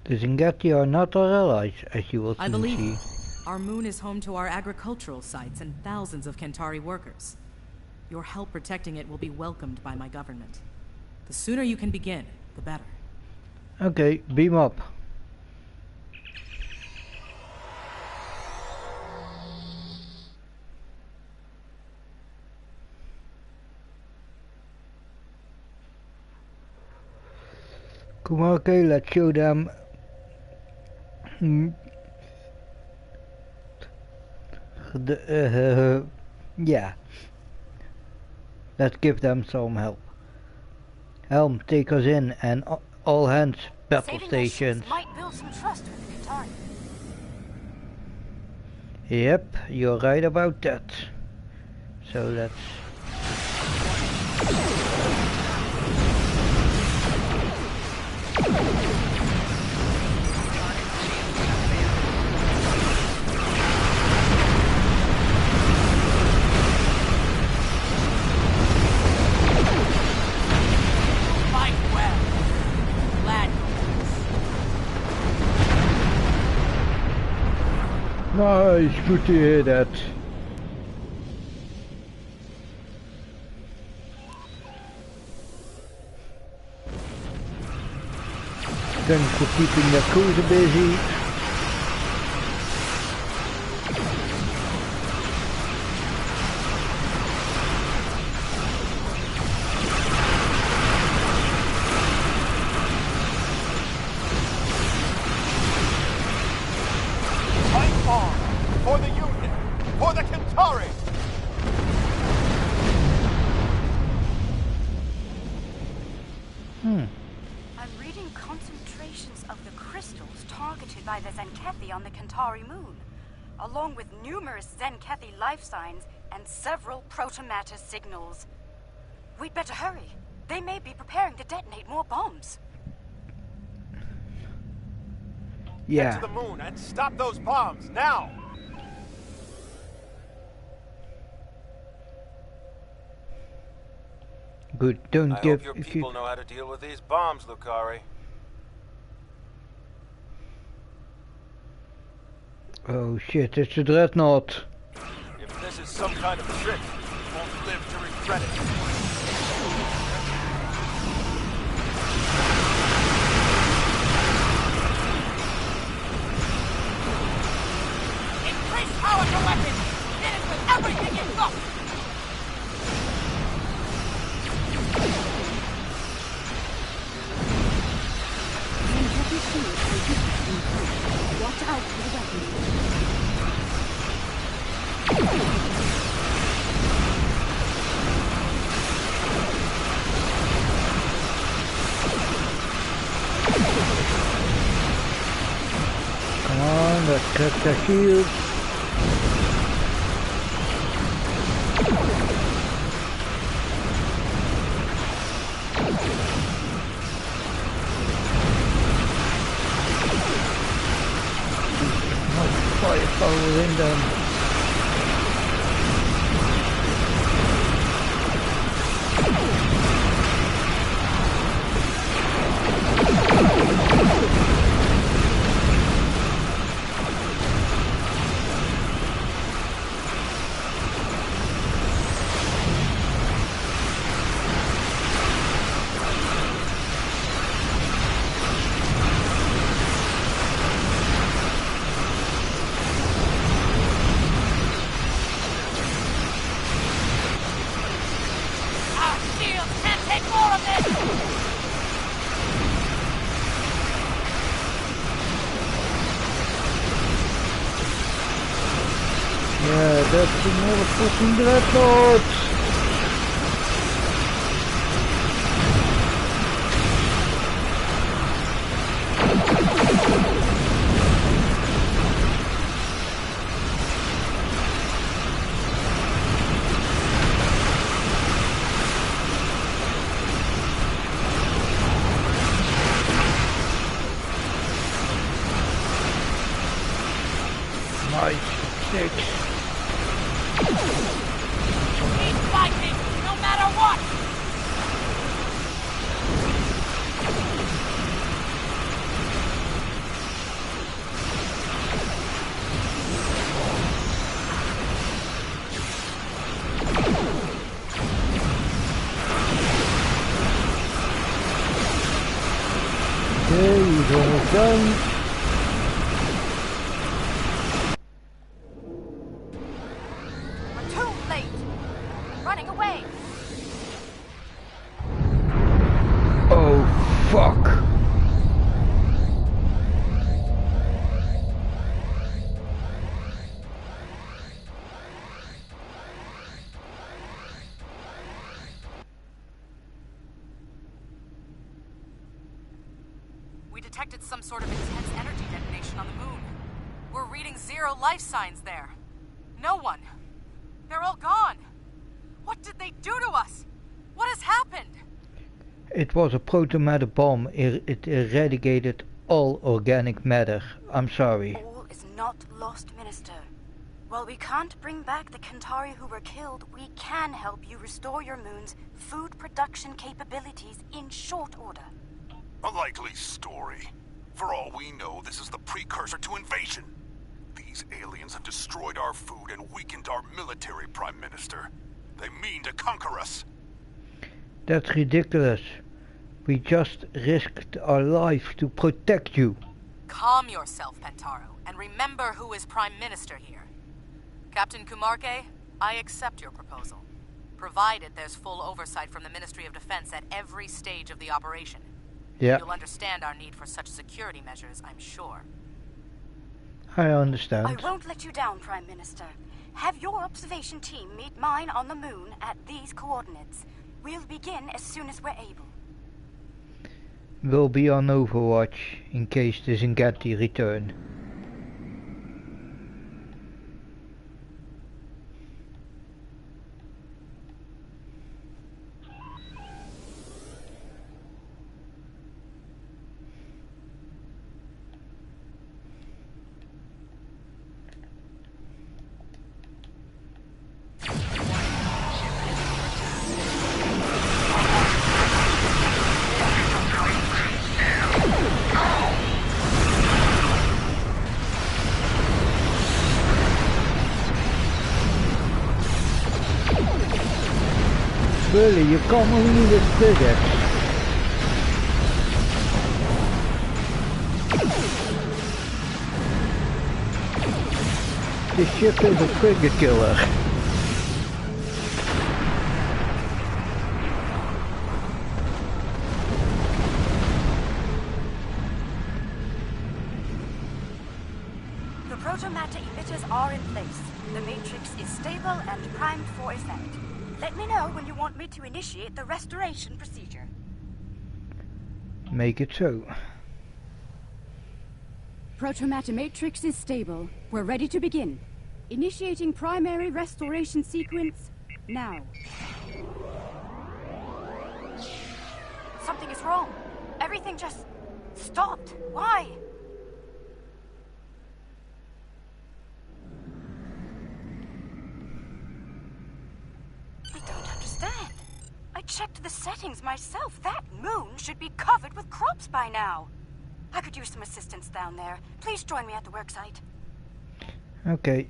The Zingati are not our allies, as you will soon I believe see. you. Our moon is home to our agricultural sites and thousands of Kentari workers. Your help protecting it will be welcomed by my government. The sooner you can begin, the better. Okay, beam up. Come on, okay, let's show them. Yeah. Let's give them some help. Helm, take us in, and all hands, battle stations. Might build some trust with the Qatari. Yep, you're right about that. So let's... Nice, good to hear that. Thanks for keeping the cruiser busy. For the Union! For the Qatari! I'm reading concentrations of the crystals targeted by the Zenkethi on the Qatari moon, along with numerous Zenkethi life signs and several protomatter signals. We'd better hurry. They may be preparing to detonate more bombs. Yeah. Get to the moon and stop those bombs, now! Good, don't I give... hope your people know how to deal with these bombs, Lucari. Oh shit, it's a dreadnought. If this is some kind of trick, you won't live to regret it. Increase power to weapons! Hit it with everything you've got! Watch out for the weapons. Come on, let's cut the shield. Firepower in them. Yeah, that's another fucking dreadnought! Nice, 6. Keep fighting, no matter what! Okay, he's almost done. detected some sort of intense energy detonation on the moon. We're reading 0 life signs there. No one. They're all gone. What did they do to us? What has happened? It was a proto-matter bomb. It eradicated all organic matter. I'm sorry. All is not lost, Minister. While we can't bring back the Kentari who were killed, we can help you restore your moon's food production capabilities in short order. A likely story. For all we know, this is the precursor to invasion. These aliens have destroyed our food and weakened our military, Prime Minister. They mean to conquer us. That's ridiculous. We just risked our life to protect you. Calm yourself, Pentaro, and remember who is Prime Minister here. Captain Kumarke, I accept your proposal, provided there's full oversight from the Ministry of Defense at every stage of the operation. Yeah. You'll understand our need for such security measures, I'm sure. I understand. I won't let you down, Prime Minister. Have your observation team meet mine on the moon at these coordinates. We'll begin as soon as we're able. We'll be on Overwatch in case the Zingati return. Really, you can't only with physics. This ship is a frigate killer. The proto-matter emitters are in place. The matrix is stable and primed for effect. Let me know when you want me to initiate the restoration procedure. Make it so. Proto-matter matrix is stable. We're ready to begin. Initiating primary restoration sequence now. Something is wrong. Everything just stopped. Why? I don't understand. I checked the settings myself. That moon should be covered with crops by now. I could use some assistance down there. Please join me at the worksite. Okay.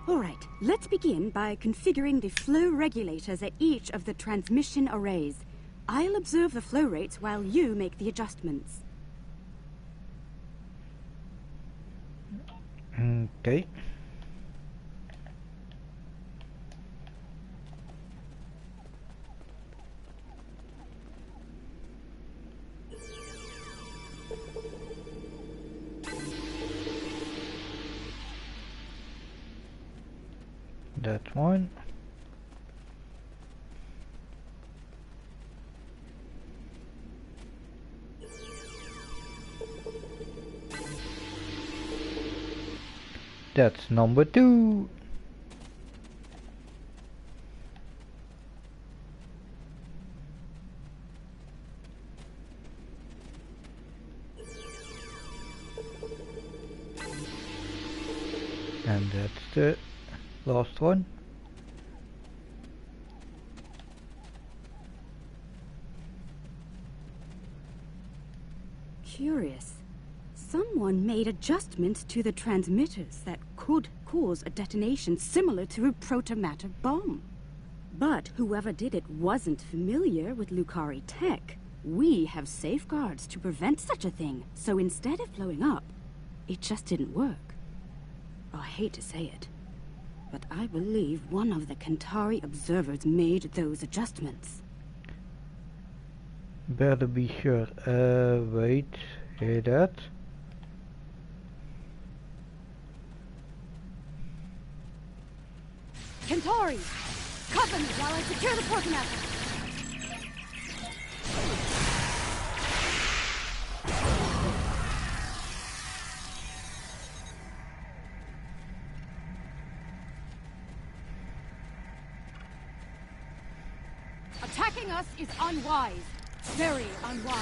Alright, let's begin by configuring the flow regulators at each of the transmission arrays. I'll observe the flow rates while you make the adjustments. Okay. That's one. That's number 2. And that's the last one. Curious. Someone made adjustments to the transmitters that could cause a detonation similar to a protomatter bomb. But whoever did it wasn't familiar with Lucari tech. We have safeguards to prevent such a thing, so instead of blowing up, it just didn't work. I hate to say it, but I believe one of the Kentari observers made those adjustments. Better be sure. Wait, hear that? Kentari! Cover me while I secure the portamaster! Attacking us is unwise. Very unwise.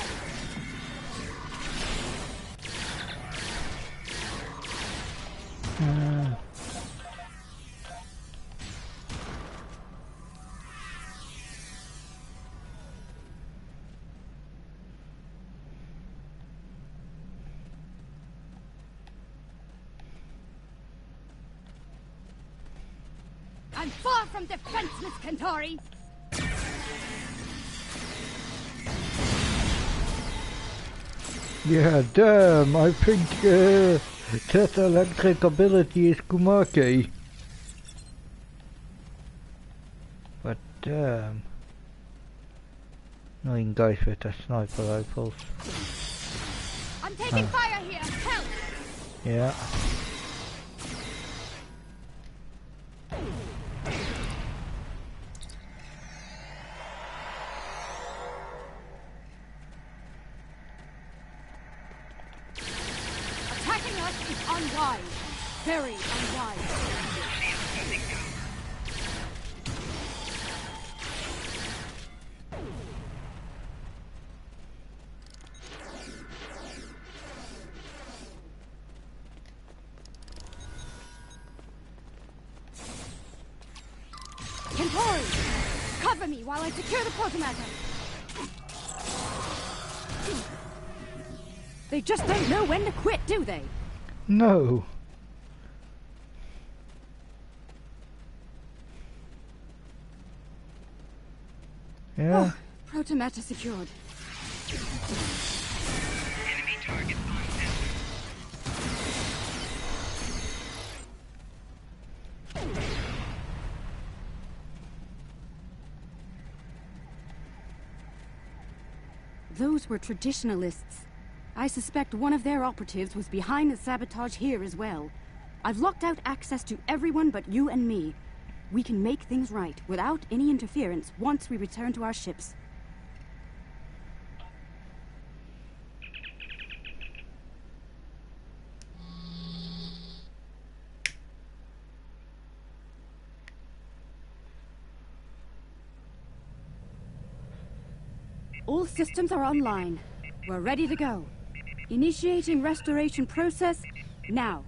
I'm far from defenseless, Kentari! Yeah, damn, I think that electric ability is Kumake. But damn. Annoying guys with their sniper rifles. I'm taking fire here! Help! Yeah. Attacking us is unwise. Very unwise. Kentari! Cover me while I secure the portamaster! They just don't know when to quit, do they? No. Yeah. Oh, protomatter secured. Enemy target uncensored. Those were traditionalists. I suspect one of their operatives was behind the sabotage here as well. I've locked out access to everyone but you and me. We can make things right without any interference once we return to our ships. All systems are online. We're ready to go. Initiating restoration process now.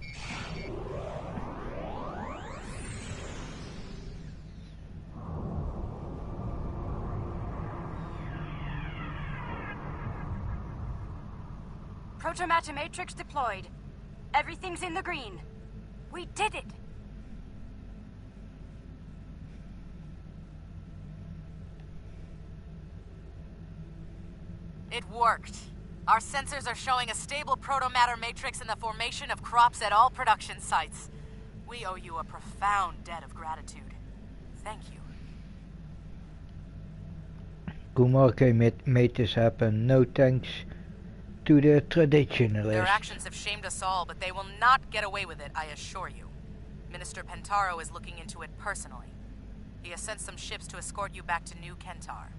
Protomatter matrix deployed. Everything's in the green. We did it! It worked. Our sensors are showing a stable protomatter matrix in the formation of crops at all production sites. We owe you a profound debt of gratitude. Thank you. Kumake made this happen. No thanks to the traditionalists. Their actions have shamed us all, but they will not get away with it, I assure you. Minister Pentaro is looking into it personally. He has sent some ships to escort you back to New Kentar.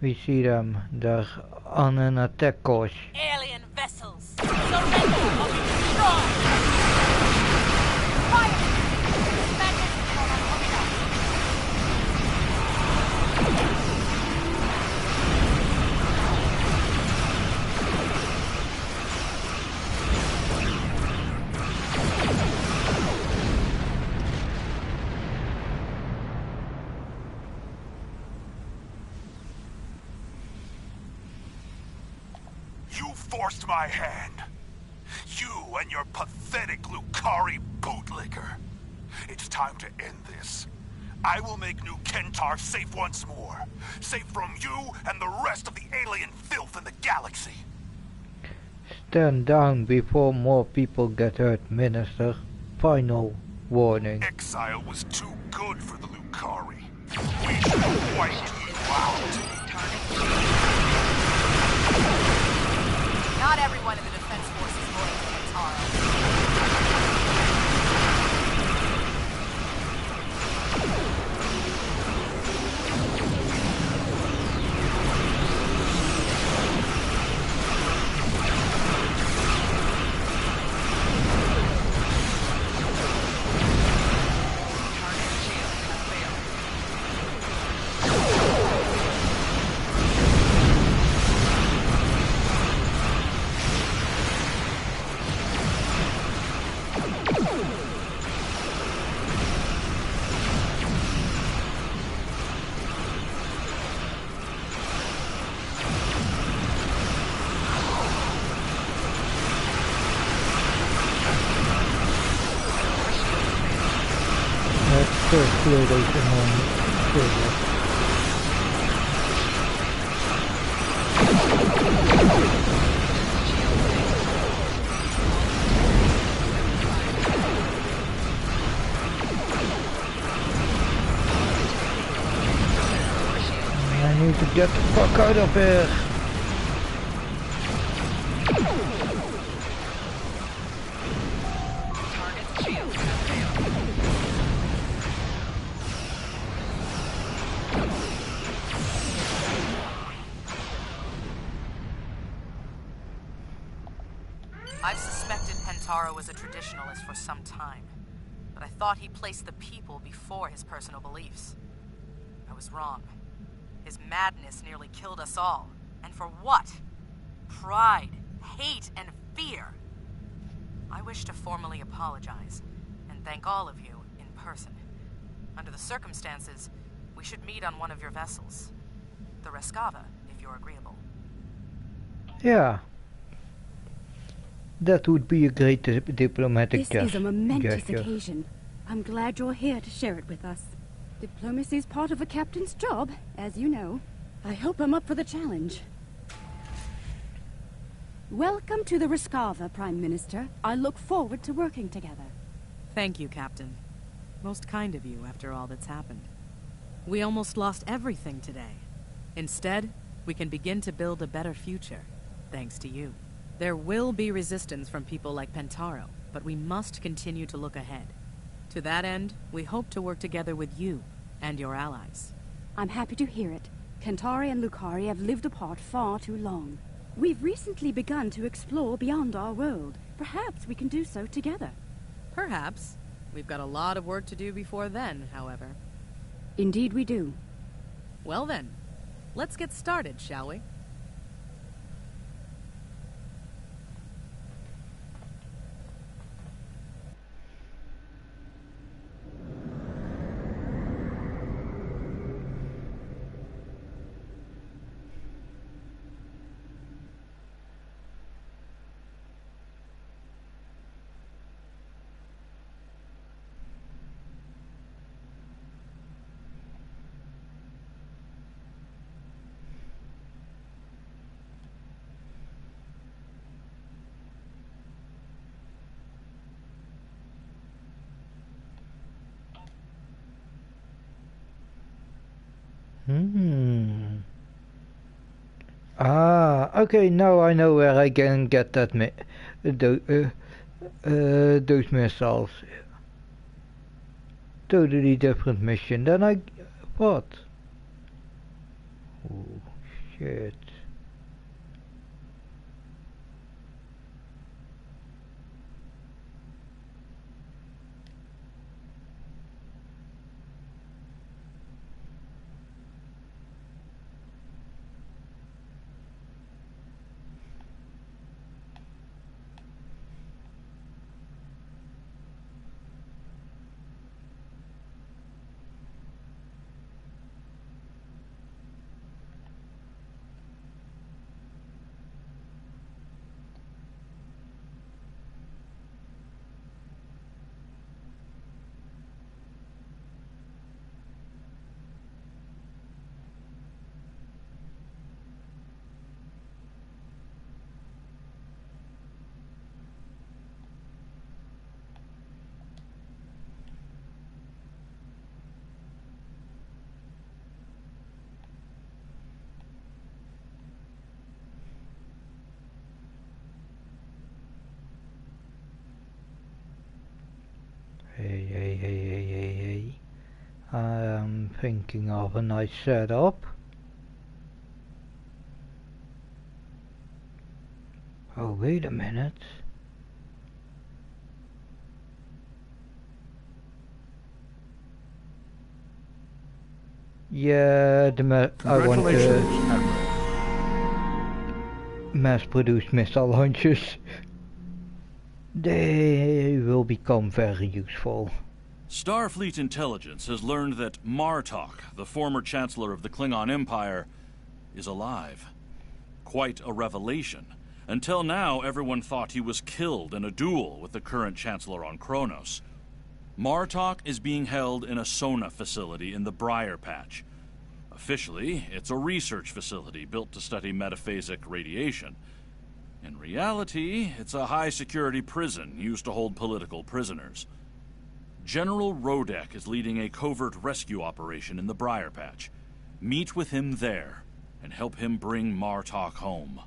We see them. They're on an attack course. Alien vessels! Surrender or be destroyed! Fire! You forced my hand. You and your pathetic Lucari bootlicker. It's time to end this. I will make New Kentar safe once more. Safe from you and the rest of the alien filth in the galaxy. Stand down before more people get hurt, Minister. Final warning. Exile was too good for the Lucari. We should have wiped you out. Not everyone in the Defense Force is loyal to Kentaro. Clear those annoying I need to get the fuck out of here. I've suspected Kentaro was a traditionalist for some time, but I thought he placed the people before his personal beliefs. I was wrong. His madness nearly killed us all. And for what? Pride, hate, and fear. I wish to formally apologize and thank all of you in person. Under the circumstances, we should meet on one of your vessels. The Rescava, if you're agreeable. Yeah. That would be a great diplomatic gesture. This is a momentous occasion. I'm glad you're here to share it with us. Diplomacy is part of a captain's job, as you know. I hope I'm up for the challenge. Welcome to the Rescava, Prime Minister. I look forward to working together. Thank you, Captain. Most kind of you after all that's happened. We almost lost everything today. Instead, we can begin to build a better future, thanks to you. There will be resistance from people like Pentaro, but we must continue to look ahead. To that end, we hope to work together with you and your allies. I'm happy to hear it. Kentari and Lucari have lived apart far too long. We've recently begun to explore beyond our world. Perhaps we can do so together. Perhaps. We've got a lot of work to do before then, however. Indeed we do. Well then, let's get started, shall we? Ah, okay, now I know where I can get that those missiles. Totally different mission than I thought. Oh, shit. thinking of a nice setup. Oh, wait a minute. Yeah, I want to mass-produce missile launchers. They will become very useful. Starfleet intelligence has learned that Martok, the former Chancellor of the Klingon Empire, is alive. Quite a revelation. Until now, everyone thought he was killed in a duel with the current Chancellor on Kronos. Martok is being held in a Sona facility in the Briar Patch. Officially, it's a research facility built to study metaphasic radiation. In reality, it's a high-security prison used to hold political prisoners. General Rodek is leading a covert rescue operation in the Briar Patch. Meet with him there, and help him bring Martok home.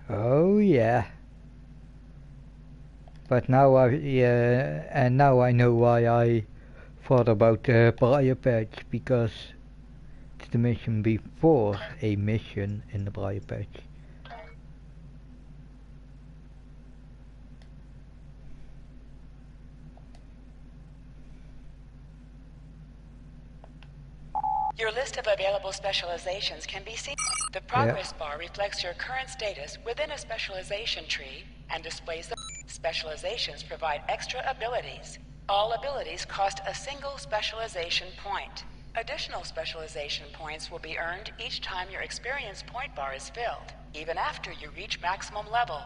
Oh yeah. But now now I know why I thought about the Briar Patch, because it's the mission before a mission in the Briar Patch. Your list of available specializations can be seen. The progress bar reflects your current status within a specialization tree and displays the specializations provide extra abilities. All abilities cost a single specialization point. Additional specialization points will be earned each time your experience point bar is filled, even after you reach maximum level.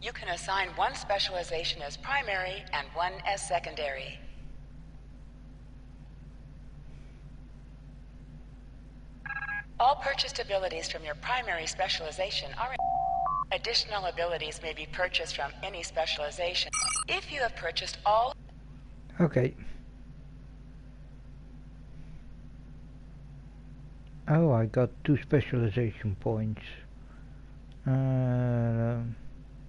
You can assign one specialization as primary and one as secondary. All purchased abilities from your primary specialization are additional abilities may be purchased from any specialization. If you have purchased all... Okay. Oh, I got 2 specialization points. So...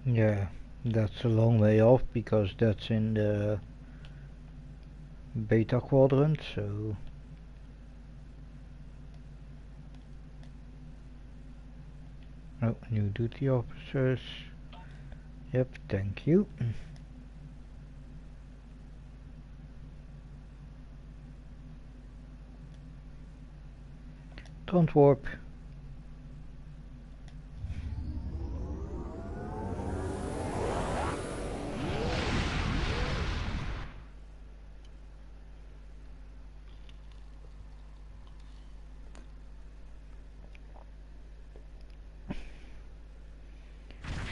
Yeah, that's a long way off because that's in the beta quadrant, so... Oh, new duty officers. Yep, thank you. Don't warp.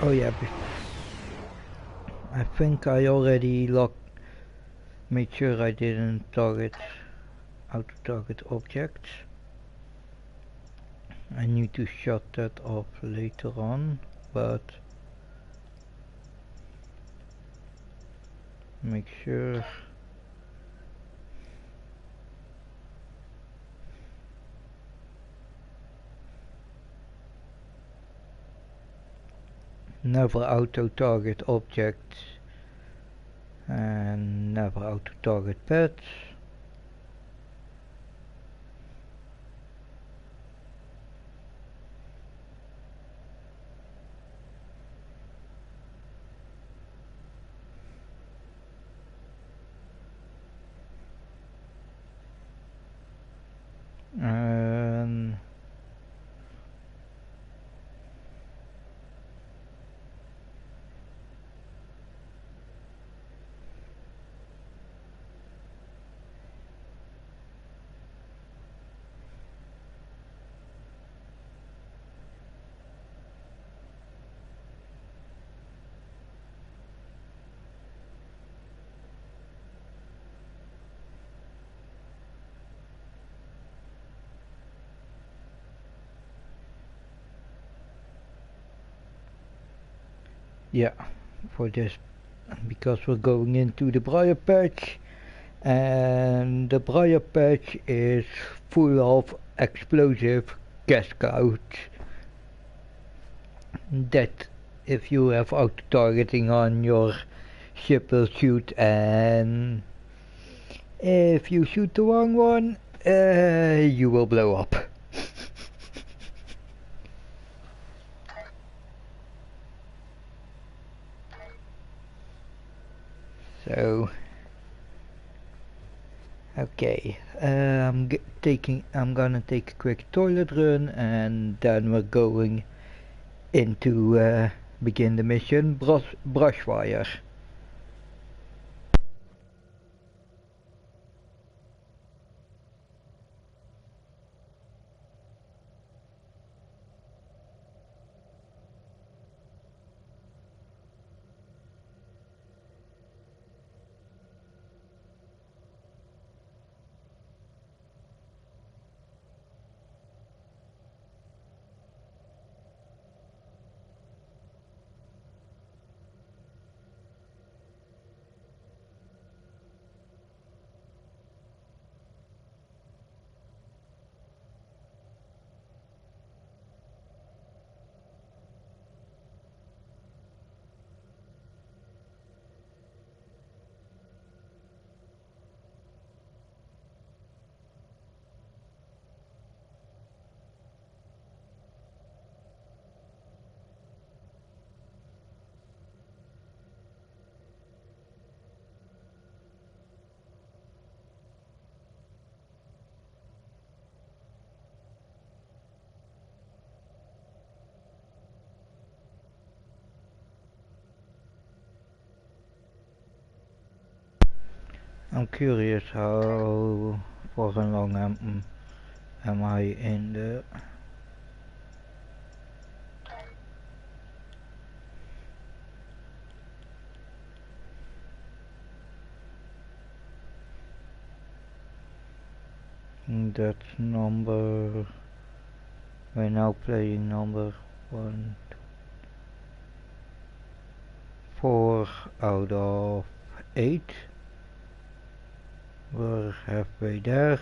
Oh yeah, I think I already made sure I didn't target auto-target objects. I need to shut that off later on, but make sure. Never auto-target objects and never auto-target pets. And yeah, for this, because we're going into the Briar Patch, and the Briar Patch is full of explosive gas scouts that if you have auto-targeting on, your ship will shoot, and if you shoot the wrong one, you will blow up. So, okay, I'm gonna take a quick toilet run, and then we're going into begin the mission, Brushfire. I'm curious how far along am I in the... That's number... We're now playing number 1, 4 out of 8. We're halfway there.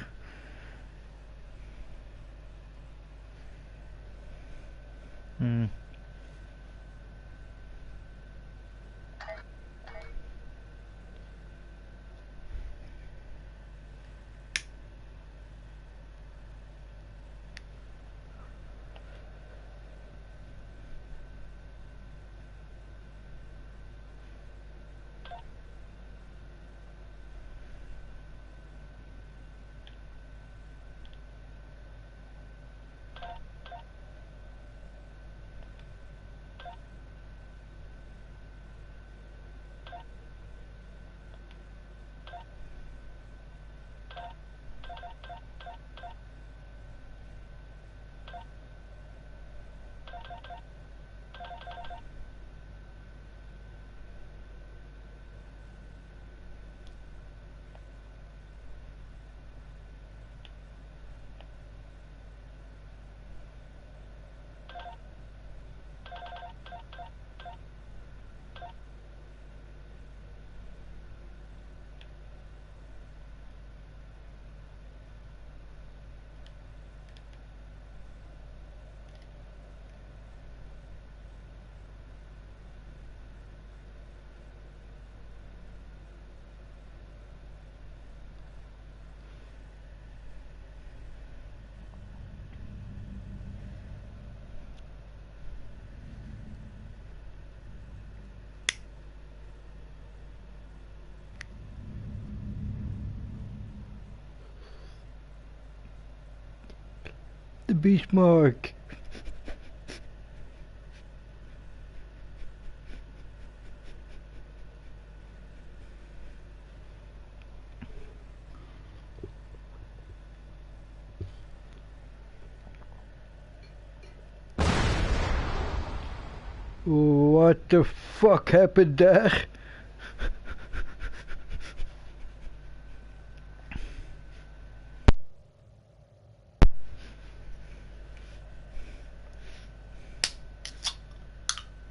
Bismarck. What the fuck happened there?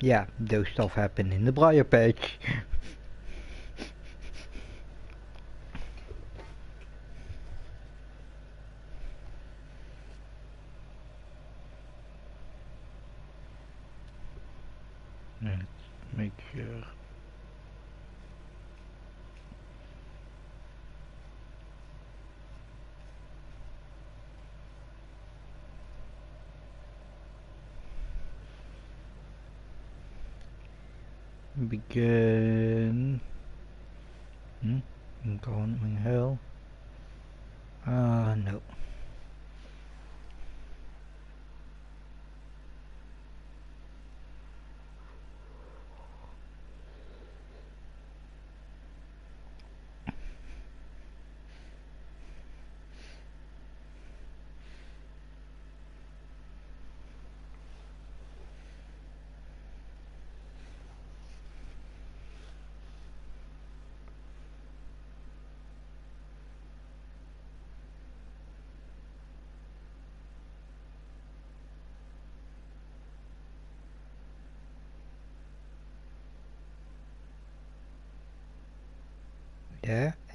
Yeah, those stuff happen in the briar patch. Let's make sure. Begin. Going hell. No.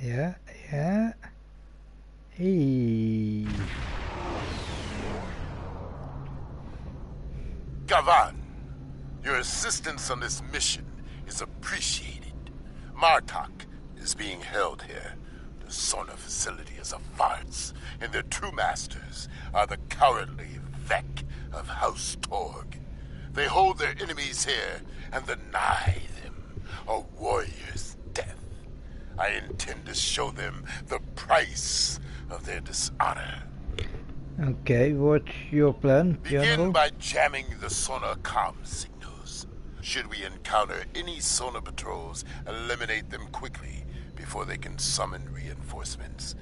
Yeah. Hey. Gavan, your assistance on this mission is appreciated. Martok is being held here. The Sona facility is a farce, and their true masters are the cowardly Vek of House Torg. They hold their enemies here and deny them a warrior's death. I intend to show them the price of their dishonor. Okay, what's your plan, General? Begin by jamming the Sona comm signals. Should we encounter any Sona patrols, eliminate them quickly before they can summon reinforcements.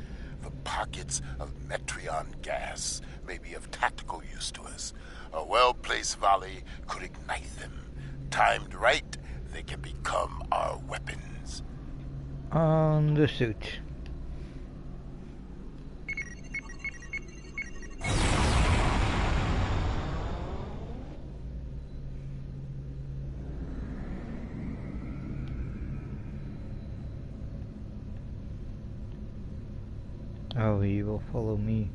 The pockets of Metreon gas may be of tactical use to us. A well-placed volley could ignite them. Timed right, they can become our weapons. Understood. Oh, he will follow me.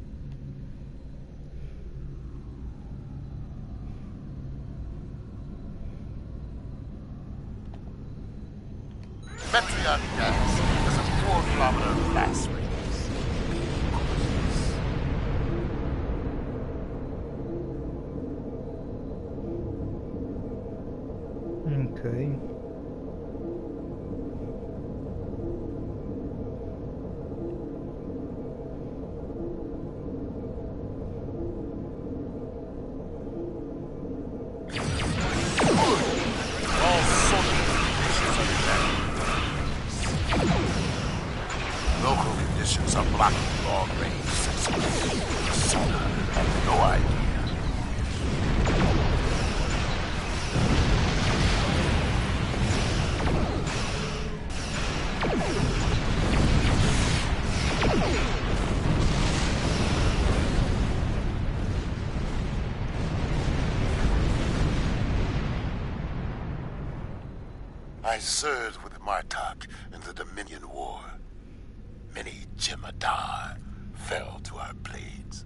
Metreon gas has a 4-kilometer blast radius. Okay. Local conditions are blocking long-range sensors. Sona have no idea. I served with Martok in the Dominion War. Many Jemadar fell to our blades.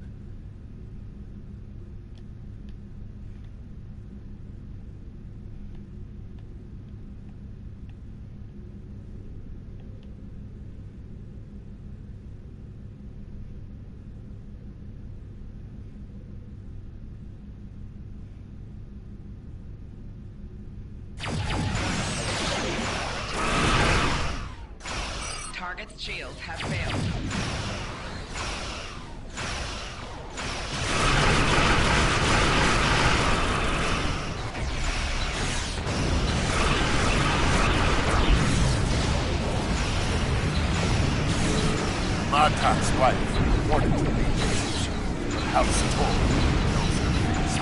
Target's shields have failed. Martak's wife reported to me the house told knows her past.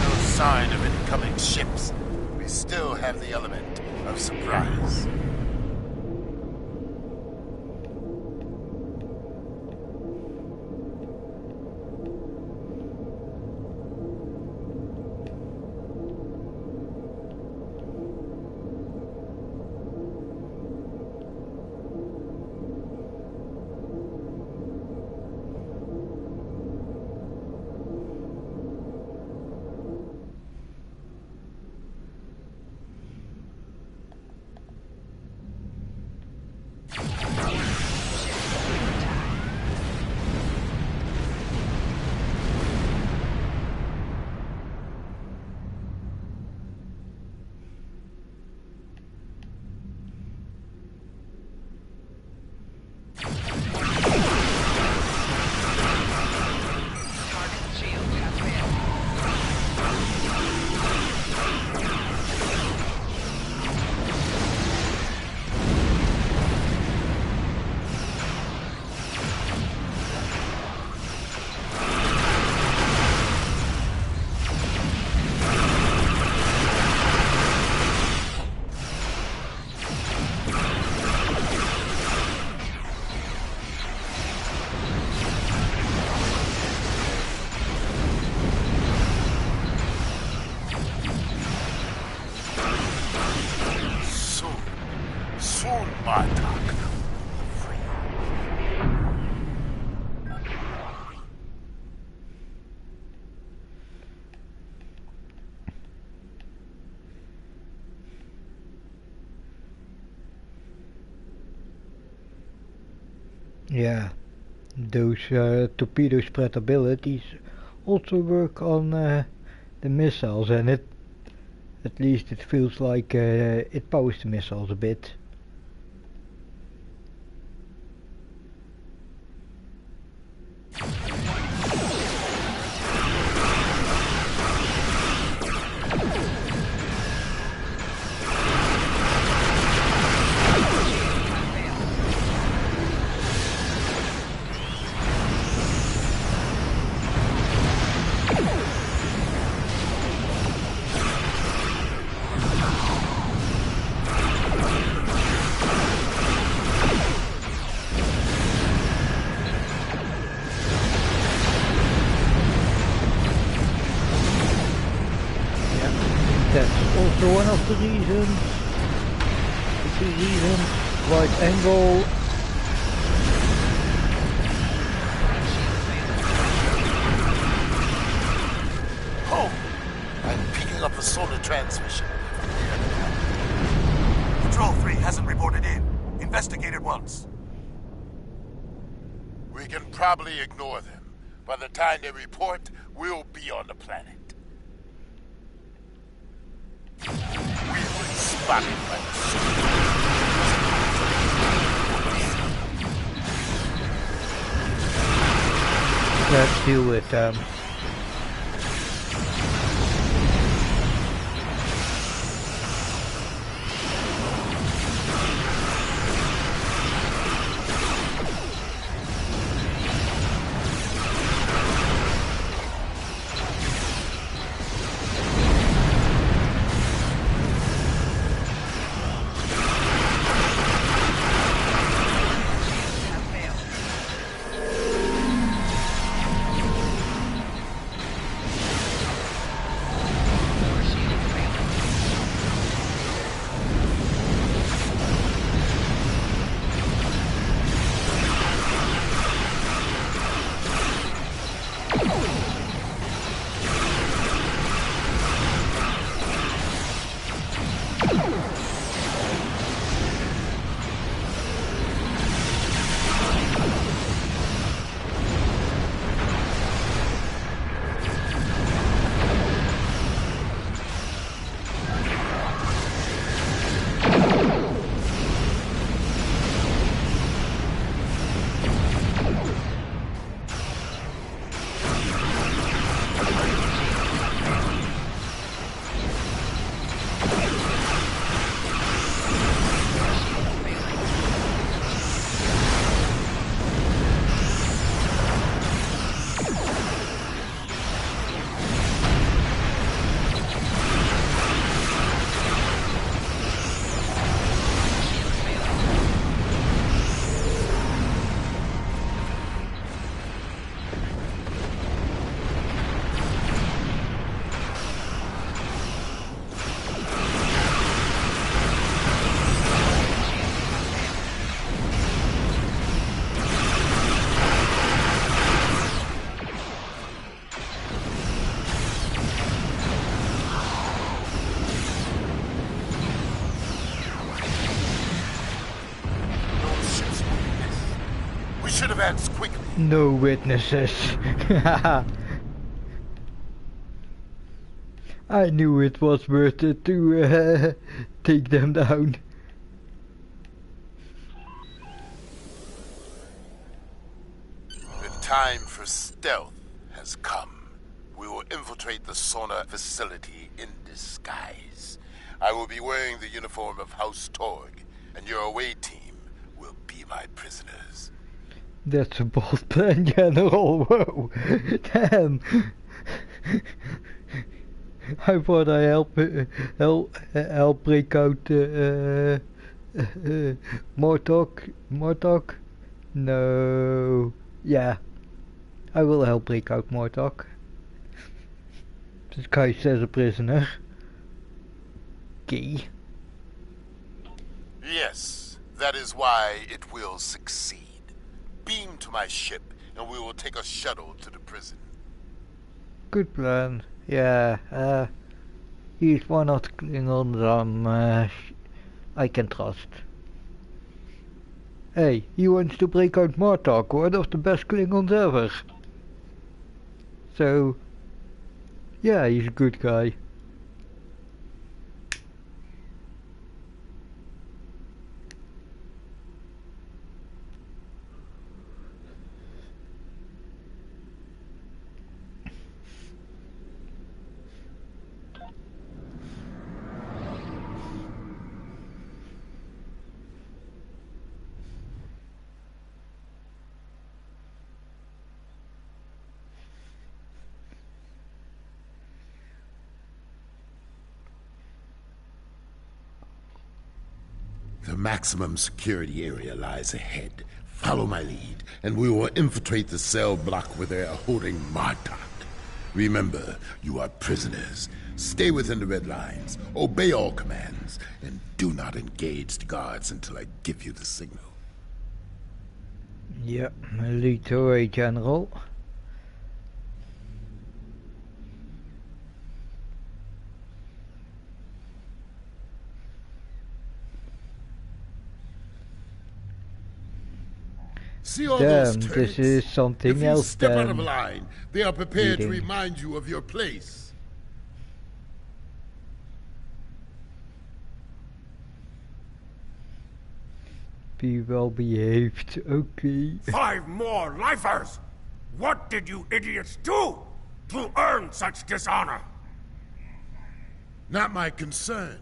No sign of incoming ships. We still have the element of surprise. Yeah, those torpedo spread abilities also work on the missiles, and at least it feels like it powers the missiles a bit. So one of the reasons, right angle. Oh, I'm picking up a sonar transmission. Patrol 3 hasn't reported in. Investigate it once. We can probably ignore them. By the time they report, we'll be on the planet. Let's deal with them. events quickly. No witnesses. I knew it was worth it to take them down. The time for stealth has come. We will infiltrate the sauna facility in disguise. I will be wearing the uniform of House Torg, and your away team will be my prisoners. That's a bold plan, General. Whoa. Damn. I thought I help break out Mortok. No. Yeah. I will help break out Mortok. Disguised as a prisoner. Okay. Yes, that is why it will succeed. Beam to my ship, and we will take a shuttle to the prison. Good plan. Yeah, he's one of the Klingons I can trust. Hey, he wants to break out Mortok, one of the best Klingons ever. So, yeah, he's a good guy. The maximum security area lies ahead. Follow my lead, and we will infiltrate the cell block where they are holding Martok. Remember, you are prisoners. Stay within the red lines, obey all commands, and do not engage the guards until I give you the signal. Yeah, lead the way, General. See all Damn, those this turrets? is something If you else step out of than line, they are prepared to leading. remind you of your place. Be well behaved, okay. 5 more lifers! What did you idiots do to earn such dishonor? Not my concern.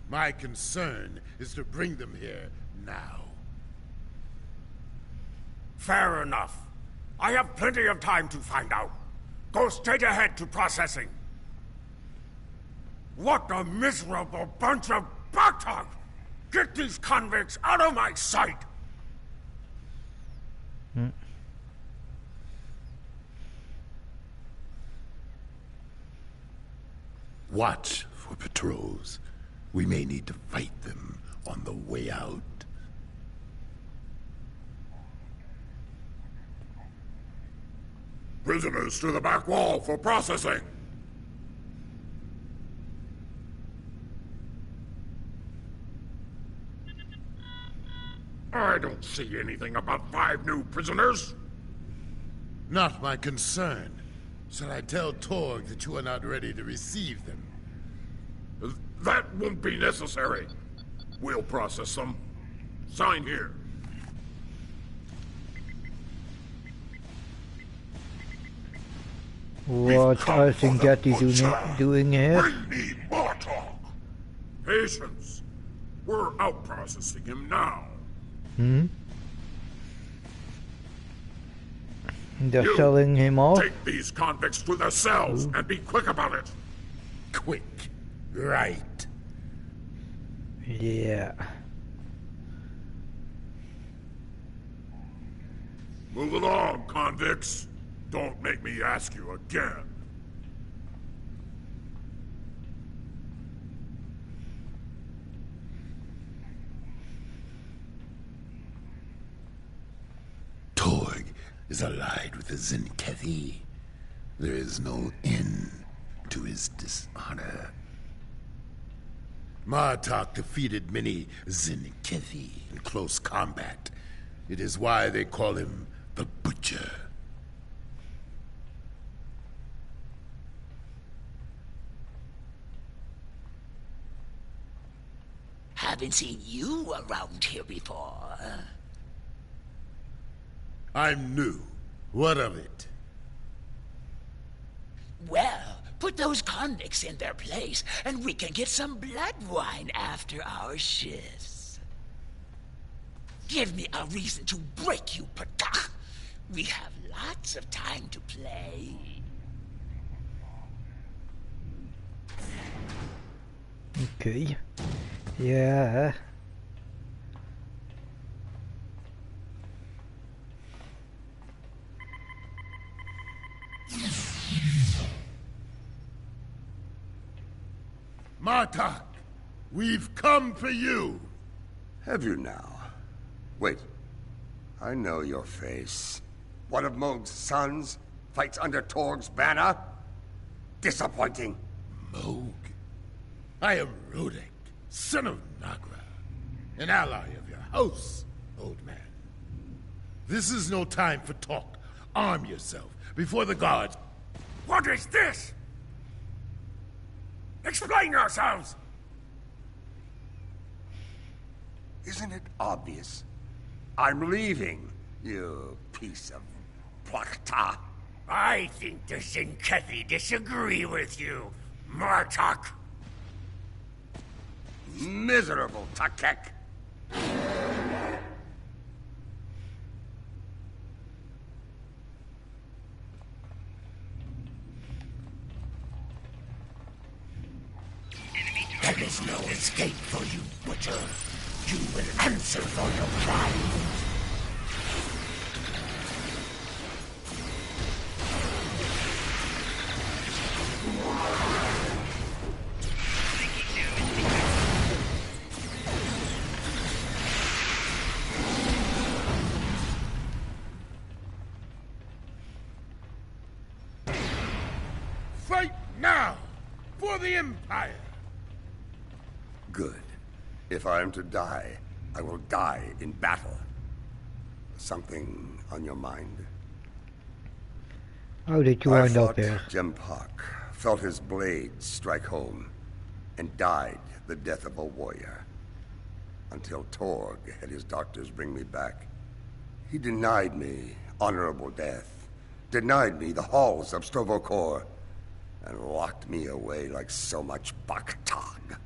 My concern is to bring them here now. Fair enough. I have plenty of time to find out. Go straight ahead to processing. What a miserable bunch of Bartok! Get these convicts out of my sight! Watch for patrols. We may need to fight them on the way out. Prisoners to the back wall for processing! I don't see anything about 5 new prisoners. Not my concern. Shall I tell Torg that you are not ready to receive them? That won't be necessary. We'll process them. Sign here. What are Zingati doing here? We need more talk. Patience. We're out processing him now. They're You selling him off? Take these convicts to their cells and be quick about it. Quick. Right. Yeah. Move along, convicts. Don't make me ask you again. Torg is allied with the Zinkethi. There is no end to his dishonor. Martok defeated many Zinkethi in close combat. It is why they call him haven't seen you around here before. I'm new. What of it? Well, put those convicts in their place, and we can get some blood wine after our shifts. Give me a reason to break you, Patah. We have lots of time to play. Okay. Yeah. Martok, we've come for you. Have you now? Wait. I know your face. One of Moog's sons fights under Torg's banner? Disappointing. Moog? I am Rudek, son of Nagra, an ally of your house, old man. This is no time for talk. Arm yourself before the guards. What is this? Explain yourselves! Isn't it obvious? I'm leaving, you piece of plakta. I think the Zenkethi disagree with you, Martok. Miserable Takek. There is no escape for you, Butcher. You will answer for your crimes. Fight now for the Empire. Good. If I am to die, I will die in battle. Something on your mind? How did you end up here? Jempak felt his blade strike home and died the death of a warrior. Until Torg had his doctors bring me back. He denied me honorable death, denied me the halls of Stovokor, and locked me away like so much Baktag.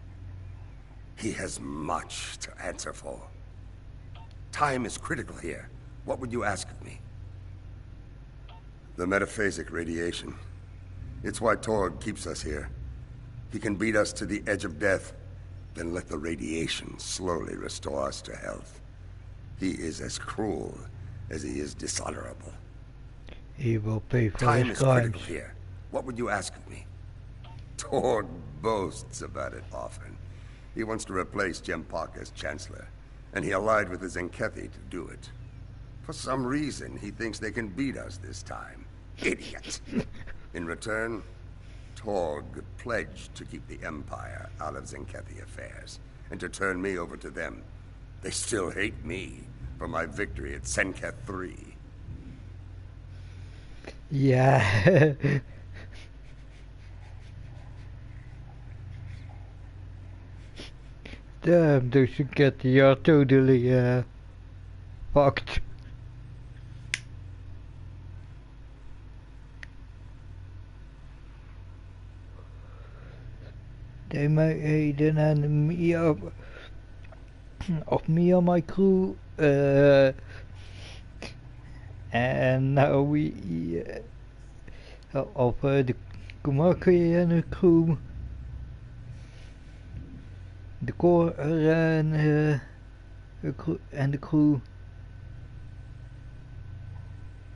He has much to answer for. Time is critical here. What would you ask of me? The metaphasic radiation. It's why Torg keeps us here. He can beat us to the edge of death, then let the radiation slowly restore us to health. He is as cruel as he is dishonorable. He will pay for Time his is crimes. critical here. What would you ask of me? Torg boasts about it often. He wants to replace Jempak as Chancellor, and he allied with the Zenkethi to do it. For some reason, he thinks they can beat us this time. Idiot! In return, Torg pledged to keep the Empire out of Zenkethi affairs, and to turn me over to them. They still hate me for my victory at Senketh 3. Yeah. Damn, those Zenkethi are totally fucked. They made an enemy of me and my crew, and now we of the Kumaki and the crew, the core and the crew,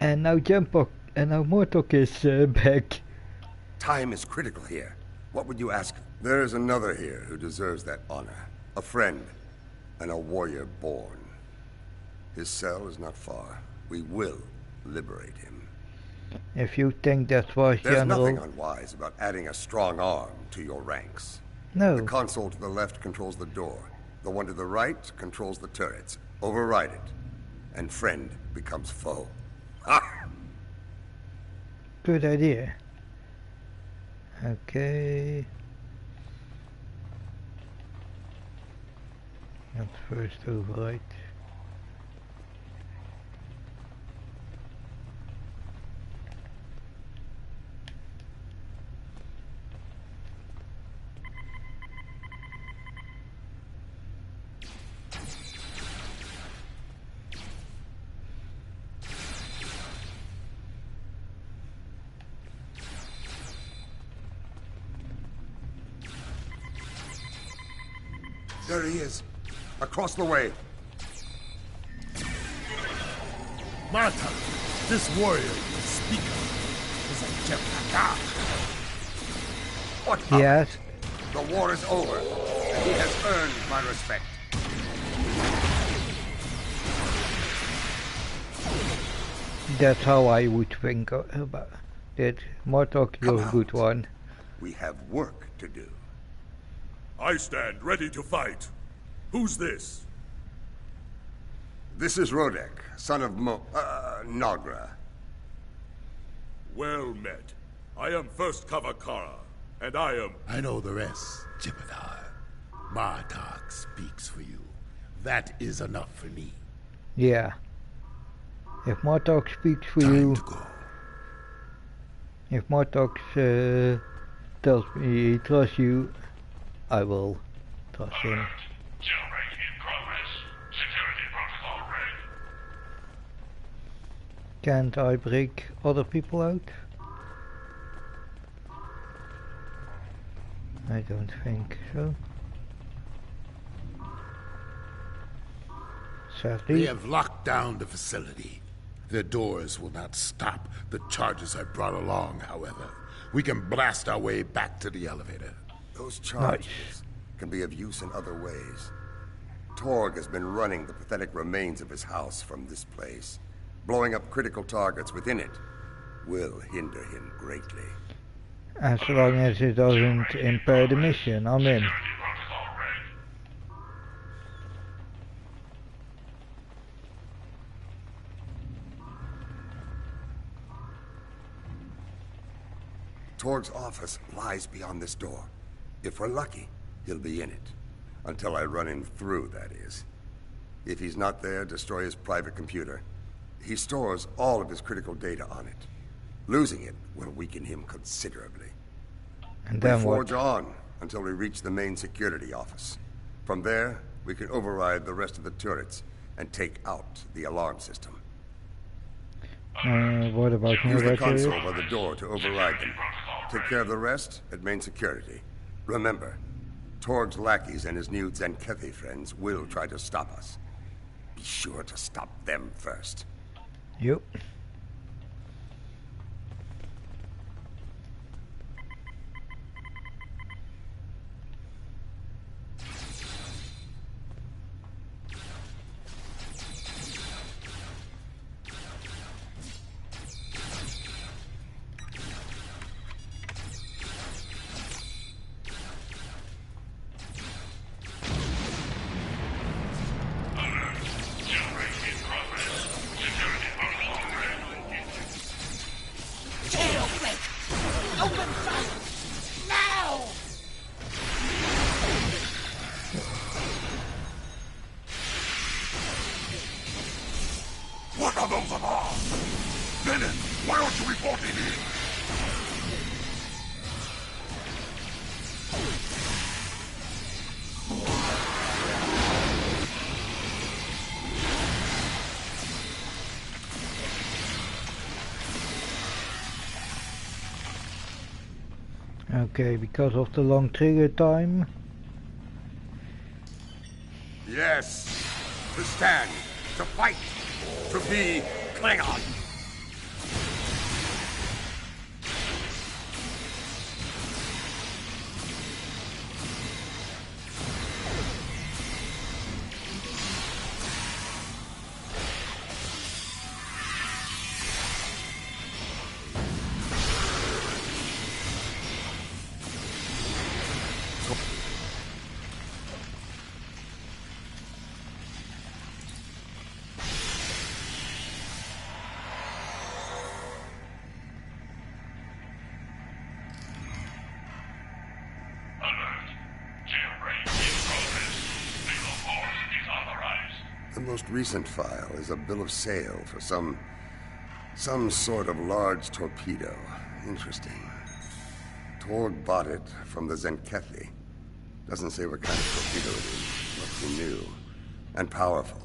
and now Jempak and now Mortok is back. Time is critical here. What would you ask? There is another here who deserves that honor. A friend, and a warrior born. His cell is not far. We will liberate him. If you think that's wise, There's General... nothing unwise about adding a strong arm to your ranks. No. The console to the left controls the door. The one to the right controls the turrets. Override it, and friend becomes foe. Ha! Good idea. Okay. Not first override. There he is. Across the way. Martha, this warrior you speak of is a Jepaka. What? Yes. The war is over, and he has earned my respect. That's how I would think about it. Mortok, you're a good one. We have work to do. I stand ready to fight. Who's this? This is Rodek, son of Nagra. Well met. I am First Kavakara, and I am... I know the rest, Jipidar. Martok speaks for you. That is enough for me. Yeah. If Mortok speaks for you... If Mortok tells me he trusts you, I will trust him. Jailbreak in progress. Security protocol ready. Can't I break other people out? I don't think so. Sadly. They have locked down the facility. Their doors will not stop the charges I brought along, however. We can blast our way back to the elevator. Those charges can be of use in other ways. Torg has been running the pathetic remains of his house from this place. Blowing up critical targets within it will hinder him greatly. As long as it doesn't impair the mission, I'm in. Torg's office lies beyond this door. If we're lucky, he'll be in it. Until I run him through, that is. If he's not there, destroy his private computer. He stores all of his critical data on it. Losing it will weaken him considerably. And then we forge what? on until we reach the main security office. From there, we can override the rest of the turrets and take out the alarm system. What about Use the nearby console turrets? by the door to override them. Take care of the rest at main security. Remember, Torg's lackeys and his new Zenkethi friends will try to stop us. Be sure to stop them first. Yep. What are those alarms? Lenin, why aren't you reporting here? Okay, because of the long trigger time. Yes, to stand, to fight, to be Klingon. most recent file is a bill of sale for some sort of large torpedo. Interesting. Torg bought it from the Zenkethi. Doesn't say what kind of torpedo it is. Must be new. And powerful,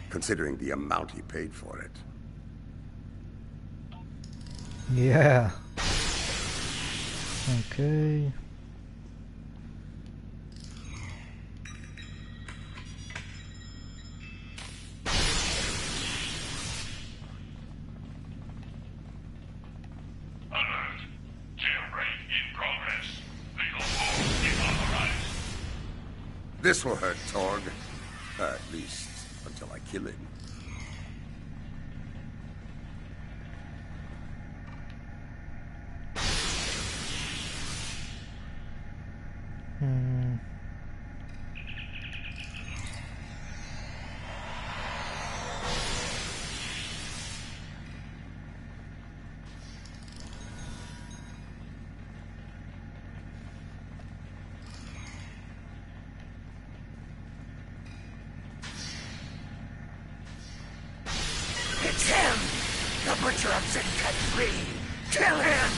considering the amount he paid for it. Yeah. Okay. This will hurt Torg. At least, until I kill him. It's him! The Butcher of Zenkat 3! Kill him!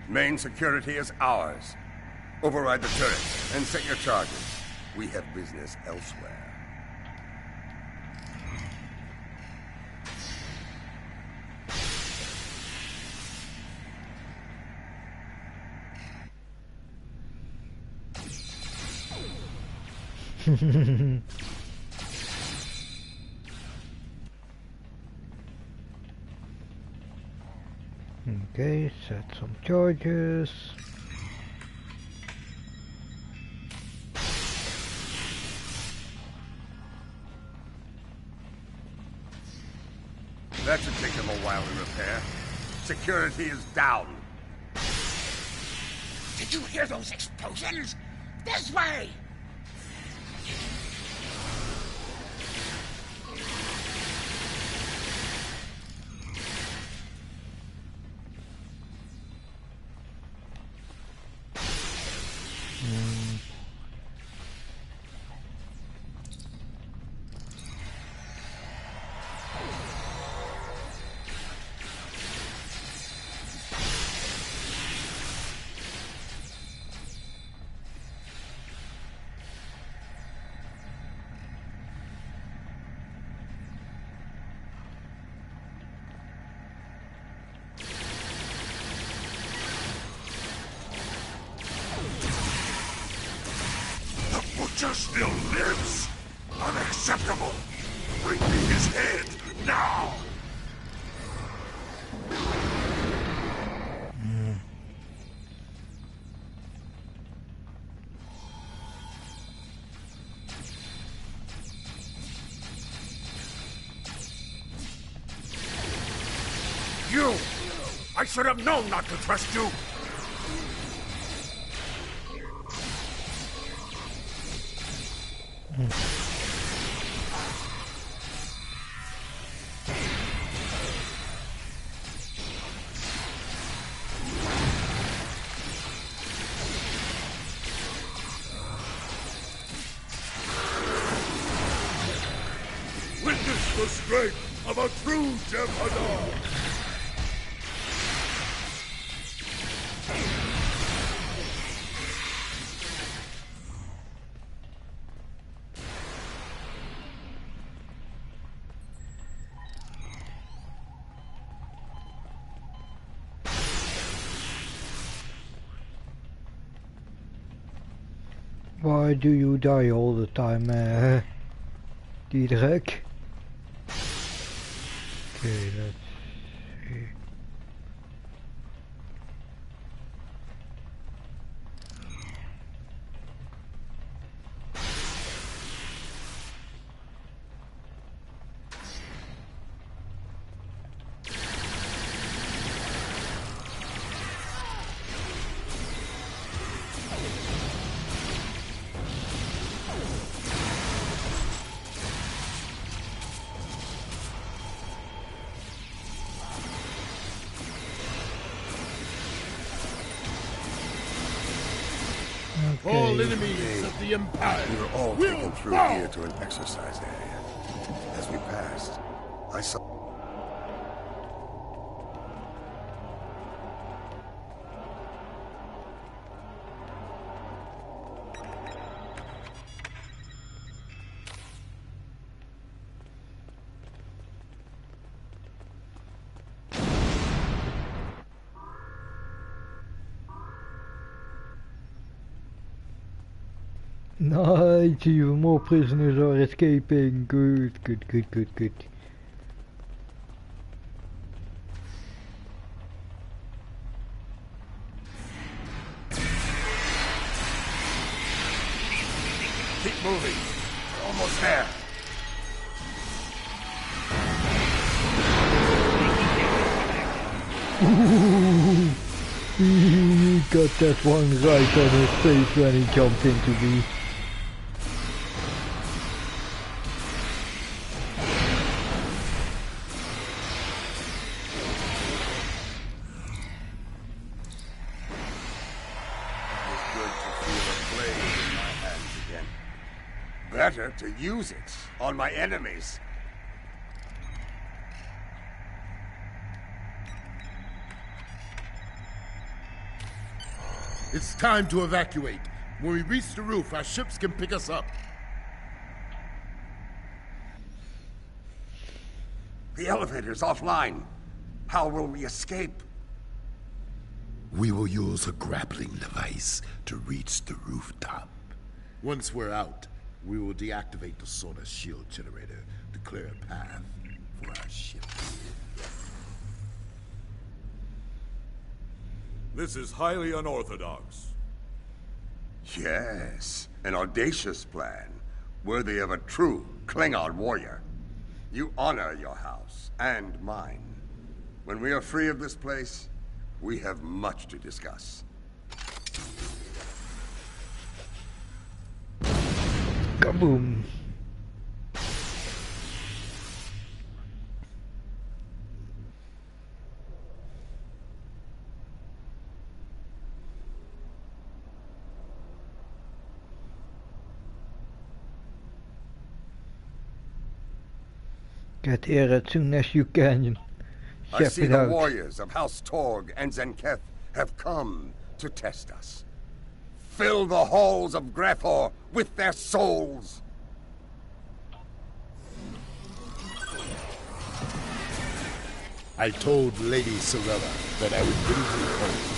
Main security is ours. Override the turret and set your charges. We have business elsewhere. Okay, set some charges. That should take them a while to repair. Security is down. Did you hear those explosions? This way! Butcher still lives? Unacceptable! Bring me his head, now! You! I should have known not to trust you! Witness the strength of a true Jem'Hadar! Why do you die all the time, Diederik? Okay, let's see. All enemies of the Empire. We were all will taken through fall. here to an exercise area. As we passed, I saw... Nice, even more prisoners are escaping. Good, good, good, good, good. Keep moving. We're almost there. He got that one right on his face when he jumped into me. Better to use it on my enemies. It's time to evacuate. When we reach the roof, our ships can pick us up. The elevator's offline. How will we escape? We will use a grappling device to reach the rooftop. Once we're out, we will deactivate the solar shield generator to clear a path for our ship. This is highly unorthodox. Yes, an audacious plan, worthy of a true Klingon warrior. You honor your house and mine. When we are free of this place, we have much to discuss. Kaboom! Get here as soon as you can. I Chef see it the out. warriors of House Torg and Zenketh have come to test us. Fill the halls of Grethor with their souls! I told Lady Sorella that I would bring you home.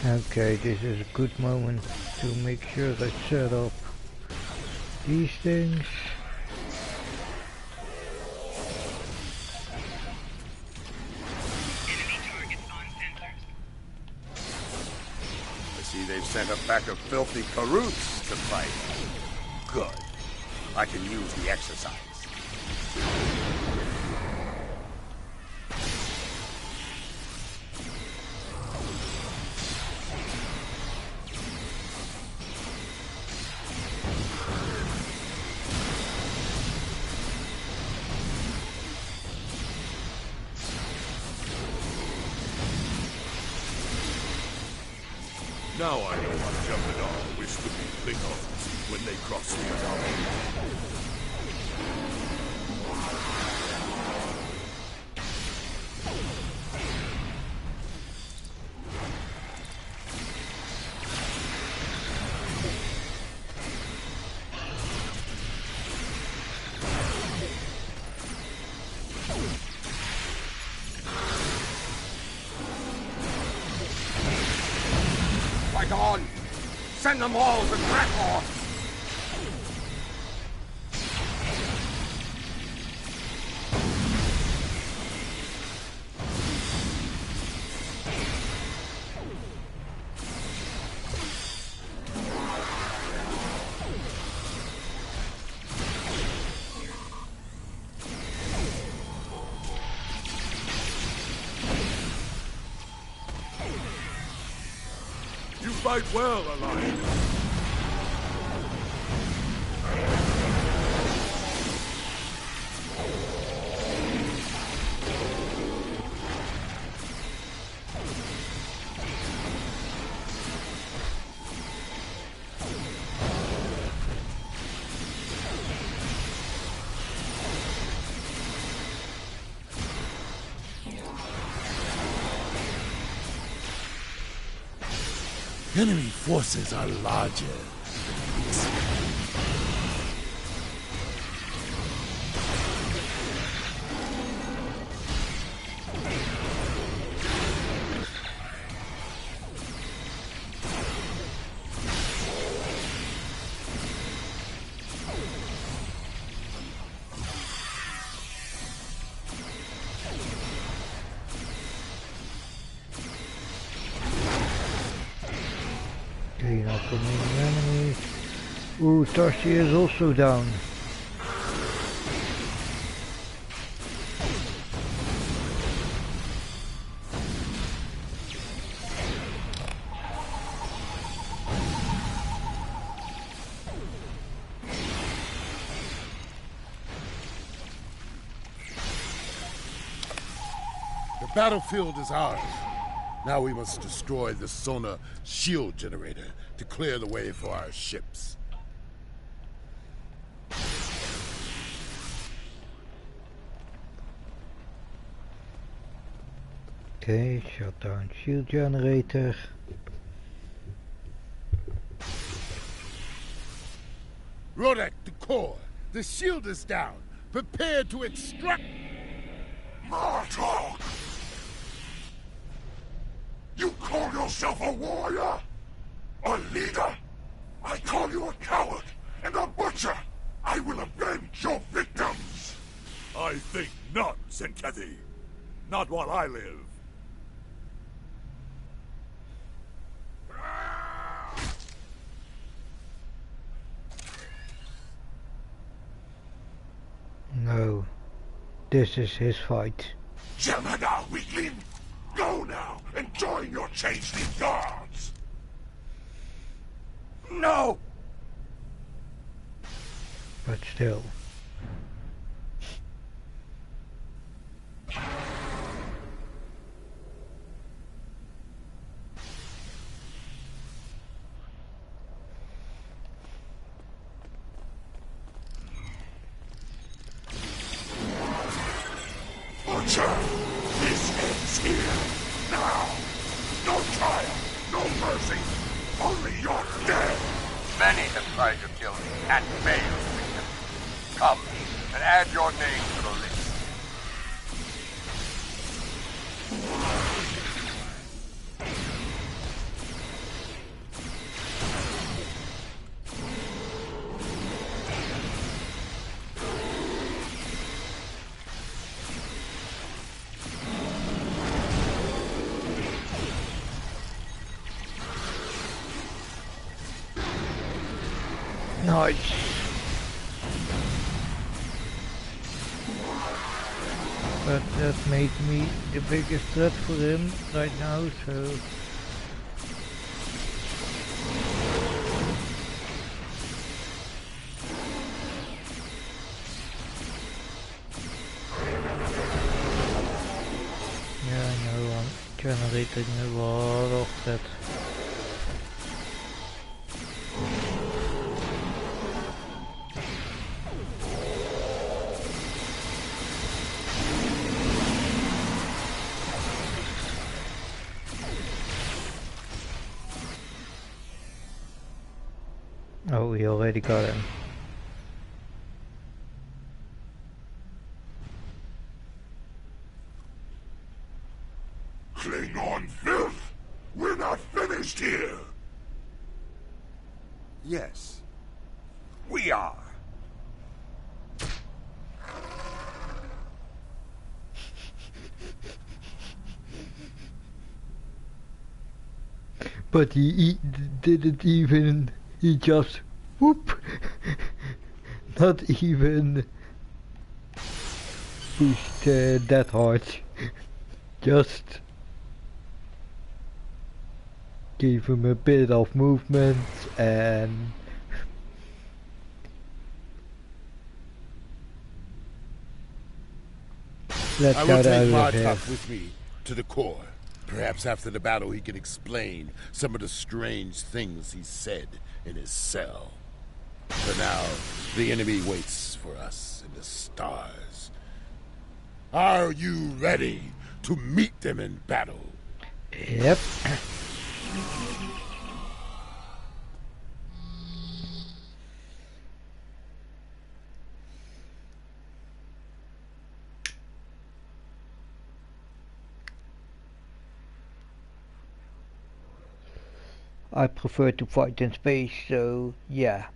Okay, this is a good moment to make sure I set up these things. I see they've sent a pack of filthy Karoots to fight. Good. I can use the exercise. Now I know what Jumpadar wished to be Klingons when they crossed the Atlantic. Come on! Send them all to Krakow! You fight well, Alliance. Enemy forces are larger. Okay, not the main enemy. Ooh, Tarsi is also down. The battlefield is ours. Now we must destroy the Sona shield generator to clear the way for our ships. Okay, shut down shield generator. Rodek, the core. The shield is down. Prepare to extract... Martok! You call yourself a warrior? A leader? I call you a coward and a butcher! I will avenge your victims! I think not, Senkethi. Not while I live. No, this is his fight. Gemina, weakling! Go now and join your changeling guards! No! But still. Butcher! This ends here! Now! No trial! No mercy! Only your death! Many have tried to kill me and failed. Come and add your name to the list. Nice. But that made me the biggest threat for him right now, so... Yeah, I know, I'm generating a lot of that. Oh, we already got him. Klingon filth! We're not finished here! Yes. We are. But he didn't even, he just, whoop, not even pushed that hard, just gave him a bit of movement and let's I get will out take of Martok here. with me to the core. Perhaps after the battle he can explain some of the strange things he said in his cell. For now, the enemy waits for us in the stars. Are you ready to meet them in battle? Yep. I prefer to fight in space, so yeah.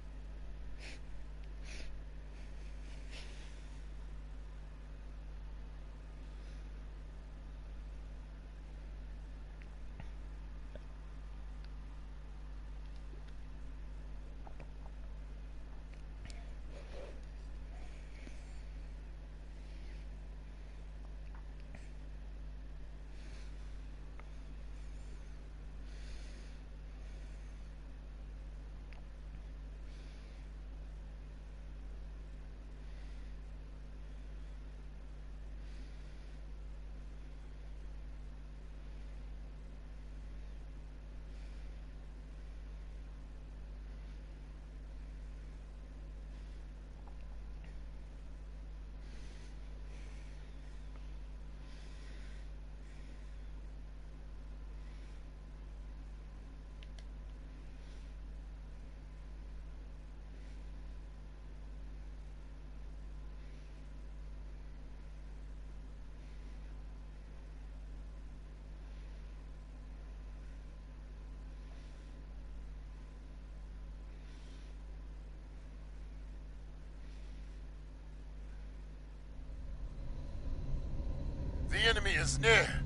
The enemy is near.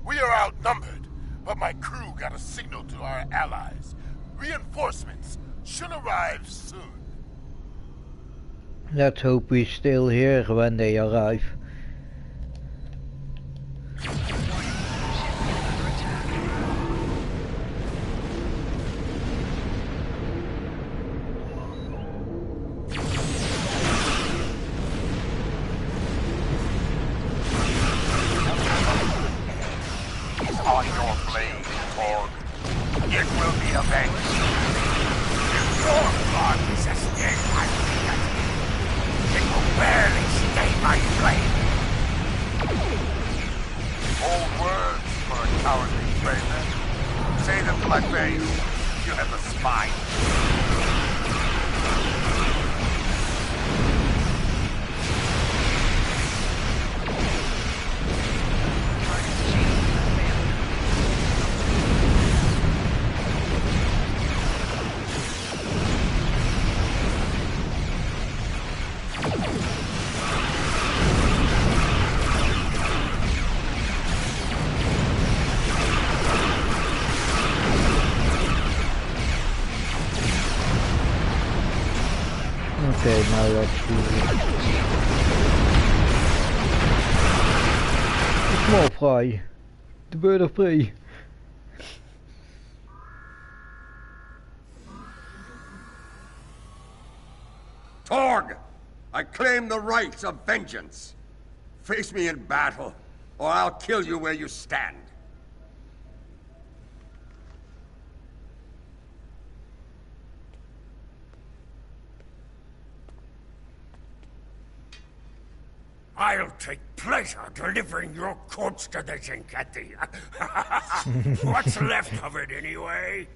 We are outnumbered, but my crew got a signal to our allies. Reinforcements should arrive soon. Let's hope we're still here when they arrive. On your blade, Torg. It will be avenged. If your blood is as dead as it will barely stay my blade. Old words for a cowardly traitor. Say them, Blackface. You have the spine. Okay, now let's do the small fry, the bird of prey. Torg! I claim the rights of vengeance. Face me in battle, or I'll kill you where you stand. I'll take pleasure delivering your corpse to the Zenkethi. What's left of it, anyway?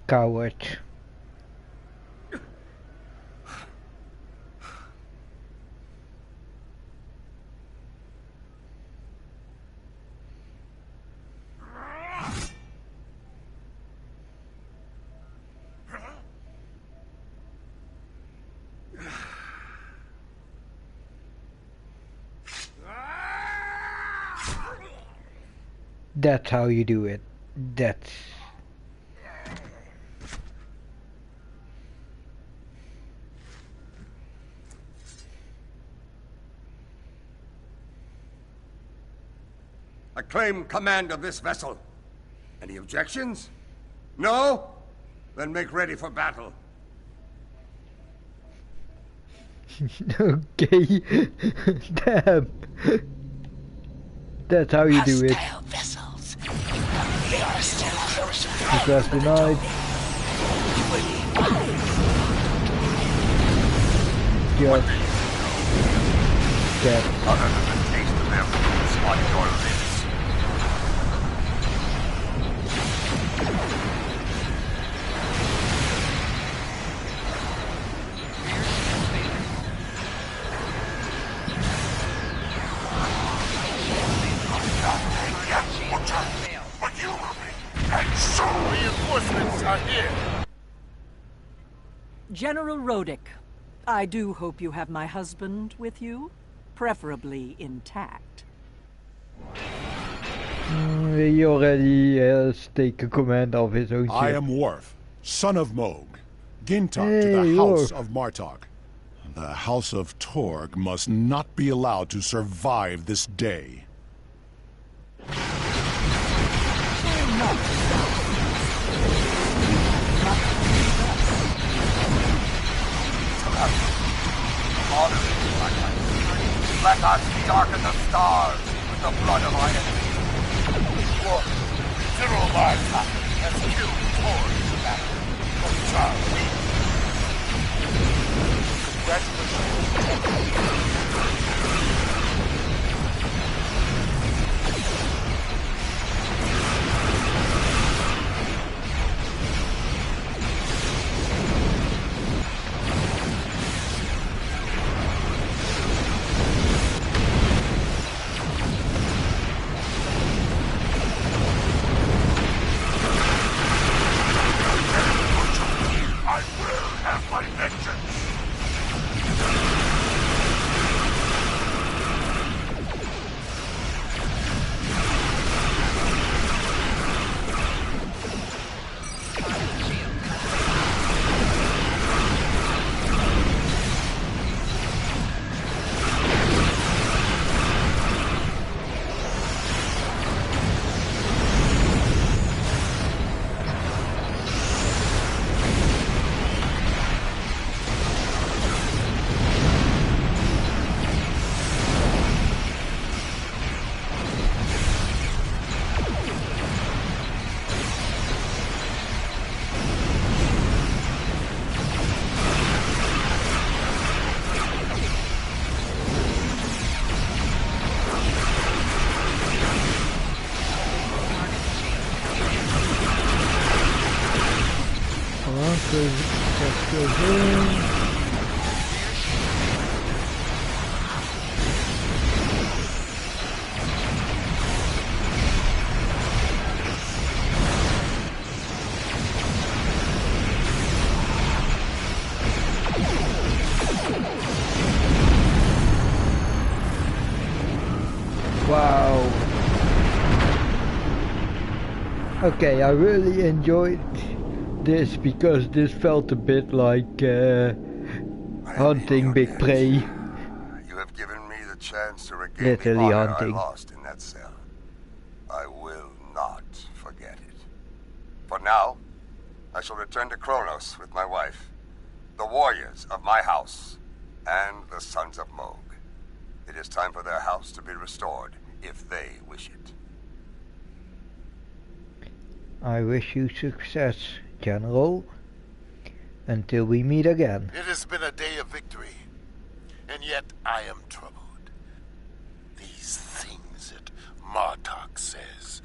Coward. That's how you do it. That's... I claim command of this vessel. Any objections? No? Then make ready for battle. Okay. Damn. That's how you do it. Vessels. They are still close. Request denied. Just get. Other than the taste of their boots on your lips. But you will be, and so reinforcements are here. General Rodick, I do hope you have my husband with you, preferably intact. He already has taken command of his own ship. I am Worf, son of Moog, Gintok to the House of Martok. The House of Torg must not be allowed to survive this day. Let us darken the stars with the blood of our enemies. Look, General Martok has killed Torg in the battle. But are we? I will have my vengeance! Just goes in. Wow. Okay, I really enjoyed this because this felt a bit like hunting big prey. You have given me the chance to regain Literally the honor hunting. I lost in that cell. I will not forget it. For now, I shall return to Kronos with my wife, the warriors of my house, and the sons of Moog. It is time for their house to be restored, if they wish it. I wish you success, General. Until we meet again. It has been a day of victory, and yet I am troubled. These things that Martok says,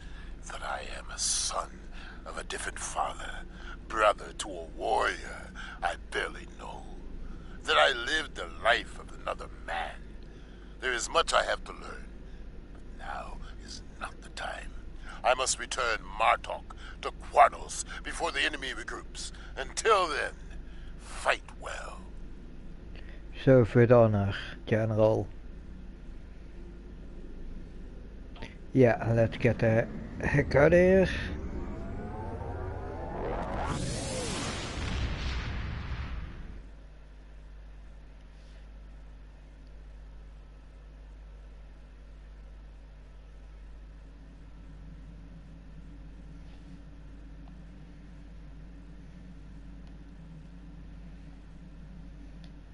that I am a son of a different father, brother much I have to learn. But now is not the time. I must return Martok to Quarnos before the enemy regroups. Until then, fight well. So with honor, General. Yeah, let's get the heck out of here.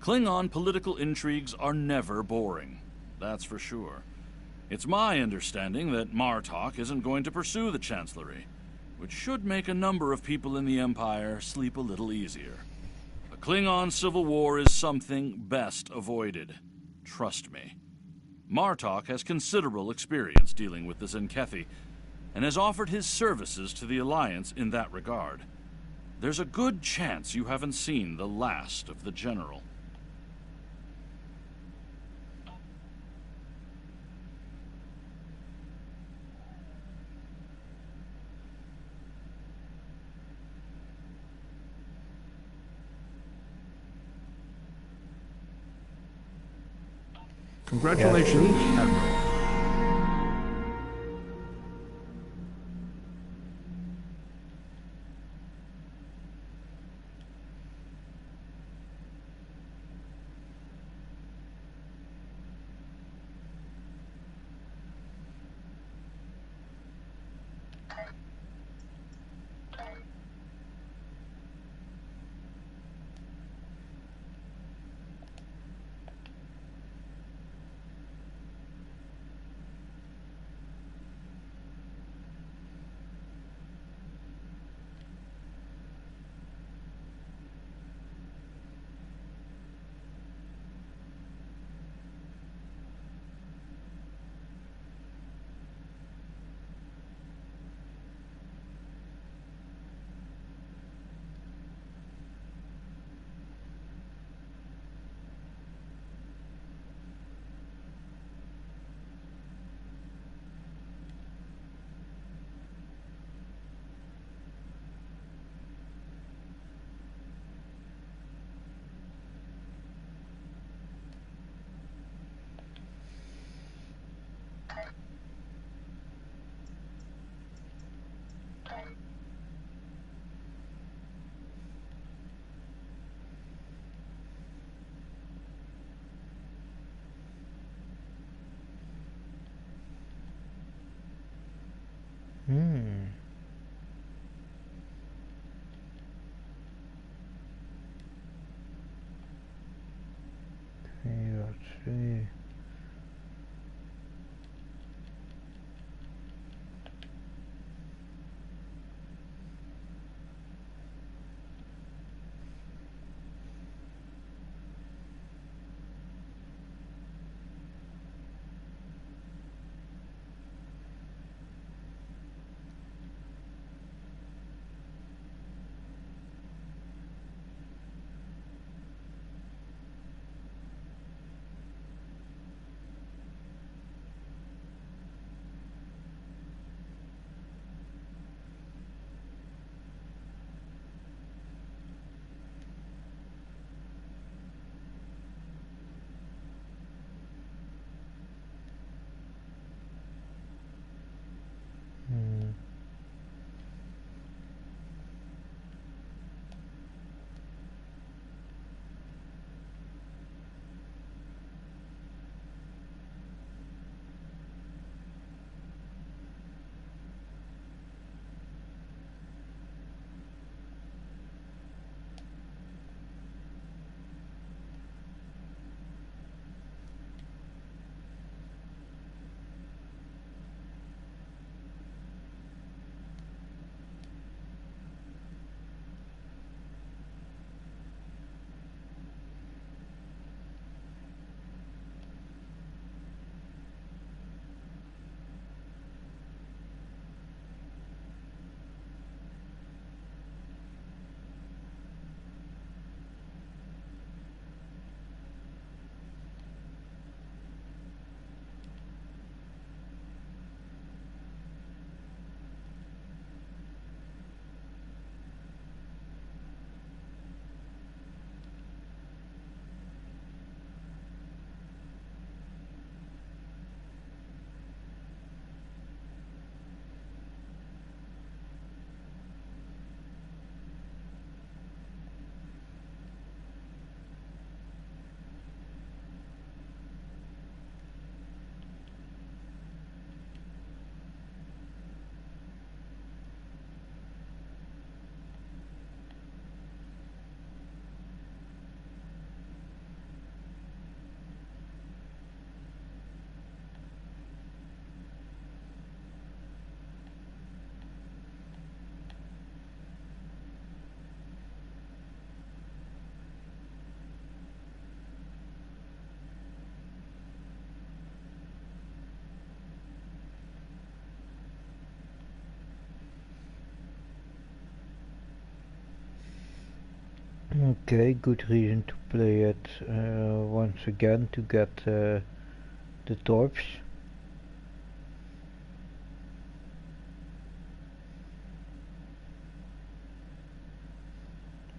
Klingon political intrigues are never boring, that's for sure. It's my understanding that Martok isn't going to pursue the Chancellery, which should make a number of people in the Empire sleep a little easier. A Klingon civil war is something best avoided. Trust me. Martok has considerable experience dealing with the Zenkethi, and has offered his services to the Alliance in that regard. There's a good chance you haven't seen the last of the General. Congratulations, Admiral. Let's see. Okay, good reason to play it once again to get the torps.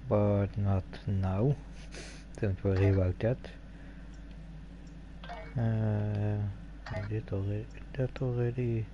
But not now. Don't worry about that. I did that already.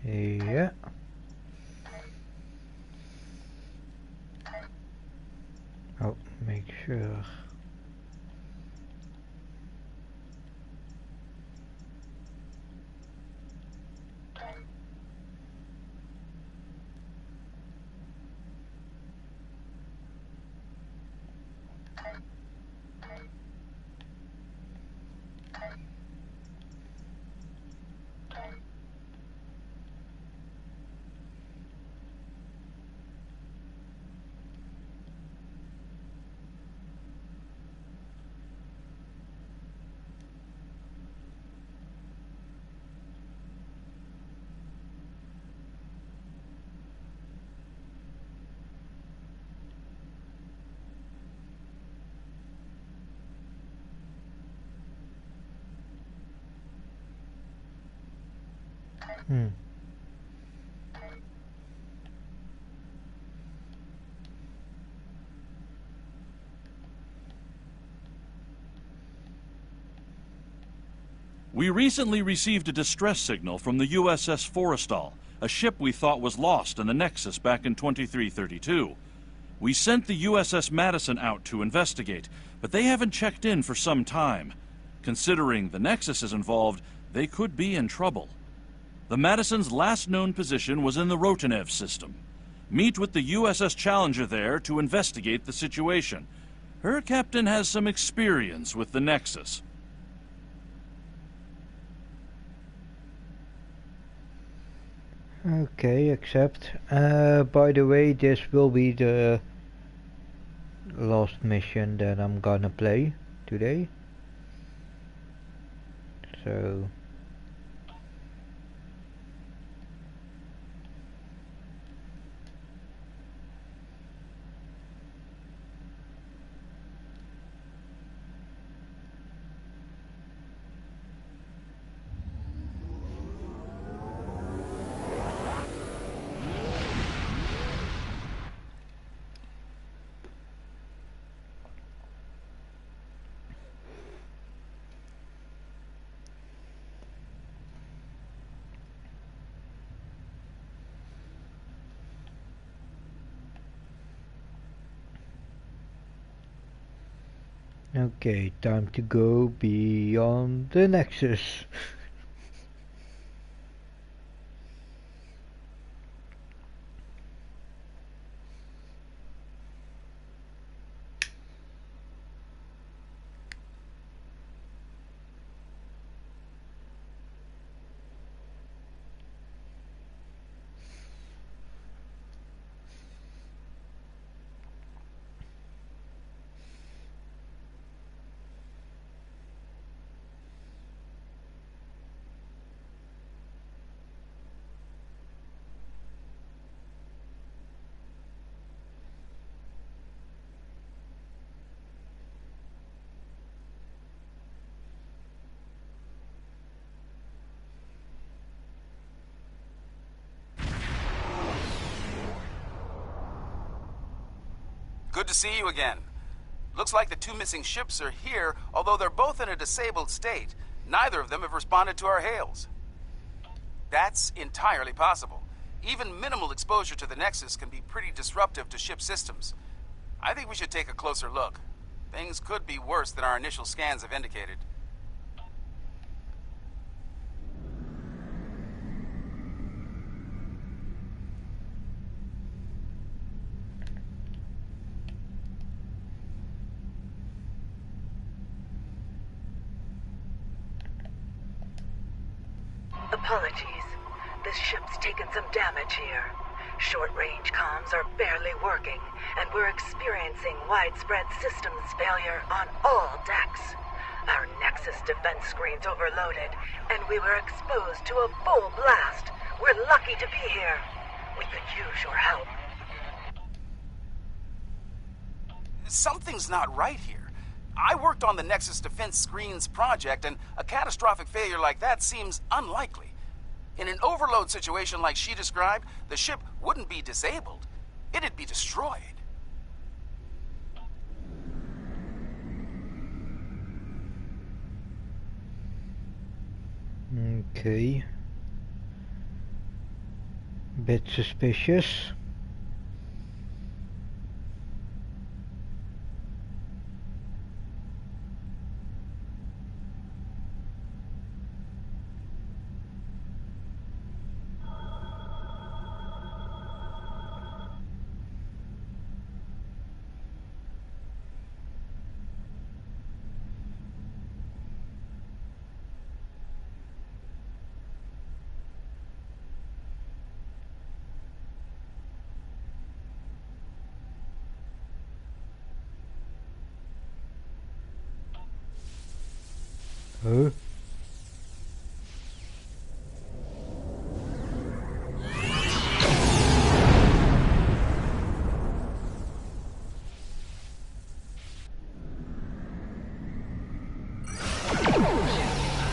Yeah. Oh, make sure. We recently received a distress signal from the USS Forrestal, a ship we thought was lost in the Nexus back in 2332. We sent the USS Madison out to investigate, but they haven't checked in for some time. Considering the Nexus is involved, they could be in trouble. The Madison's last known position was in the Rotanev system. Meet with the USS Challenger there to investigate the situation. Her captain has some experience with the Nexus. Okay, accept. By the way, this will be the last mission that I'm gonna play today. So... Okay, time to go beyond the Nexus. Good to see you again. Looks like the two missing ships are here, although they're both in a disabled state. Neither of them have responded to our hails. That's entirely possible. Even minimal exposure to the Nexus can be pretty disruptive to ship systems. I think we should take a closer look. Things could be worse than our initial scans have indicated. Apologies. This ship's taken some damage here. Short-range comms are barely working, and we're experiencing widespread systems failure on all decks. Our Nexus defense screen's overloaded, and we were exposed to a full blast. We're lucky to be here. We could use your help. Something's not right here. I worked on the Nexus Defense Screens project, and a catastrophic failure like that seems unlikely. In an overload situation like she described, the ship wouldn't be disabled. It'd be destroyed. Okay. Bit suspicious. Huh?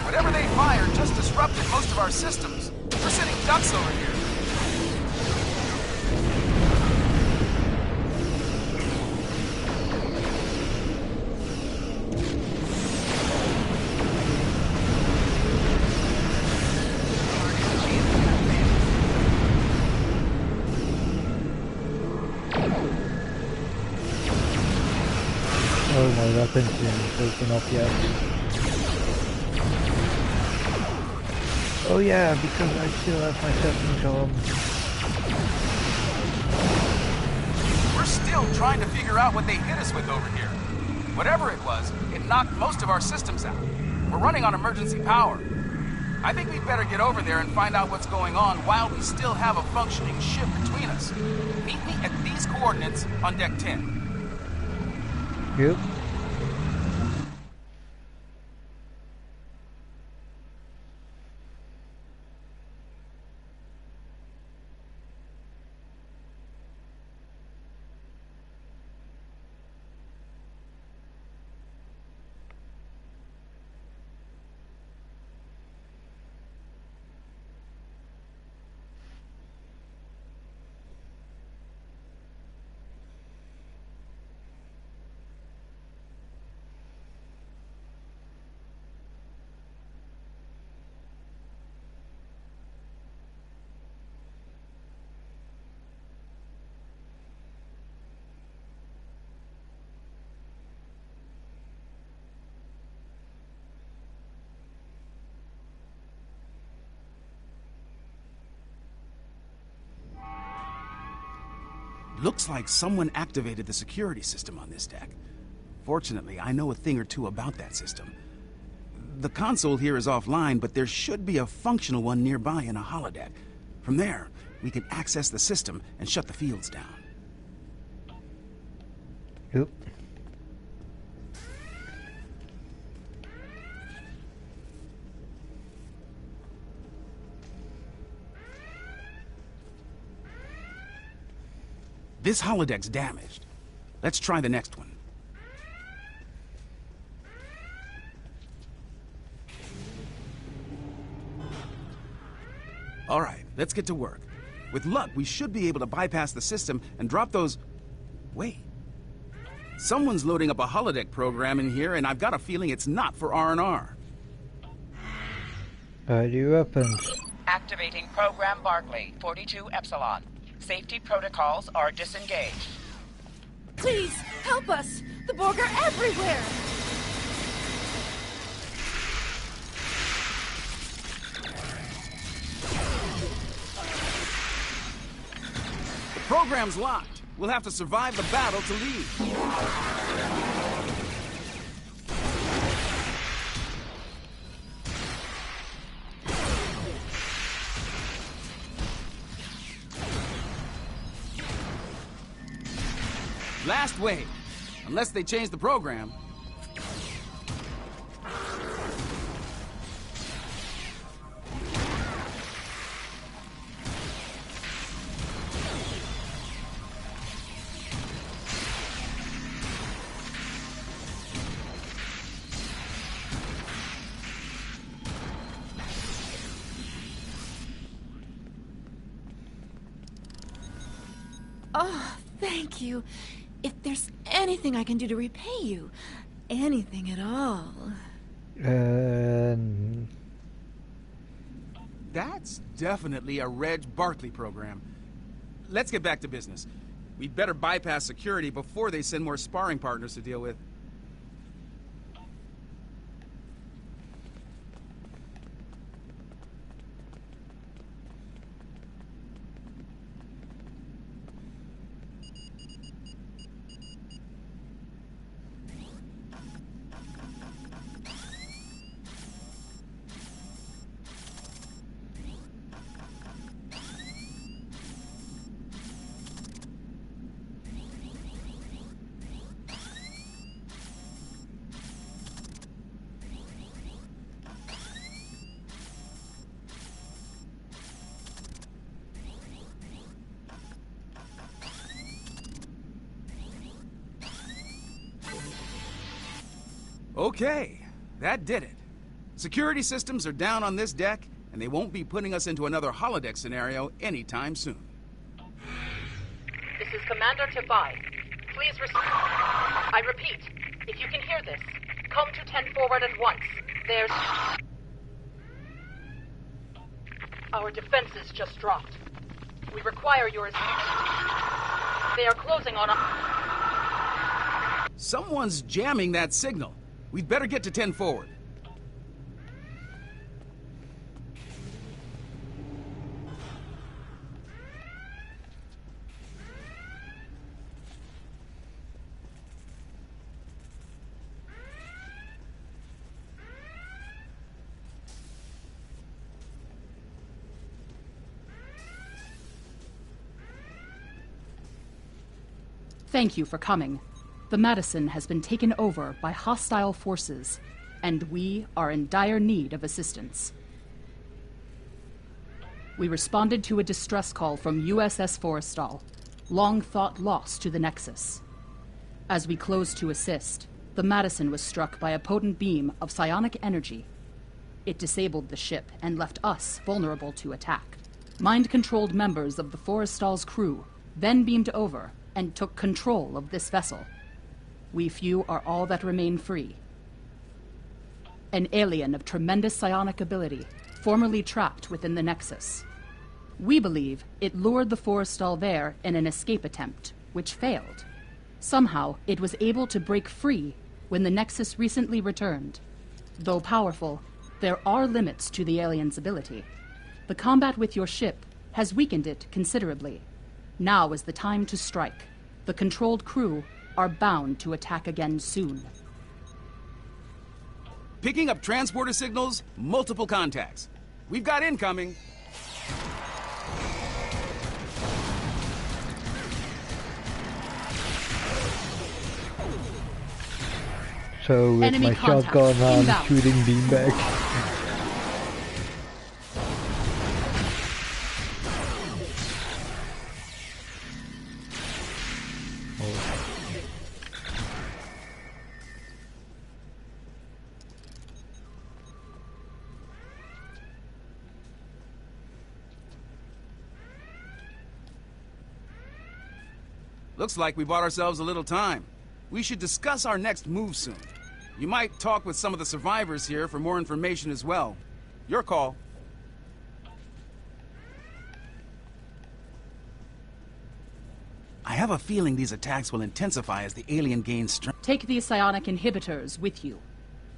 Whatever they fired just disrupted most of our systems. We're sitting ducks over here. Oh, my weapons didn't open up yet. Oh yeah, because I still have my settings on. We're still trying to figure out what they hit us with over here. Whatever it was, it knocked most of our systems out. We're running on emergency power. I think we'd better get over there and find out what's going on while we still have a functioning ship between us. Meet me at these coordinates on deck 10. Yep. Looks like someone activated the security system on this deck. Fortunately, I know a thing or two about that system. The console here is offline, but there should be a functional one nearby in a holodeck. From there, we can access the system and shut the fields down. Yep. This holodeck's damaged. Let's try the next one. All right, let's get to work. With luck, we should be able to bypass the system and drop those... Wait. Someone's loading up a holodeck program in here, and I've got a feeling it's not for R&R. Ready weapons. Activating Program Barclay, 42 Epsilon. Safety protocols are disengaged. Please, help us! The Borg are everywhere! The program's locked. We'll have to survive the battle to leave. Last wave. Unless they change the program. Oh, thank you. If there's anything I can do to repay you, anything at all. That's definitely a Reg Barclay program. Let's get back to business. We'd better bypass security before they send more sparring partners to deal with. Okay, that did it. Security systems are down on this deck, and they won't be putting us into another holodeck scenario anytime soon. This is Commander Tavai. Please I repeat, if you can hear this, come to 10 forward at once. There's... Our defenses just dropped. We require your... They are closing on us. Someone's jamming that signal. We'd better get to 10 forward. Thank you for coming. The Madison has been taken over by hostile forces, and we are in dire need of assistance. We responded to a distress call from USS Forrestal, long thought lost to the Nexus. As we closed to assist, the Madison was struck by a potent beam of psionic energy. It disabled the ship and left us vulnerable to attack. Mind-controlled members of the Forrestal's crew then beamed over and took control of this vessel. We few are all that remain free. An alien of tremendous psionic ability, formerly trapped within the Nexus. We believe it lured the Forrestal there in an escape attempt, which failed. Somehow, it was able to break free when the Nexus recently returned. Though powerful, there are limits to the alien's ability. The combat with your ship has weakened it considerably. Now is the time to strike. The controlled crew are bound to attack again soon. Picking up transporter signals, multiple contacts. We've got incoming. So with Enemy my contact shotgun I'm inbound. shooting beanbags. Looks like we bought ourselves a little time. We should discuss our next move soon. You might talk with some of the survivors here for more information as well. Your call. I have a feeling these attacks will intensify as the alien gains strength. Take these psionic inhibitors with you.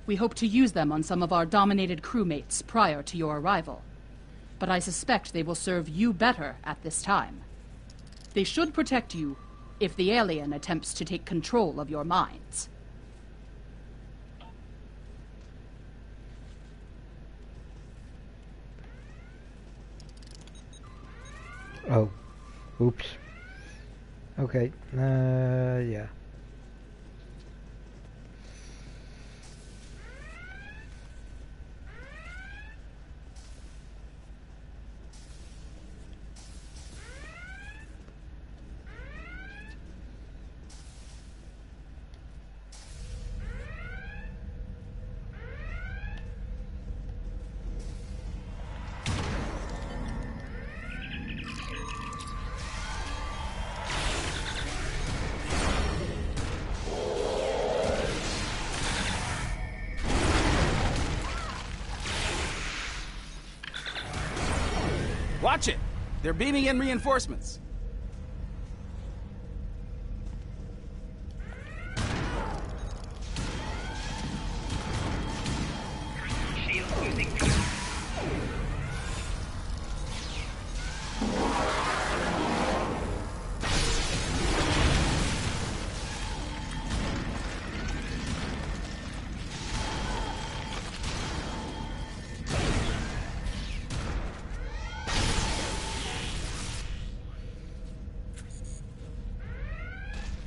We hope to use them on some of our dominated crewmates prior to your arrival. But I suspect they will serve you better at this time. They should protect you if the alien attempts to take control of your minds. Oh, oops. Okay, yeah. Watch it! They're beaming in reinforcements.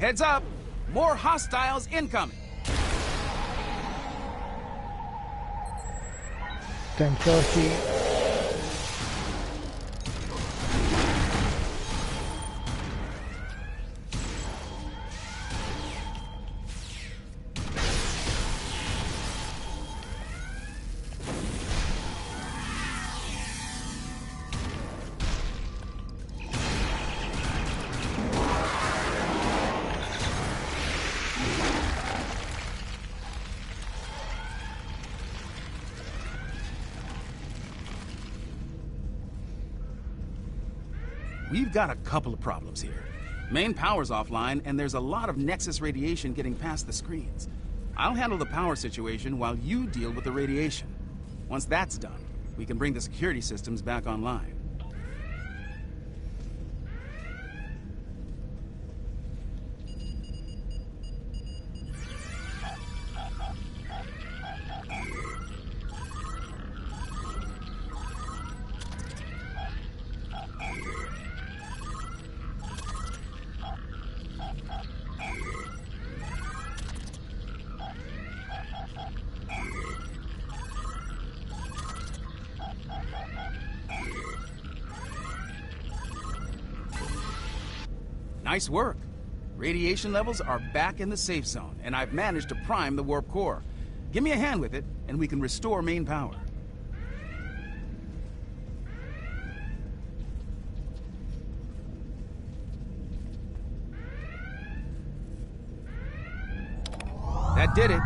Heads up! More hostiles incoming! Thanks, Archie. We've got a couple of problems here. Main power's offline, and there's a lot of Nexus radiation getting past the screens. I'll handle the power situation while you deal with the radiation. Once that's done, we can bring the security systems back online. Nice work. Radiation levels are back in the safe zone, and I've managed to prime the warp core. Give me a hand with it, and we can restore main power. That did it.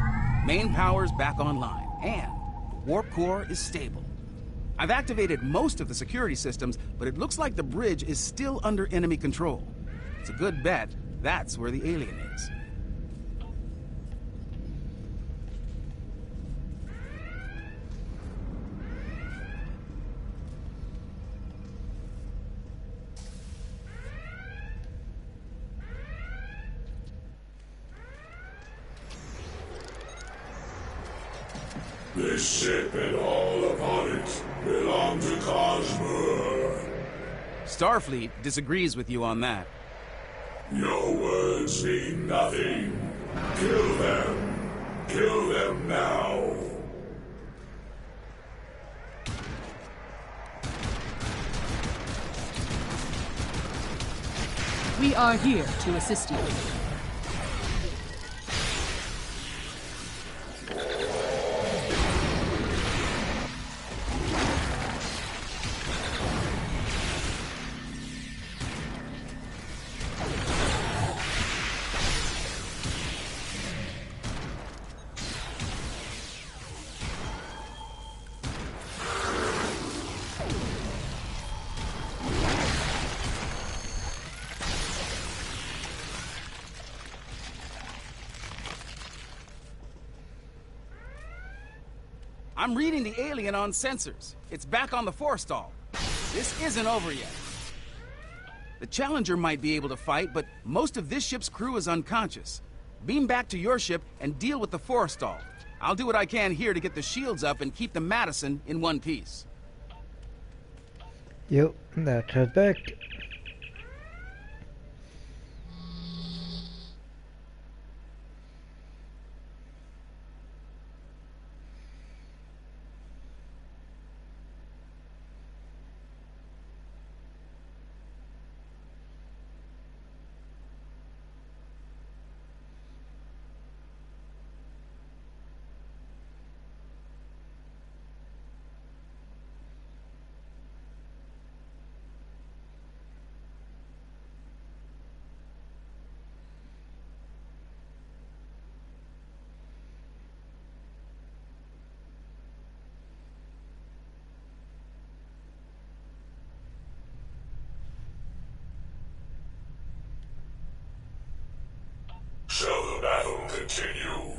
Main power's back online, and the warp core is stable. I've activated most of the security systems, but it looks like the bridge is still under enemy control. It's a good bet that's where the alien is. This ship and all upon it belong to Cosmos. Starfleet disagrees with you on that. Your words mean nothing. Kill them. Kill them now. We are here to assist you. I'm reading the alien on sensors. It's back on the forestall. This isn't over yet. The Challenger might be able to fight, but most of this ship's crew is unconscious. Beam back to your ship and deal with the forestall. I'll do what I can here to get the shields up and keep the Madison in one piece. Yep, that's her back. Shall the battle continue?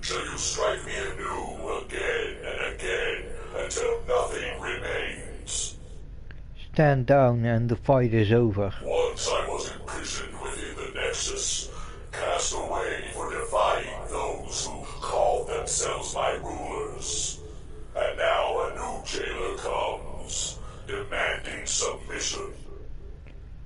Shall you strike me anew again and again until nothing remains? Stand down and the fight is over. Once I was imprisoned within the Nexus, cast away for defying those who called themselves my rulers. And now a new jailer comes, demanding submission.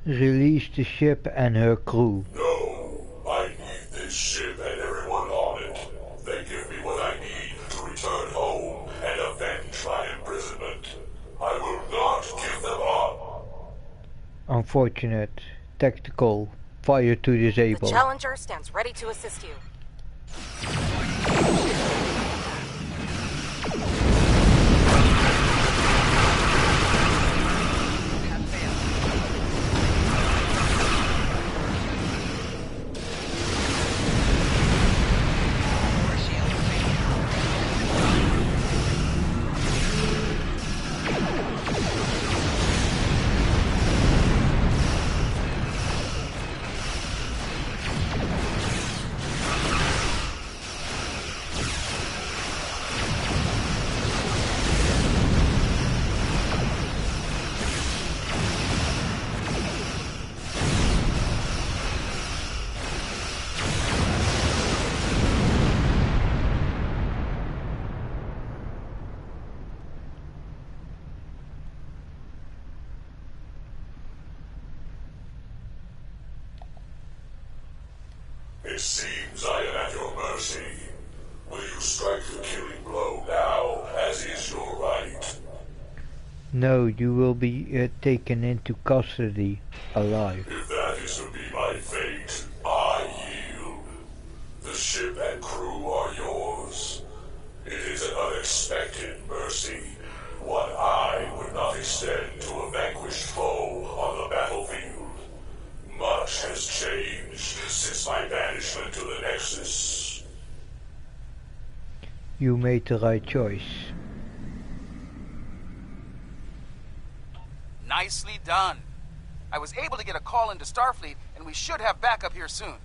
Release the ship and her crew. No, I need this ship and everyone on it. They give me what I need to return home and avenge my imprisonment. I will not give them up. Unfortunate. Tactical. Fire to disable. The Challenger stands ready to assist you. It seems I am at your mercy. Will you strike the killing blow now, as is your right? No, you will be taken into custody alive. If that is to be my fate, I yield. The ship and crew are yours. It is an unexpected mercy, one I would not extend to a vanquished foe on the battlefield. Much has changed since my banishment to the Nexus. You made the right choice. Nicely done. I was able to get a call into Starfleet, and we should have backup here soon.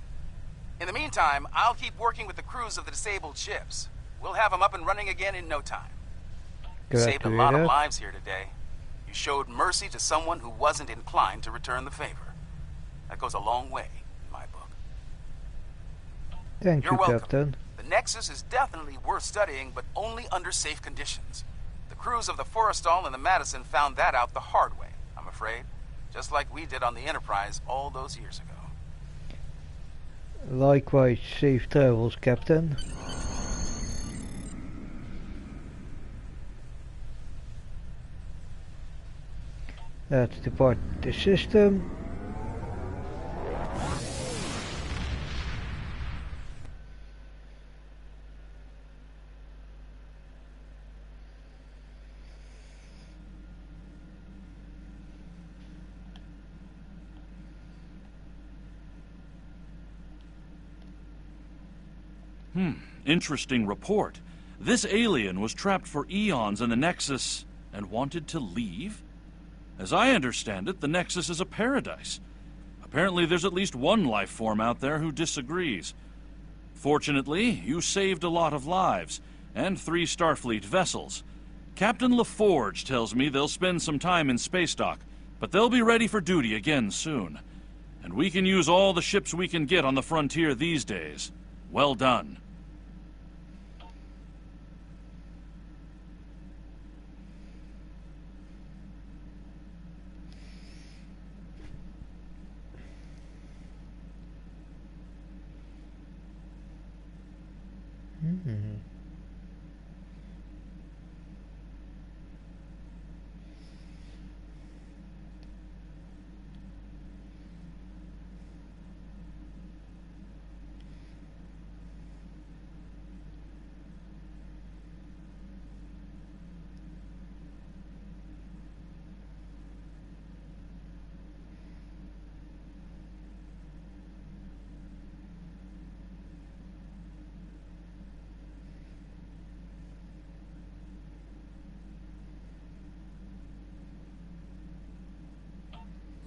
In the meantime, I'll keep working with the crews of the disabled ships. We'll have them up and running again in no time. You saved a lot of lives here today. You showed mercy to someone who wasn't inclined to return the favor. That goes a long way in my book. Thank You're you, welcome. Captain. The Nexus is definitely worth studying, but only under safe conditions. The crews of the Forrestal and the Madison found that out the hard way, I'm afraid. Just like we did on the Enterprise all those years ago. Likewise, safe travels, Captain. Let's depart the system. Interesting report. This alien was trapped for eons in the Nexus and wanted to leave? As I understand it, the Nexus is a paradise. Apparently there's at least one life form out there who disagrees. Fortunately, you saved a lot of lives, and 3 Starfleet vessels. Captain LaForge tells me they'll spend some time in space dock, but they'll be ready for duty again soon. And we can use all the ships we can get on the frontier these days. Well done.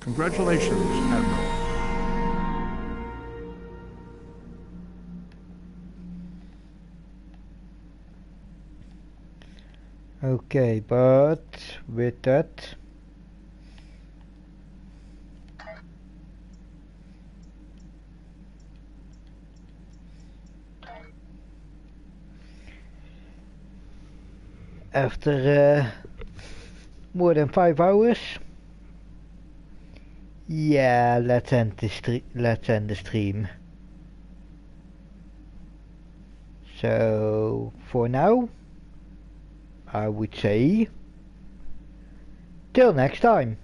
Congratulations, Admiral. Okay, but with that, after more than 5 hours, yeah, let's end the stream. So for now, I would say till next time.